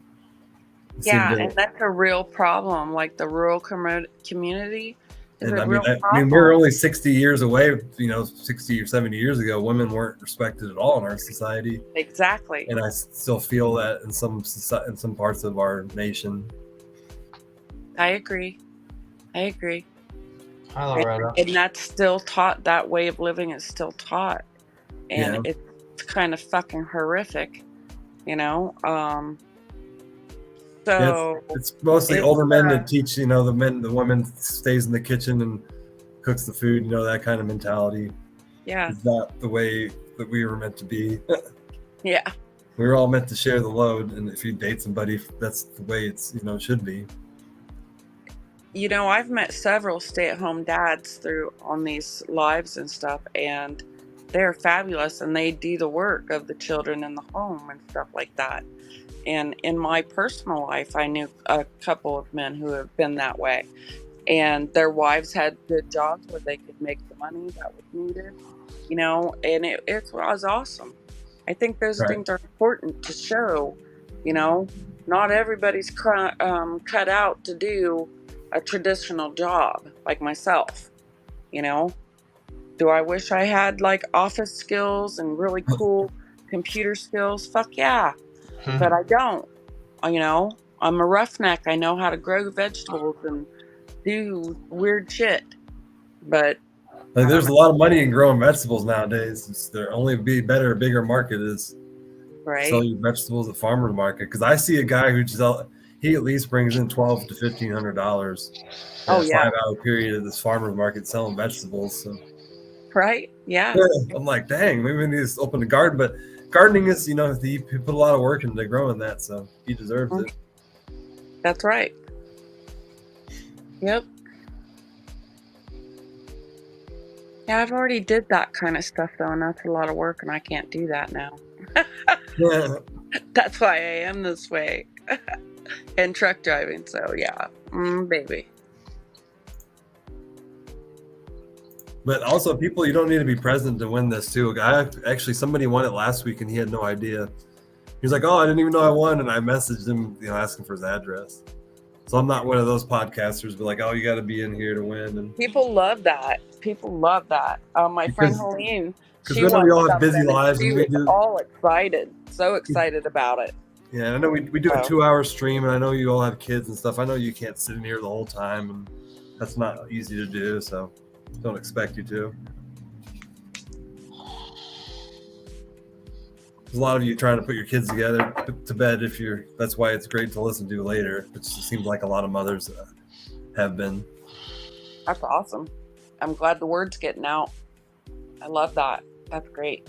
They seem Yeah, to- and that's a real problem. Like the rural community is and a I real mean, problem. we're only 60 years away. 60 or 70 years ago, women weren't respected at all in our society. Exactly. And I still feel that in some parts of our nation. I agree. Hi, Loretta. And that's still taught. That way of living is still taught, and Yeah. it's kind of fucking horrific, Yeah, So it's mostly it's, older men that teach, the woman stays in the kitchen and cooks the food, that kind of mentality. yeah, It's not the way that we were meant to be. yeah. We were all meant to share the load, and if you date somebody, that's the way it's, should be. I've met several stay-at-home dads on these lives and stuff, and they're fabulous, and they do the work of the children in the home and stuff like that. And in my personal life, I knew a couple of men who have been that way, and their wives had good jobs where they could make the money that was needed, and it was awesome. I think those Right. things are important to show, not everybody's cut out to do a traditional job like myself. Do I wish I had like office skills and really cool computer skills? Fuck yeah. But I don't. I'm a roughneck. I know how to grow vegetables and do weird shit. But Like, there's a lot of money in growing vegetables nowadays. There only be bigger market is right. sell your vegetables at farmers market. Because I see a guy who he at least brings in $1,200 to $1,500 in Oh, a yeah. 5-hour period at this farmers market selling vegetables. So Right? Yeah. I'm like, dang, maybe we need to open a garden. But gardening is, he put a lot of work into growing that, so he deserves it. That's right. Yep. Yeah, I've already did that kind of stuff though, and that's a lot of work, and I can't do that now. Yeah. That's why I am this way. And truck driving, so yeah. Baby. But also, people, you don't need to be present to win this too. Actually, somebody won it last week, and he had no idea. He was like, "Oh, I didn't even know I won," and I messaged him, asking for his address. So I'm not one of those podcasters, but like, "Oh, you got to be in here to win." And People love that. My friend Helene, because she we all won have busy something, and lives, she and we was do. all excited, so excited about it. Yeah, I know we do a 2-hour stream, and I know you all have kids and stuff. I know you can't sit in here the whole time, and that's not easy to do. So don't expect you to. There's a lot of you trying to put your kids together to bed. That's why it's great to listen to later. It seems like a lot of mothers have been. That's awesome. I'm glad the word's getting out. I love that. That's great.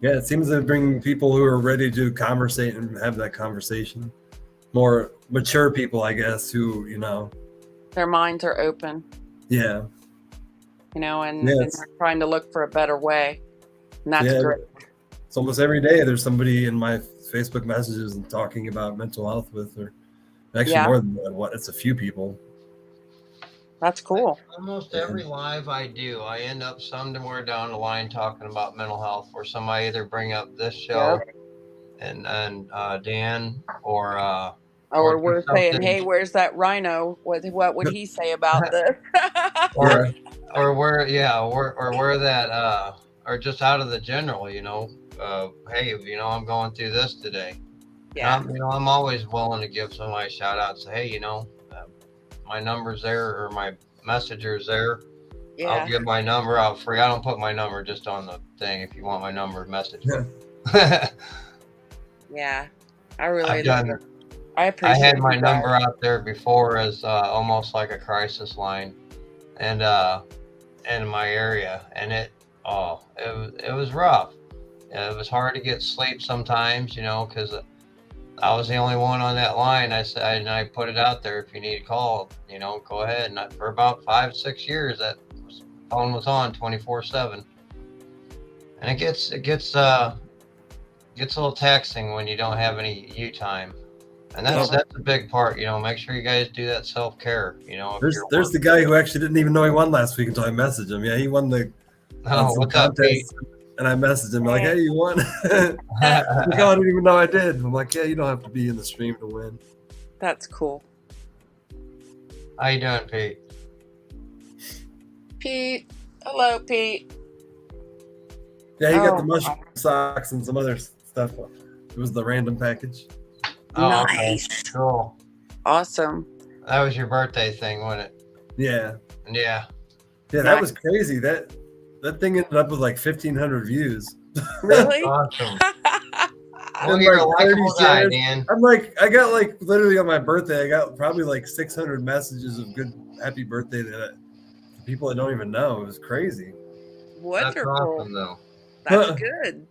Yeah, it seems to bring people who are ready to conversate and have that conversation. More mature people, I guess, who, Their minds are open. Yeah. And they're trying to look for a better way. And that's great. It's almost every day there's somebody in my Facebook messages and talking about mental health with, or actually more than that. It's a few people. That's cool. Almost every live I do, I end up somewhere down the line talking about mental health, or somebody either bring up this show and Dan or we're saying, hey, where's that Rhino? What would he say about this? or where that or just out of the general, hey, I'm going through this today. Yeah. I'm always willing to give somebody a shout out, say, hey, my number's there, or my messenger's there. Yeah. I'll give my number out free. I don't put my number just on the thing. If you want my number, message me. Yeah, I really do. I had my number out there before as almost like a crisis line, and in my area, and it was rough. It was hard to get sleep sometimes, because I was the only one on that line. I said, and I put it out there, if you need a call, go ahead. And for about 5-6 years, that phone was on 24/7, and it gets a little taxing when you don't have any you time. And that's a big part, make sure you guys do that self-care, if There's the guy who actually didn't even know he won last week until I messaged him. Yeah, he won the some what's up, Pete? contest, and I messaged him like, "Hey, you won." Like, I didn't even know I did. I'm like, "Yeah, you don't have to be in the stream to win." That's cool. How you doing, Pete? Pete. Hello, Pete. Yeah, he got the mushroom socks and some other stuff. It was the random package. Oh, okay. Nice. Cool. Awesome. That was your birthday thing, wasn't it? Yeah. Yeah. Yeah, that was crazy. That thing ended up with like 1,500 views. Really? Awesome. And Well, you're a like 30 likable guy, shares. Dan. I'm like, I got like literally on my birthday, I got probably like 600 messages of good happy birthday people I don't even know. It was crazy. Wonderful. That's awesome, though. That's good.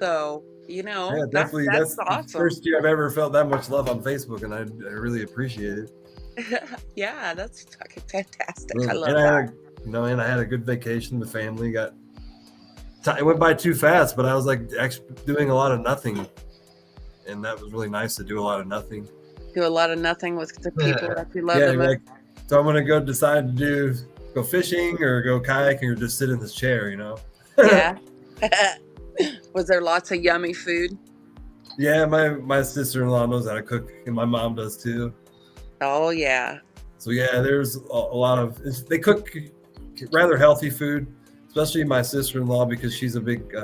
So, Yeah, definitely. That's awesome. the first year I've ever felt that much love on Facebook, and I really appreciate it. Yeah, that's fucking fantastic. And I love that. And I had a good vacation with family. It went by too fast, but I was like actually doing a lot of nothing, and that was really nice to do a lot of nothing. Do a lot of nothing with the people that you love. Yeah, so I'm gonna decide to go fishing or go kayaking or just sit in this chair, Yeah. Was there lots of yummy food? Yeah, my sister-in-law knows how to cook, and my mom does too. Oh yeah. So yeah, there's a lot of they cook rather healthy food, especially my sister-in-law because she's a big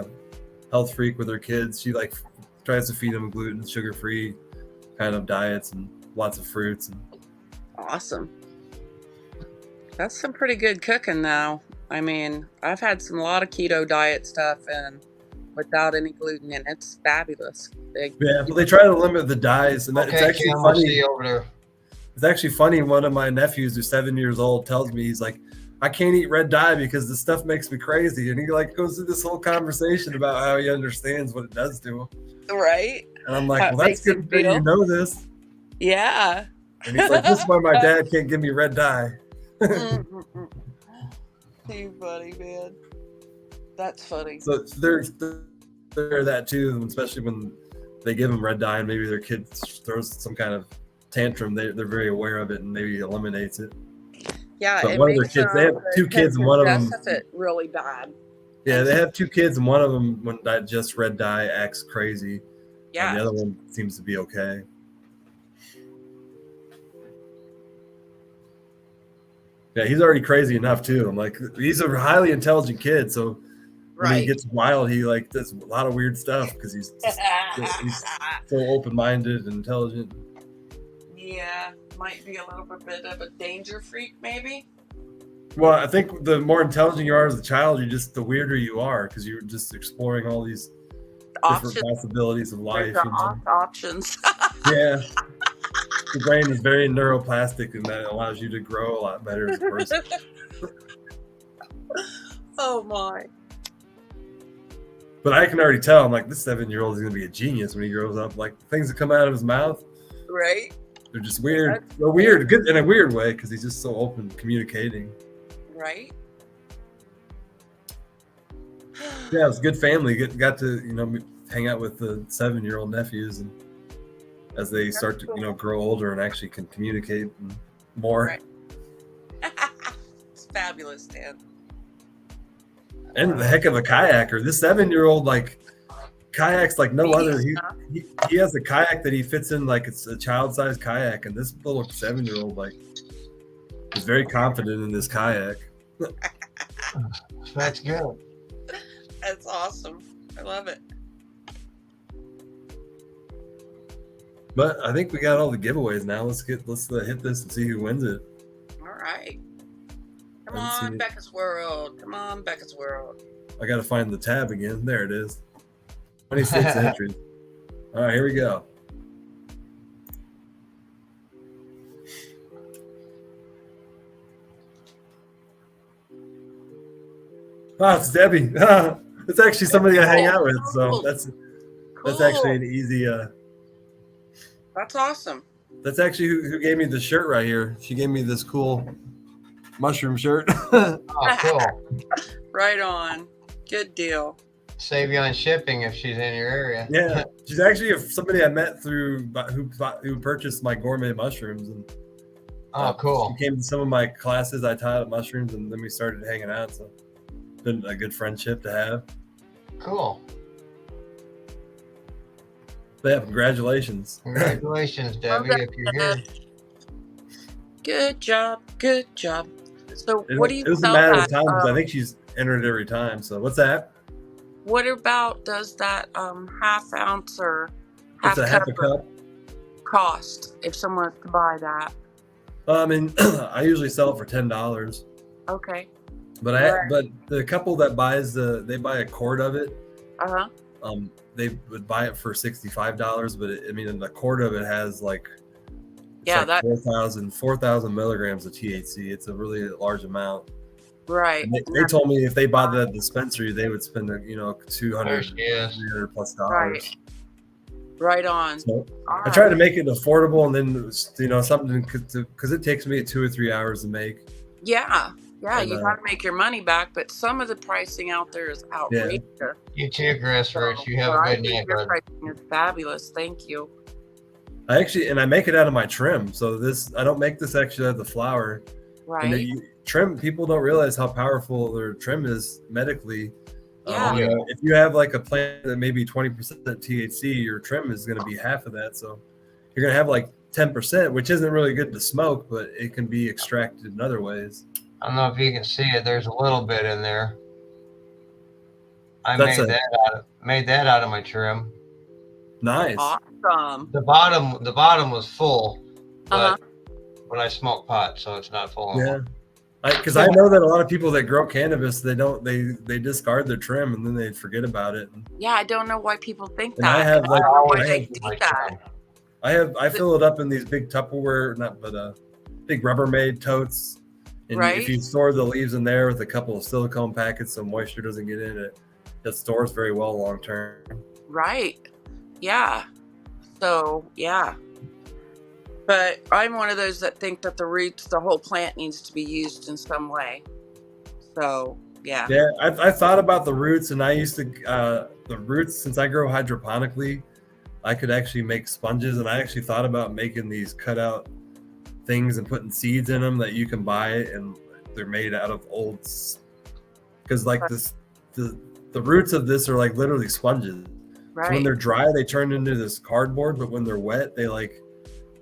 health freak with her kids. She tries to feed them gluten, sugar-free kind of diets and lots of fruits. Awesome. That's some pretty good cooking now. I mean, I've had a lot of keto diet stuff and without any gluten in it. It's fabulous. Yeah, but they try to limit the dyes, and it's actually Jim, funny. I'll see you over there. It's actually funny. One of my nephews, who's 7 years old, tells me he's like, "I can't eat red dye because this stuff makes me crazy," and he goes through this whole conversation about how he understands what it does to him. Right. And I'm like, "Well, that's good that you know this." Yeah. And he's like, "This is why my dad can't give me red dye." Too funny, man. That's funny. So they're that too, especially when they give them red dye and maybe their kid throws some kind of tantrum. They're very aware of it and maybe eliminates it. Yeah, but one of their kids, they have 2 kids, and one of them really bad. Yeah, they have 2 kids, and one of them, when just red dye, acts crazy. Yeah, and the other one seems to be okay. Yeah, he's already crazy enough too. I'm like, he's a highly intelligent kid, so when he gets wild, he does a lot of weird stuff because he's so open-minded and intelligent. Yeah, might be a little bit of a danger freak, maybe. Well, I think the more intelligent you are as a child, the weirder you are because you're just exploring all these different possibilities of life. Options. Yeah. The brain is very neuroplastic, and that allows you to grow a lot better as a person. Oh my. But I can already tell, I'm like, this 7-year-old is going to be a genius when he grows up. Like, things that come out of his mouth, right? They're just weird. They're weird, good in a weird way, because he's just so open communicating. Right? Yeah, it was a good family. Got to, hang out with the 7-year-old nephews, and as they start to, grow older and actually can communicate more. Right. It's fabulous, Dan. And the heck of a kayaker. This 7-year-old kayaks like no other. He has a kayak that he fits in like it's a child-sized kayak, and this little 7-year-old is very confident in this kayak. That's good. That's awesome. I love it. But I think we got all the giveaways now. Let's hit this and see who wins it. All right. Come on, Becca's World. Come on, Becca's World. I got to find the tab again. There it is. 26 entries. All right, here we go. Wow, it's Debbie. It's actually somebody I hang out with, so Cool. that's Cool. actually an easy. That's awesome. That's actually who gave me the shirt right here. She gave me this cool mushroom shirt. Oh, cool. Right on. Good deal. Save you on shipping if she's in your area. Yeah, she's actually somebody I met through who purchased my gourmet mushrooms, and Oh, cool. she came to some of my classes. I taught at mushrooms, and then we started hanging out. So it's been a good friendship to have. Cool. But yeah, congratulations. Congratulations, Debbie, if you're here. Good job. Good job. So what do you It was a sell matter of that? time because I think she's entered every time. So what's that? What about does that half ounce or half It's a half a cup. cost if someone wants to buy that? I mean, I usually sell it for $10, Okay. but but the couple that buys they buy a quart of it. Uh-huh. They would buy it for $65, but I mean, the quart of it has like Yeah, like 4,000 milligrams of THC. It's a really large amount. Right. And they told me if they bought that at the dispensary, they would spend $200, Yes. $300 plus. Right on. So All I try right. to make it affordable, and then something because it takes me 2 or 3 hours to make. Yeah. Yeah, And, you got to make your money back, but some of the pricing out there is outrageous. You too, Chris Rich. You have So a I good think night, your bud. pricing is fabulous. Thank you. I make it out of my trim. So I don't make this actually out of the flower. Right. And trim, people don't realize how powerful their trim is medically. Yeah. If you have like a plant that maybe 20% THC, your trim is going to be half of that. So you're going to have like 10%, which isn't really good to smoke, but it can be extracted in other ways. I don't know if you can see it. There's a little bit in there. I That's made that out of my trim. Nice. Awesome. The bottom was full, Uh-huh. but I smoke pot, so it's not full. Yeah. Because I know that a lot of people that grow cannabis, they discard their trim and then they forget about it. Yeah, I don't know why people think And that. I have like I always why they have do my that. trim. I fill it up in these big Tupperware, big Rubbermaid totes. And Right. if you store the leaves in there with a couple of silicone packets so moisture doesn't get in it, that stores very well long term. Right. Yeah. So, yeah. But I'm one of those that think that the whole plant needs to be used in some way. So, yeah. Yeah, I thought about the roots, and I used to the roots, since I grow hydroponically, I could actually make sponges, and I actually thought about making these cutout things and putting seeds in them that you can buy, and they're made out of old, because like the roots of this are like literally sponges. Right. So when they're dry, they turn into this cardboard, but when they're wet, they like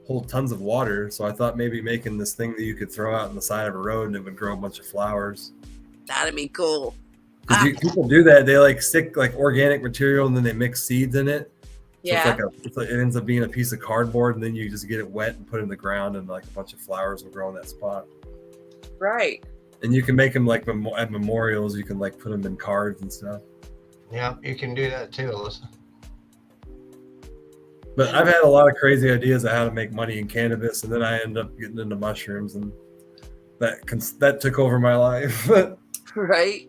hold tons of water. So I thought maybe making this thing that you could throw out on the side of a road and it would grow a bunch of flowers. That'd be cool. People do that. They like stick like organic material and then they mix seeds in it. So Yeah. it ends up being a piece of cardboard, and then you just get it wet and put it in the ground, and like a bunch of flowers will grow in that spot. Right. And you can make them like at memorials. You can like put them in cards and stuff. Yeah, you can do that too, Alyssa. But I've had a lot of crazy ideas of how to make money in cannabis, and then I end up getting into mushrooms, and that took over my life. Right.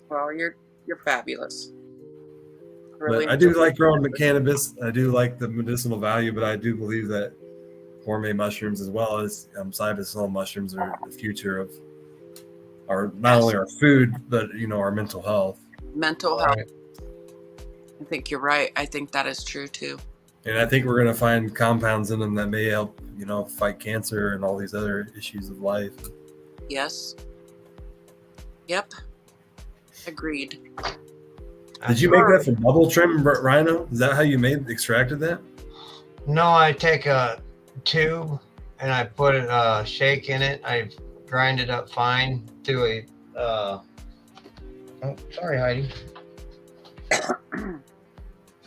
Well, you're fabulous. Really But I do enjoy like growing the cannabis. I do like the medicinal value, but I do believe that gourmet mushrooms, as well as cybacillin mushrooms, are the future of not only our food, but our mental health. mental health. I think you're right. I think that is true too. And I think we're going to find compounds in them that may help, fight cancer and all these other issues of life. Yes. Yep. Agreed. Did you make that from bubble trim, Rhino? Is that how you extracted that? No, I take a tube and I put a shake in it. I grind it up fine to a. Oh, sorry, Heidi.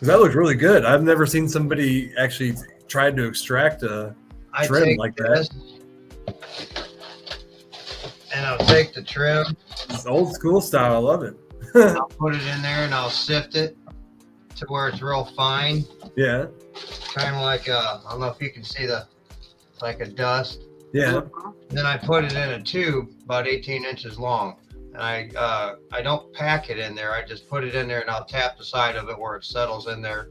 That looked really good. I've never seen somebody actually tried to extract a trim like that. And I'll take the trim. It's old school style. I love it. I'll put it in there and I'll sift it to where it's real fine. Yeah. Kind of like I don't know if you can see like a dust. Yeah. Then I put it in a tube about 18 inches long. And I don't pack it in there. I just put it in there and I'll tap the side of it where it settles in there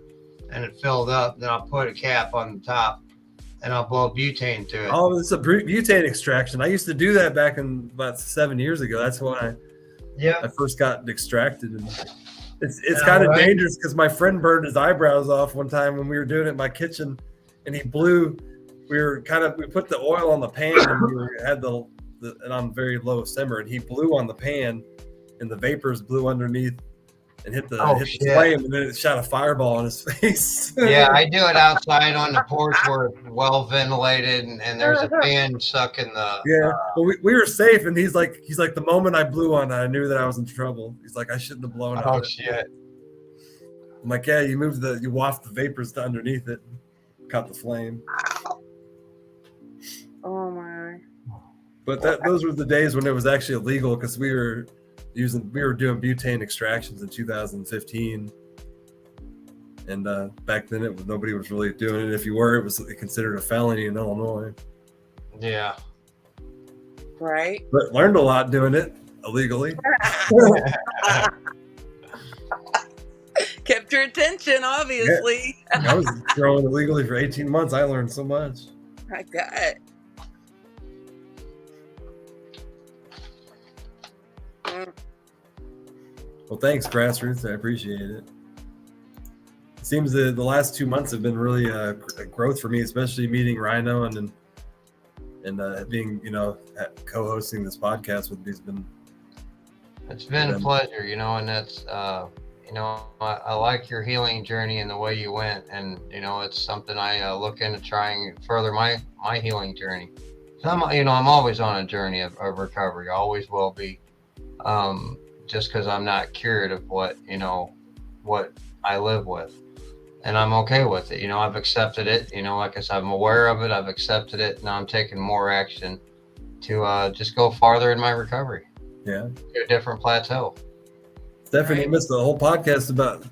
and it filled up. Then I'll put a cap on the top and I'll blow butane to it. Oh, it's a butane extraction. I used to do that back in about 7 years ago. That's when I first got extracted. And it's kind of dangerous because my friend burned his eyebrows off one time when we were doing it in my kitchen, and he blew. We put the oil on the pan and we had and on very low simmer, and he blew on the pan, and the vapors blew underneath and hit the flame, and then it shot a fireball in his face. Yeah, I do it outside on the porch where it's well ventilated, and there's a fan sucking the. Yeah, well, we were safe, and he's like, the moment I blew on it, I knew that I was in trouble. He's like, I shouldn't have blown on it. Oh shit! I'm like, yeah, you waft the vapors to underneath it, caught the flame. Oh my! But those were the days when it was actually illegal because we were doing butane extractions in 2015, and back then nobody was really doing it. If you were, it was considered a felony in Illinois. Yeah. Right. But learned a lot doing it illegally. Kept your attention, obviously. Yeah. I was growing illegally for 18 months. I learned so much. I bet. Well, thanks, Grassroots. I appreciate it. It seems that the last 2 months have been really a growth for me, especially meeting Rhino and being, co-hosting this podcast with me. It's been a pleasure, and that's, I like your healing journey and the way you went, and it's something I look into trying further my healing journey. So I'm always on a journey of recovery. I always will be. Just because I'm not cured of what I live with, and I'm okay with it. I've accepted it. Like I said, I'm aware of it. I've accepted it. Now I'm taking more action to just go farther in my recovery. Yeah, to a different plateau. Definitely missed the whole podcast about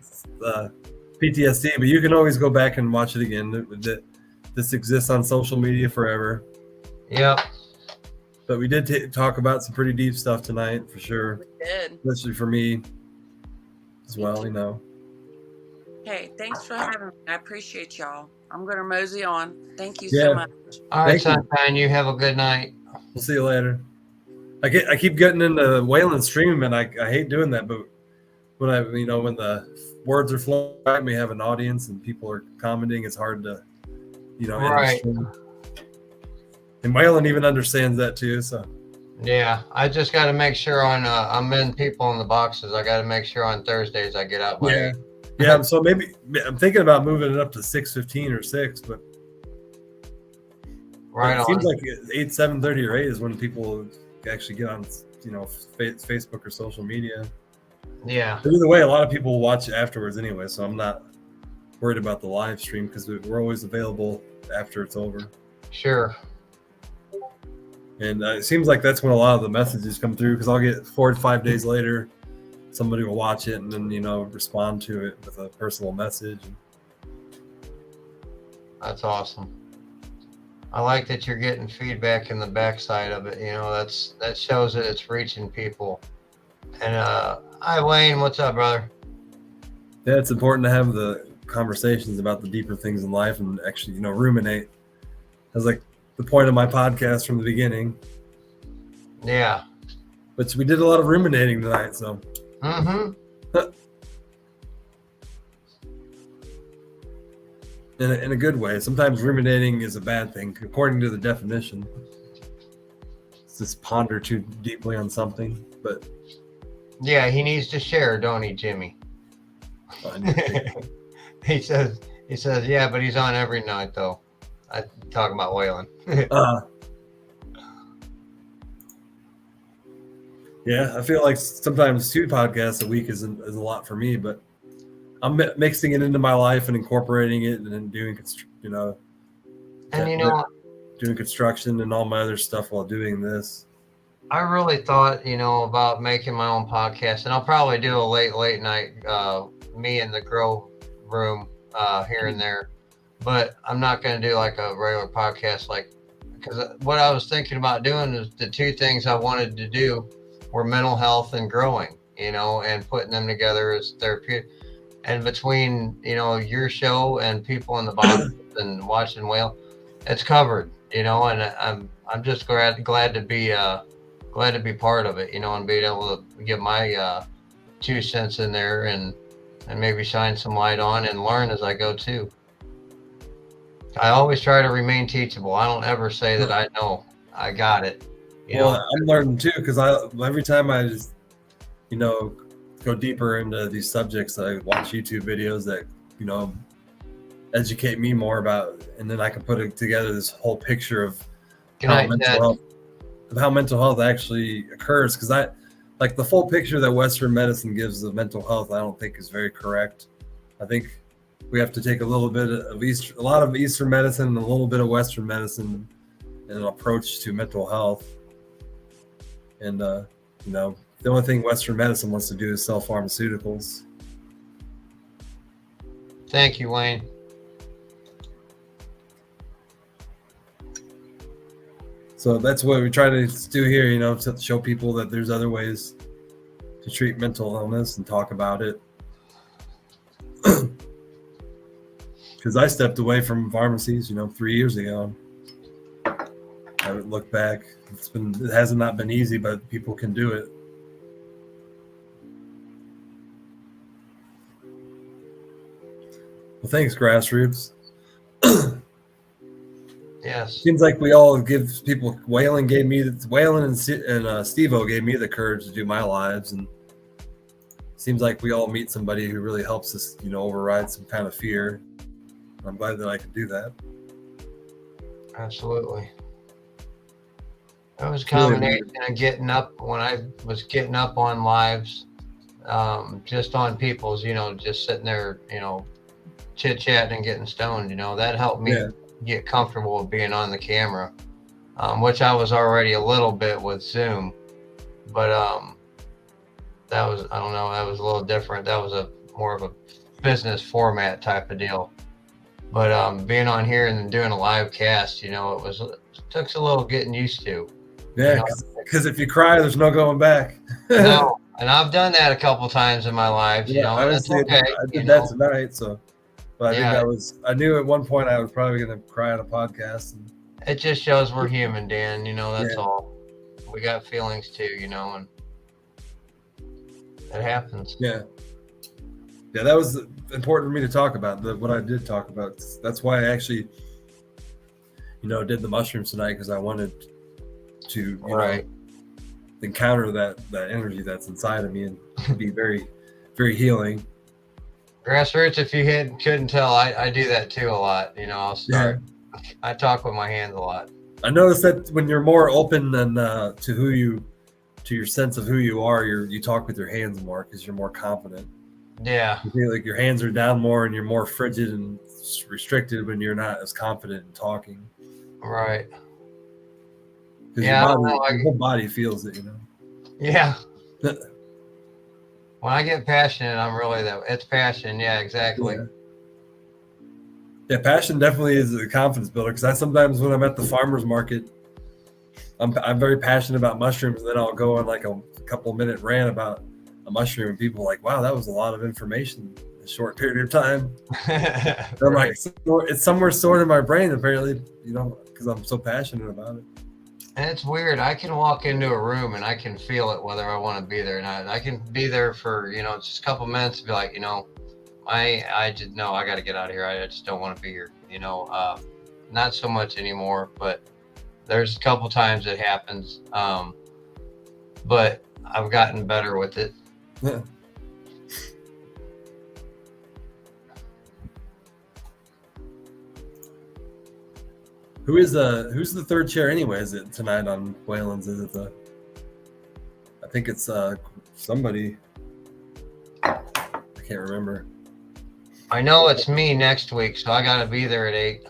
PTSD, but you can always go back and watch it again. This exists on social media forever. Yep. But we did talk about some pretty deep stuff tonight, for sure. We did. Especially for me as well, Hey, thanks for having me. I appreciate y'all. I'm going to mosey on. Thank you so much. All right, Sunshine, you have a good night. We'll see you later. I keep getting into Waylon streaming, and I hate doing that, but when when the words are flowing at me, have an audience and people are commenting, it's hard to, right. And Waylon even understands that too. So yeah, I just got to make sure I'm in people in the boxes. I got to make sure on Thursdays I get out. Yeah. So maybe I'm thinking about moving it up to 6:15 or 6, but it seems like 7:30 or 8 is when people actually get on, Facebook or social media. Yeah. But either way, a lot of people will watch it afterwards anyway, so I'm not worried about the live stream because we're always available after it's over. Sure. And it seems like that's when a lot of the messages come through, because I'll get 4 to 5 days later, somebody will watch it and then, respond to it with a personal message. That's awesome. I like that you're getting feedback in the backside of it. That shows that it's reaching people. And hi, Wayne. What's up, brother? Yeah, it's important to have the conversations about the deeper things in life and actually, ruminate. That's like the point of my podcast from the beginning. Yeah. But we did a lot of ruminating tonight, so. Mm-hmm. In a good way. Sometimes ruminating is a bad thing, according to the definition. It's just ponder too deeply on something, but. Yeah, he needs to share, don't he, Jimmy? He says, yeah, but he's on every night, though. I talk about Waylon. Yeah, I feel like sometimes 2 podcasts a week is a lot for me, but I'm mixing it into my life and incorporating it, and then doing, doing construction and all my other stuff while doing this. I really thought, about making my own podcast, and I'll probably do a late night, me in the grow room here and there, but I'm not going to do like a regular podcast like because what I was thinking about doing is the two things I wanted to do were mental health and growing, and putting them together as therapeutic. And between, your show and people in the box and watching whale, it's covered, and I'm just glad to be part of it, and being able to get my 2 cents in there and maybe shine some light on and learn as I go too. I always try to remain teachable. I don't ever say that I know I got it. I'm learning too, because every time I just, go deeper into these subjects, I watch YouTube videos that, educate me more about, and then I can put together this whole picture of how mental health actually occurs. Because like the full picture that Western medicine gives of mental health, I don't think is very correct. I think we have to take a little bit of a lot of Eastern medicine and a little bit of Western medicine in an approach to mental health. And the only thing Western medicine wants to do is sell pharmaceuticals. Thank you, Wayne. So that's what we try to do here, to show people that there's other ways to treat mental illness and talk about it. Because I stepped away from pharmacies, 3 years ago. I would look back. It hasn't not been easy, but people can do it. Well, thanks, Grassroots. Yes. Seems like we all give people. Waylon and Steve-O gave me the courage to do my lives, and seems like we all meet somebody who really helps us, override some kind of fear. I'm glad that I could do that. Absolutely. It was a combination of getting up when I was getting up on lives, just on people's, just sitting there, chit chatting and getting stoned. That helped me get comfortable with being on the camera, which I was already a little bit with Zoom, but that was, I don't know, that was a little different. That was more of a business format type of deal. But being on here and then doing a live cast, it took a little getting used to. Yeah, because if you cry, there's no going back. No, and I've done that a couple times in my life. That's okay. I did that tonight, so. But I think I knew at one point I was probably going to cry on a podcast. And it just shows we're human, Dan. That's all. We got feelings too, and it happens. Yeah. Yeah, that was important for me to talk about. What I did talk about. That's why I actually, did the mushrooms tonight, because I wanted to, encounter that energy that's inside of me and be very, very healing. Grassroots, if you couldn't tell, I do that too a lot. I'll start. Yeah. I talk with my hands a lot. I noticed that when you're more open than to your sense of who you are, you talk with your hands more because you're more confident. Yeah. You feel like your hands are down more and you're more frigid and restricted when you're not as confident in talking. Right. Because your whole body feels it, Yeah. When I get passionate, I'm really it's passion. Yeah, exactly. Yeah, passion definitely is a confidence builder, because sometimes when I'm at the farmer's market, I'm very passionate about mushrooms, and then I'll go on like a couple minute rant about a mushroom, and people are like, wow, that was a lot of information in a short period of time. I'm like, it's somewhere stored in my brain, apparently, because I'm so passionate about it. And it's weird. I can walk into a room and I can feel it whether I want to be there or not. I can be there for, just a couple minutes and be like, I just know I got to get out of here. I just don't want to be here. Not so much anymore, but there's a couple times it happens. But I've gotten better with it. Yeah. Who's the third chair anyway? Is it tonight on Wayland's? Is it I think it's somebody. I can't remember. I know it's me next week, so I gotta be there at 8.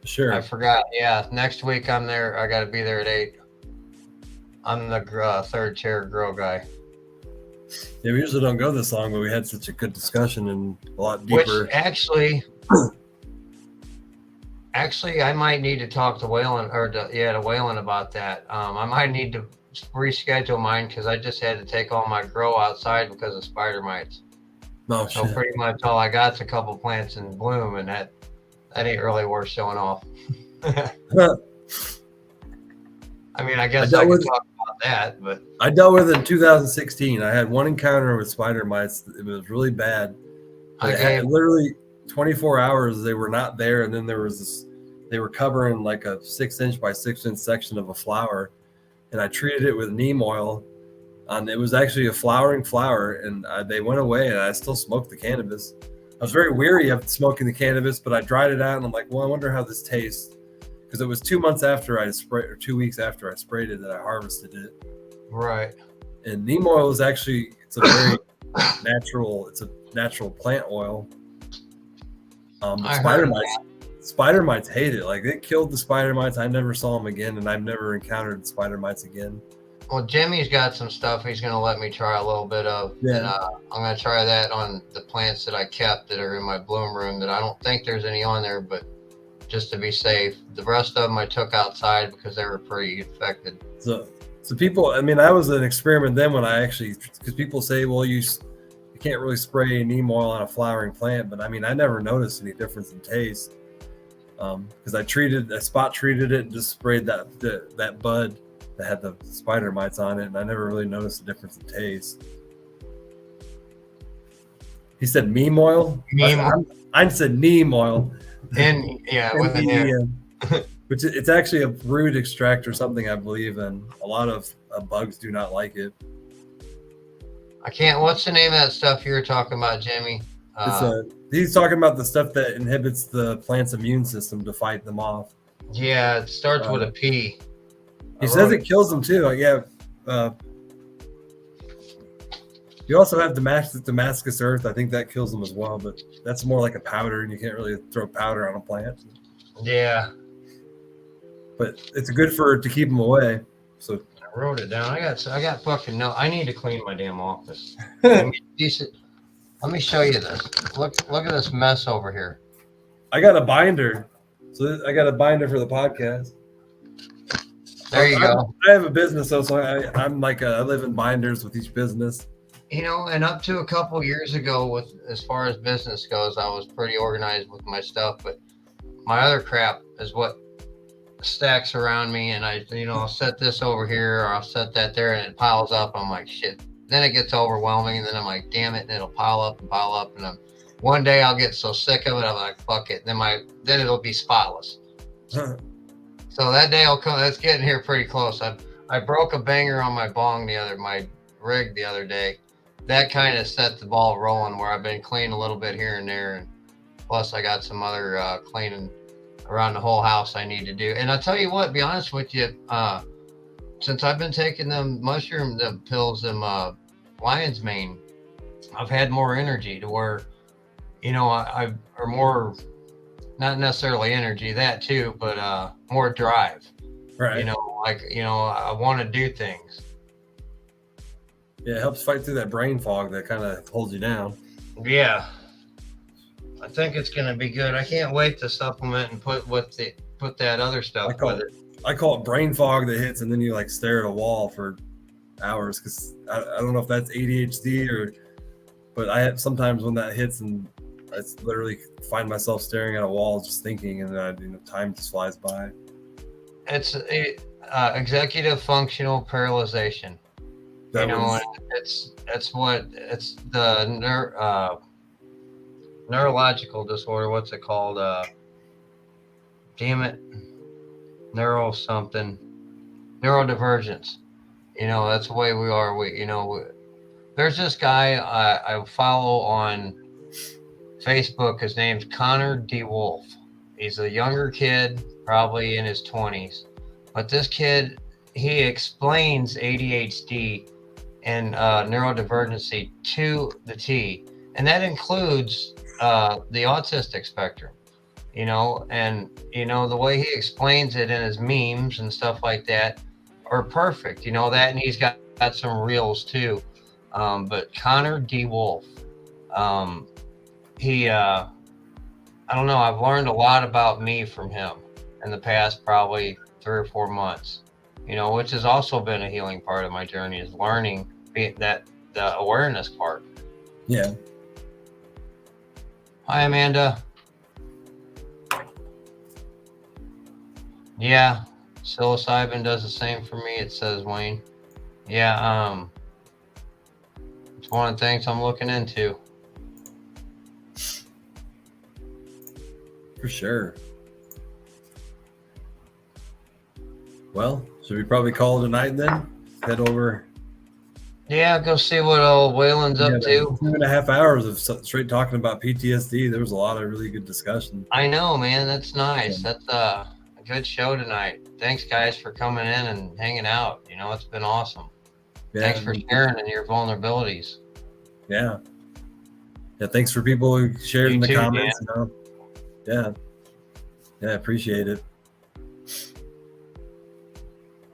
Sure. I forgot. Yeah, next week I'm there. I gotta be there at 8. I'm the third chair grill guy. Yeah, we usually don't go this long, but we had such a good discussion and a lot deeper. Which Actually, I might need to talk to Waylon to Waylon about that. I might need to reschedule mine because I just had to take all my grow outside because of spider mites. Oh, So shit. pretty much all I got is a couple plants in bloom, and that ain't really worth showing off. I mean, I guess I could talk about that, but I dealt with it in 2016. I had one encounter with spider mites. It was really bad. Literally 24 hours they were not there, and then there was this. They were covering like a 6-inch by 6-inch section of a flower, and I treated it with neem oil. It was actually a flowering flower, and they went away, and I still smoked the cannabis. I was very weary of smoking the cannabis, but I dried it out, and I'm like, well, I wonder how this tastes, because it was 2 months after I sprayed, or 2 weeks after I sprayed it, that I harvested it. Right. And neem oil is actually it's a very natural. It's a natural plant oil. Spider mites hate it. Like, it killed the spider mites. I never saw them again, and I've never encountered spider mites again. Well, Jimmy's got some stuff he's going to let me try a little bit of. Yeah. And I'm going to try that on the plants that I kept that are in my bloom room that I don't think there's any on there, but just to be safe. The rest of them I took outside because they were pretty infected. So people, I mean, that was an experiment then when I actually, because people say, well, you can't really spray neem oil on a flowering plant, but I mean, I never noticed any difference in taste. Because I spot treated it and just sprayed that bud that had the spider mites on it, and I never really noticed a difference in taste. He said neem oil. I said neem oil. And yeah, with an which it's actually a root extract or something, I believe, and a lot of bugs do not like it. I can't. What's the name of that stuff you were talking about, Jimmy? He's talking about the stuff that inhibits the plant's immune system to fight them off. Yeah, it starts with a P. He says it kills them too. Yeah. You also have Damascus earth. I think that kills them as well, but that's more like a powder, and you can't really throw powder on a plant. Yeah. But it's good to keep them away. So I wrote it down. I got fucking no. I need to clean my damn office. Let me show you this. Look at this mess over here. I got a binder. So I got a binder for the podcast. There you go. I have a business, so I'm like I live in binders with each business. You know, and up to a couple years ago, with as far as business goes, I was pretty organized with my stuff. But my other crap is what stacks around me, and I'll set this over here or I'll set that there, and it piles up. I'm like, shit. Then it gets overwhelming, and then I'm like, damn it, and it'll pile up, and one day I'll get so sick of it, I'm like, fuck it. Then it'll be spotless. So that day will come. That's getting here pretty close. I broke a banger on my my rig the other day. That kind of set the ball rolling, where I've been cleaning a little bit here and there, and plus I got some other cleaning around the whole house I need to do. And I'll tell you what, be honest with you, since I've been taking them pills, lion's mane, I've had more energy to where, or more, not necessarily energy, that too, but more drive. Right. I want to do things. Yeah, it helps fight through that brain fog that kind of holds you down. Yeah. I think it's going to be good. I can't wait to supplement and put that other stuff with it. I call it brain fog that hits, and then you like stare at a wall for hours, because I don't know if that's ADHD but I have sometimes when that hits, and I literally find myself staring at a wall just thinking, and time just flies by. It's executive functional paralyzation. It's the neurological disorder. What's it called? Damn it. Neurodivergence. That's the way we are. There's this guy I follow on Facebook. His name's Connor D. Wolf. He's a younger kid, probably in his 20s. But this kid, he explains ADHD and neurodivergency to the T. And that includes the autistic spectrum. The way he explains it in his memes and stuff like that are perfect. That, and he's got some reels too. But Connor D. Wolf, he I don't know. I've learned a lot about me from him in the past probably 3 or 4 months. Which has also been a healing part of my journey, is learning the awareness part. Yeah. Hi, Amanda. Yeah, psilocybin does the same for me, it says Wayne. Yeah, it's one of the things I'm looking into. For sure. Well, should we probably call it a night then? Head over. Yeah, go see what old Waylon's up to. 2.5 hours of straight talking about PTSD. There was a lot of really good discussion. I know, man. That's nice. That's a good show tonight. Thanks, guys, for coming in and hanging out. It's been awesome. Yeah. Thanks for sharing your vulnerabilities. Yeah. Yeah. Thanks for people who shared in the comments. Yeah. Yeah. Appreciate it.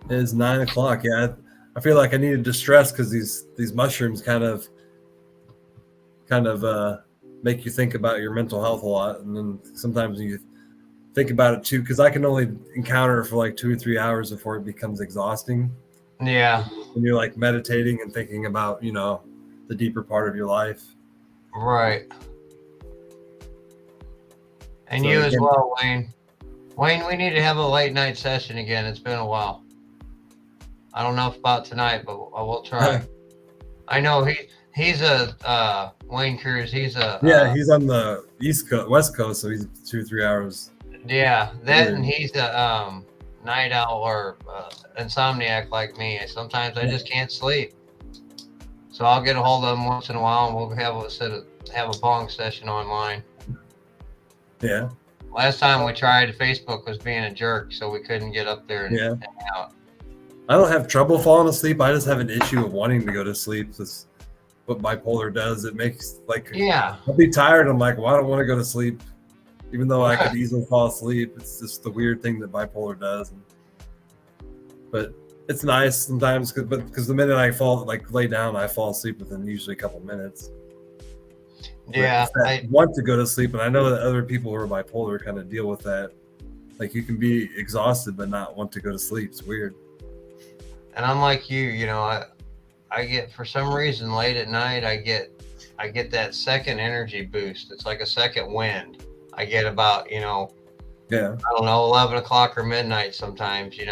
It is 9 o'clock. Yeah. I feel like I needed to stress because these mushrooms kind of make you think about your mental health a lot, and then sometimes you think about it too, because I can only encounter it for like 2 or 3 hours before it becomes exhausting. Yeah. When you're like meditating and thinking about the deeper part of your life. Right. And so, you as well, Wayne. Wayne, we need to have a late night session again. It's been a while. I don't know about tonight, but I will try. I know he's a Wayne Cruz. He's a he's on the West Coast, so he's 2 or 3 hours. Yeah, and he's a night owl or insomniac like me. Sometimes I just can't sleep, so I'll get a hold of him once in a while, and we'll have a bong session online. Yeah. Last time we tried, Facebook was being a jerk, so we couldn't get up there and hang out. I don't have trouble falling asleep. I just have an issue of wanting to go to sleep. That's what bipolar does. It makes I'll be tired. I'm like, well, I don't want to go to sleep, even though I could easily fall asleep. It's just the weird thing that bipolar does. But it's nice sometimes, because the minute I lay down, I fall asleep within usually a couple minutes. Yeah, I want to go to sleep, and I know that other people who are bipolar kind of deal with that. Like, you can be exhausted but not want to go to sleep. It's weird. And I'm like you, I get, for some reason, late at night, I get that second energy boost. It's like a second wind. I get about, I don't know, 11 o'clock or midnight sometimes, when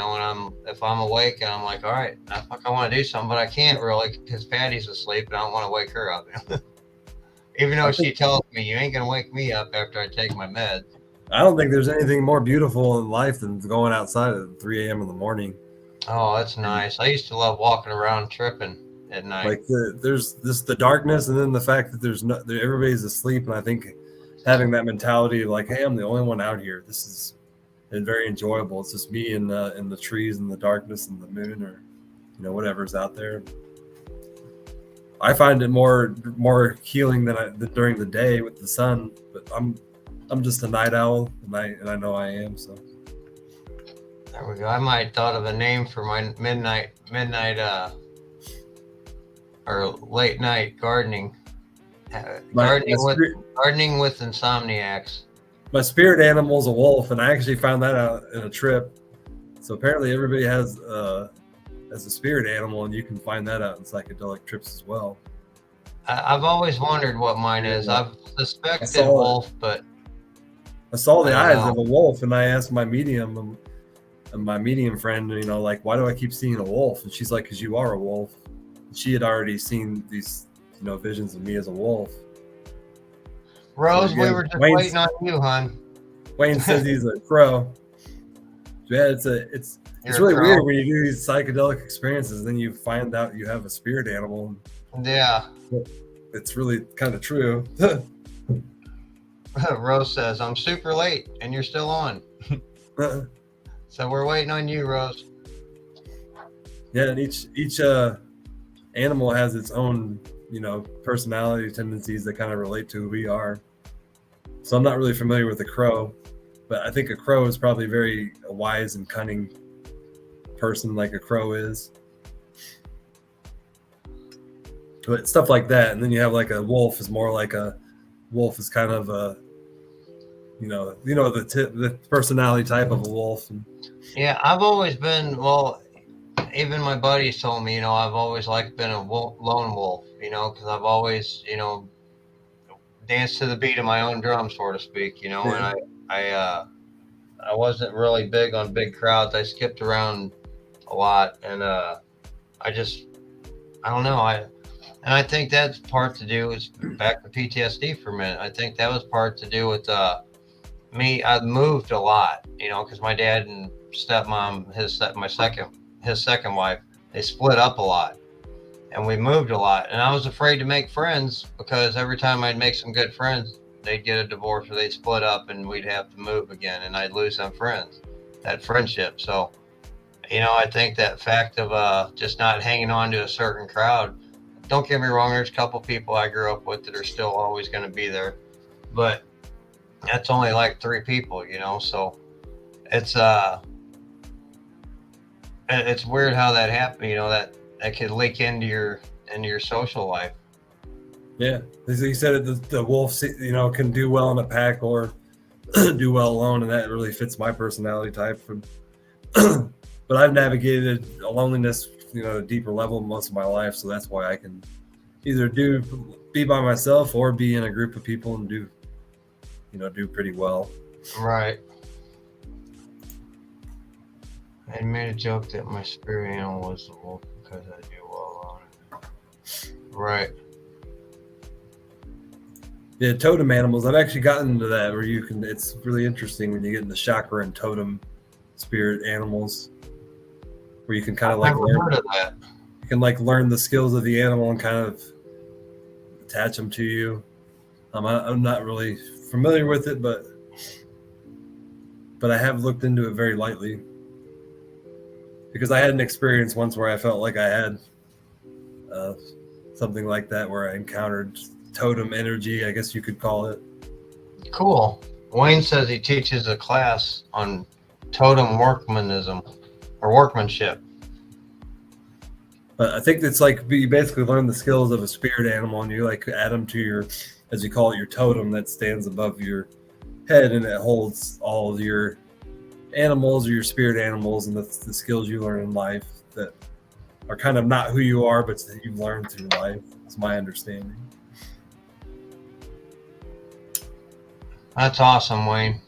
if I'm awake and I'm like, all right, I want to do something, but I can't really because Patty's asleep and I don't want to wake her up. Even though she tells me, you ain't going to wake me up after I take my meds. I don't think there's anything more beautiful in life than going outside at 3 a.m. in the morning. Oh, that's nice. I used to love walking around tripping at night. Like there's the darkness, and then the fact that everybody's asleep, and I think having that mentality of like, hey, I'm the only one out here. This is very enjoyable. It's just me and the trees and the darkness and the moon, or whatever's out there. I find it more healing than during the day with the sun. But I'm just a night owl, and I know I am. So there we go. I might have thought of a name for my midnight or late night gardening. Gardening with insomniacs. My spirit animal's a wolf, and I actually found that out in a trip. So apparently everybody has a spirit animal, and you can find that out in psychedelic trips as well. I've always wondered what mine is. I've suspected wolf, but I saw the eyes of a wolf, and I asked my medium friend, why do I keep seeing a wolf? And she's like, because you are a wolf. And she had already seen these visions of me as a wolf. Rose, we were just waiting on you, hon. Wayne says he's a crow. Yeah, it's really weird when you do these psychedelic experiences, and then you find out you have a spirit animal. Yeah. It's really kind of true. Rose says, I'm super late, and you're still on. So we're waiting on you, Rose. Yeah, and each animal has its own, personality tendencies that kind of relate to who we are. So I'm not really familiar with a crow, but I think a crow is probably very wise and cunning person, like a crow is. But stuff like that, and then you have like a wolf is more like a wolf is kind of the personality type of a wolf. Yeah, I've always been, well, even my buddies told me, I've always been a lone wolf, because I've always, danced to the beat of my own drum, so to speak, and I wasn't really big on big crowds. I skipped around a lot, and I don't know. I think that's part to do with, back to PTSD for a minute. I think that was part to do with me. I moved a lot, because my dad and stepmom, his second wife, they split up a lot, and we moved a lot. And I was afraid to make friends because every time I'd make some good friends, they'd get a divorce or they'd split up, and we'd have to move again, and I'd lose some friends, that friendship. So, I think that fact of just not hanging on to a certain crowd. Don't get me wrong, there's a couple people I grew up with that are still always going to be there, but that's only like 3 people, so it's weird how that happened, that could leak into your social life. Yeah, he said the wolf, can do well in a pack or do well alone, and that really fits my personality type. But I've navigated a loneliness, at a deeper level most of my life, so that's why I can either be by myself or be in a group of people and do pretty well. Right. I made a joke that my spirit animal was the wolf because I do well on it. Right. Yeah, totem animals. I've actually gotten into that where it's really interesting when you get into chakra and totem spirit animals, where you can kind of heard of that. You can learn the skills of the animal and kind of attach them to you. I'm not really familiar with it, but I have looked into it very lightly because I had an experience once where I felt like I had something like that, where I encountered totem energy, I guess you could call it. Cool. Wayne says he teaches a class on totem workmanship. But I think it's you basically learn the skills of a spirit animal, and you add them to your, as you call it, your totem that stands above your head, and it holds all of your animals or your spirit animals, and that's the skills you learn in life that are kind of not who you are, but that you've learned through life. It's my understanding. That's awesome, Wayne.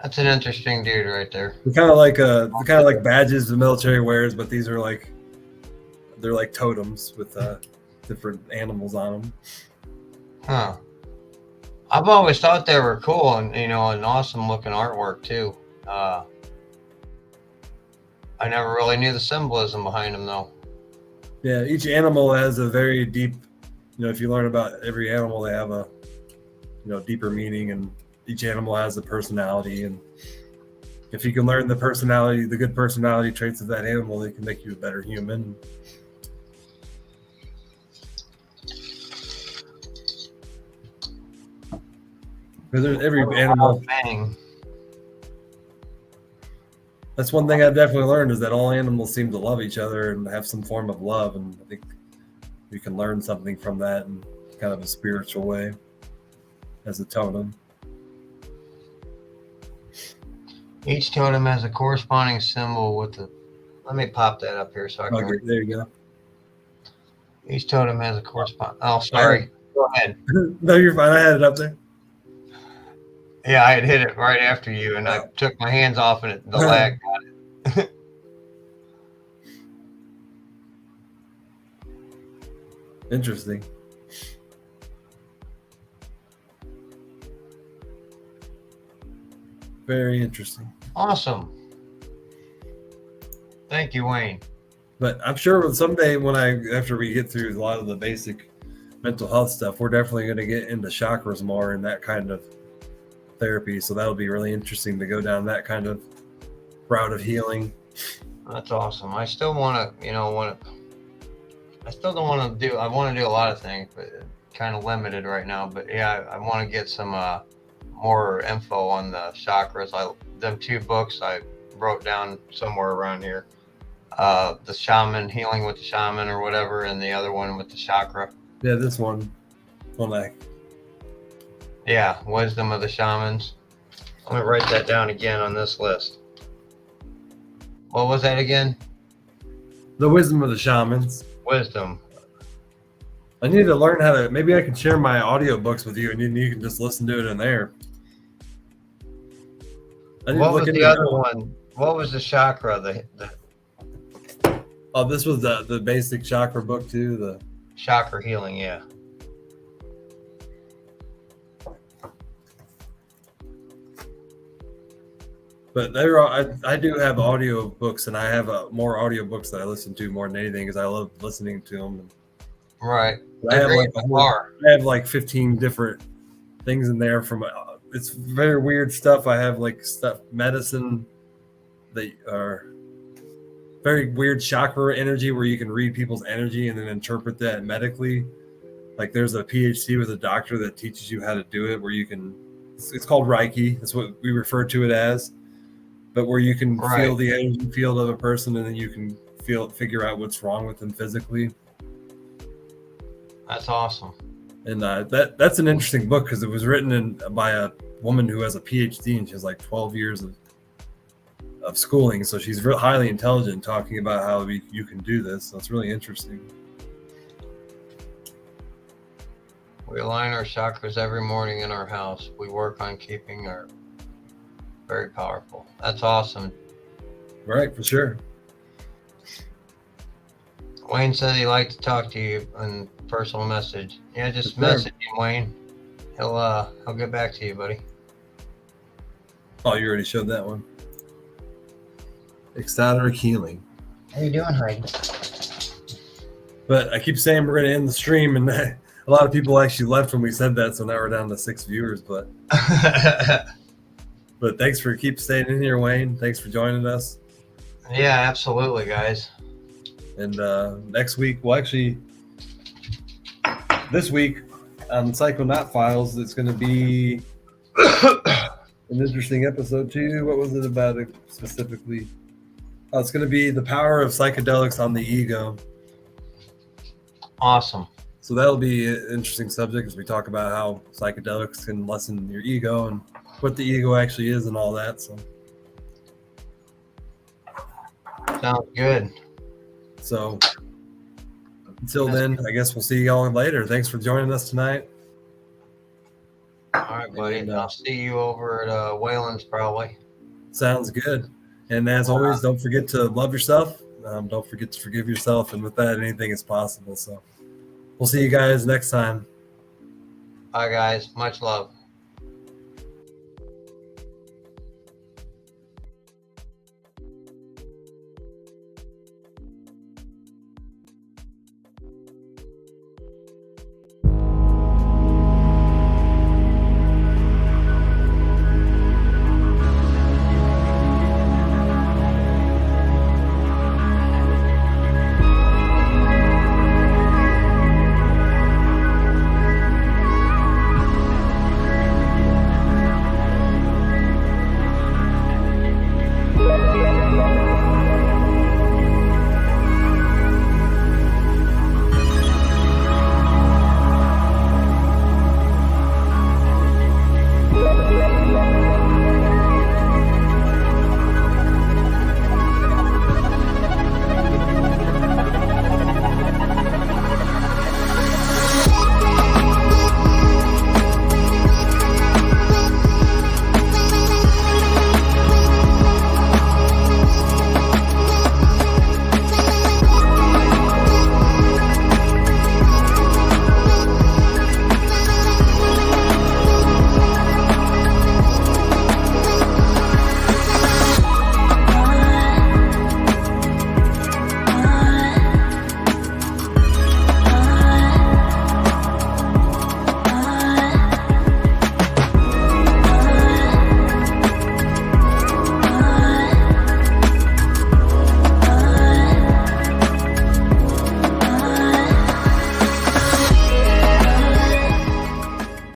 That's an interesting dude right there. They're kind of like badges the military wears, but these are they're like totems with different animals on them. Huh. I've always thought they were cool and an awesome looking artwork too. I never really knew the symbolism behind them though. Yeah, each animal has a very deep, if you learn about every animal, they have a deeper meaning, and each animal has a personality, and if you can learn the good personality traits of that animal, they can make you a better human. Because every animal, that's one thing I've definitely learned, is that all animals seem to love each other and have some form of love, and I think you can learn something from that in kind of a spiritual way as a totem. Each totem has a corresponding symbol with the. Let me pop that up here so I can. Okay, there you go. Each totem has a corresponding. Oh, sorry. Go ahead. No, you're fine. I had it up there. Yeah, I had hit it right after you, and I took my hands off, and the lag got it. Interesting. Very interesting. Awesome. Thank you, Wayne. But I'm sure someday after we get through a lot of the basic mental health stuff, we're definitely going to get into chakras more and that kind of therapy. So that'll be really interesting to go down that kind of route of healing. That's awesome. I still want to, I still don't want to I want to do a lot of things, but kind of limited right now. But yeah, I want to get some more info on the chakras. Them 2 books I wrote down somewhere around here. The shaman, healing with the shaman or whatever, and the other one with the chakra. Yeah, this one. Yeah, wisdom of the shamans. I'm gonna write that down again on this list. What was that again? The Wisdom of the Shamans. Wisdom. I need to learn how to. Maybe I can share my audiobooks with you, and you can just listen to it in there. I need to What look was into the other that. one? What was the chakra? Oh, this was the basic chakra book too. The Chakra healing, yeah. But there are, I do have audio books, and I have more audio books that I listen to more than anything because I love listening to them. Right. I have like bar. I have like 15 different things in there from. It's very weird stuff. I have like stuff medicine that are very weird chakra energy where you can read people's energy and then interpret that medically. Like there's a PhD with a doctor that teaches you how to do it, where you can. It's called Reiki. That's what we refer to it as. But where you can feel the energy field of a person, and then you can figure out what's wrong with them physically. That's awesome. And that's an interesting book because it was written by a woman who has a PhD, and she has like 12 years of schooling. So she's highly intelligent, talking about how you can do this. So it's really interesting. We align our chakras every morning in our house. We work on keeping our very powerful. That's awesome. Right, for sure. Wayne said he'd like to talk to you on personal message. Yeah, just message him, Wayne. He'll get back to you, buddy. Oh, you already showed that one. Ecstatic healing. How you doing, Heidi? But I keep saying we're going to end the stream, and a lot of people actually left when we said that, so now we're down to 6 viewers. But but thanks for keep staying in here, Wayne. Thanks for joining us. Yeah, absolutely, guys. And next week, well, actually, this week on Psychonaut Files, it's going to be an interesting episode too. What was it about it specifically? Oh, it's going to be the power of psychedelics on the ego. Awesome. So that'll be an interesting subject as we talk about how psychedelics can lessen your ego and what the ego actually is and all that. So sounds good. So until then, I guess we'll see y'all later. Thanks for joining us tonight. All right, buddy. And I'll see you over at Whalen's probably. Sounds good. And as always, don't forget to love yourself. Don't forget to forgive yourself. And with that, anything is possible. So we'll see you guys next time. Bye, guys. Much love.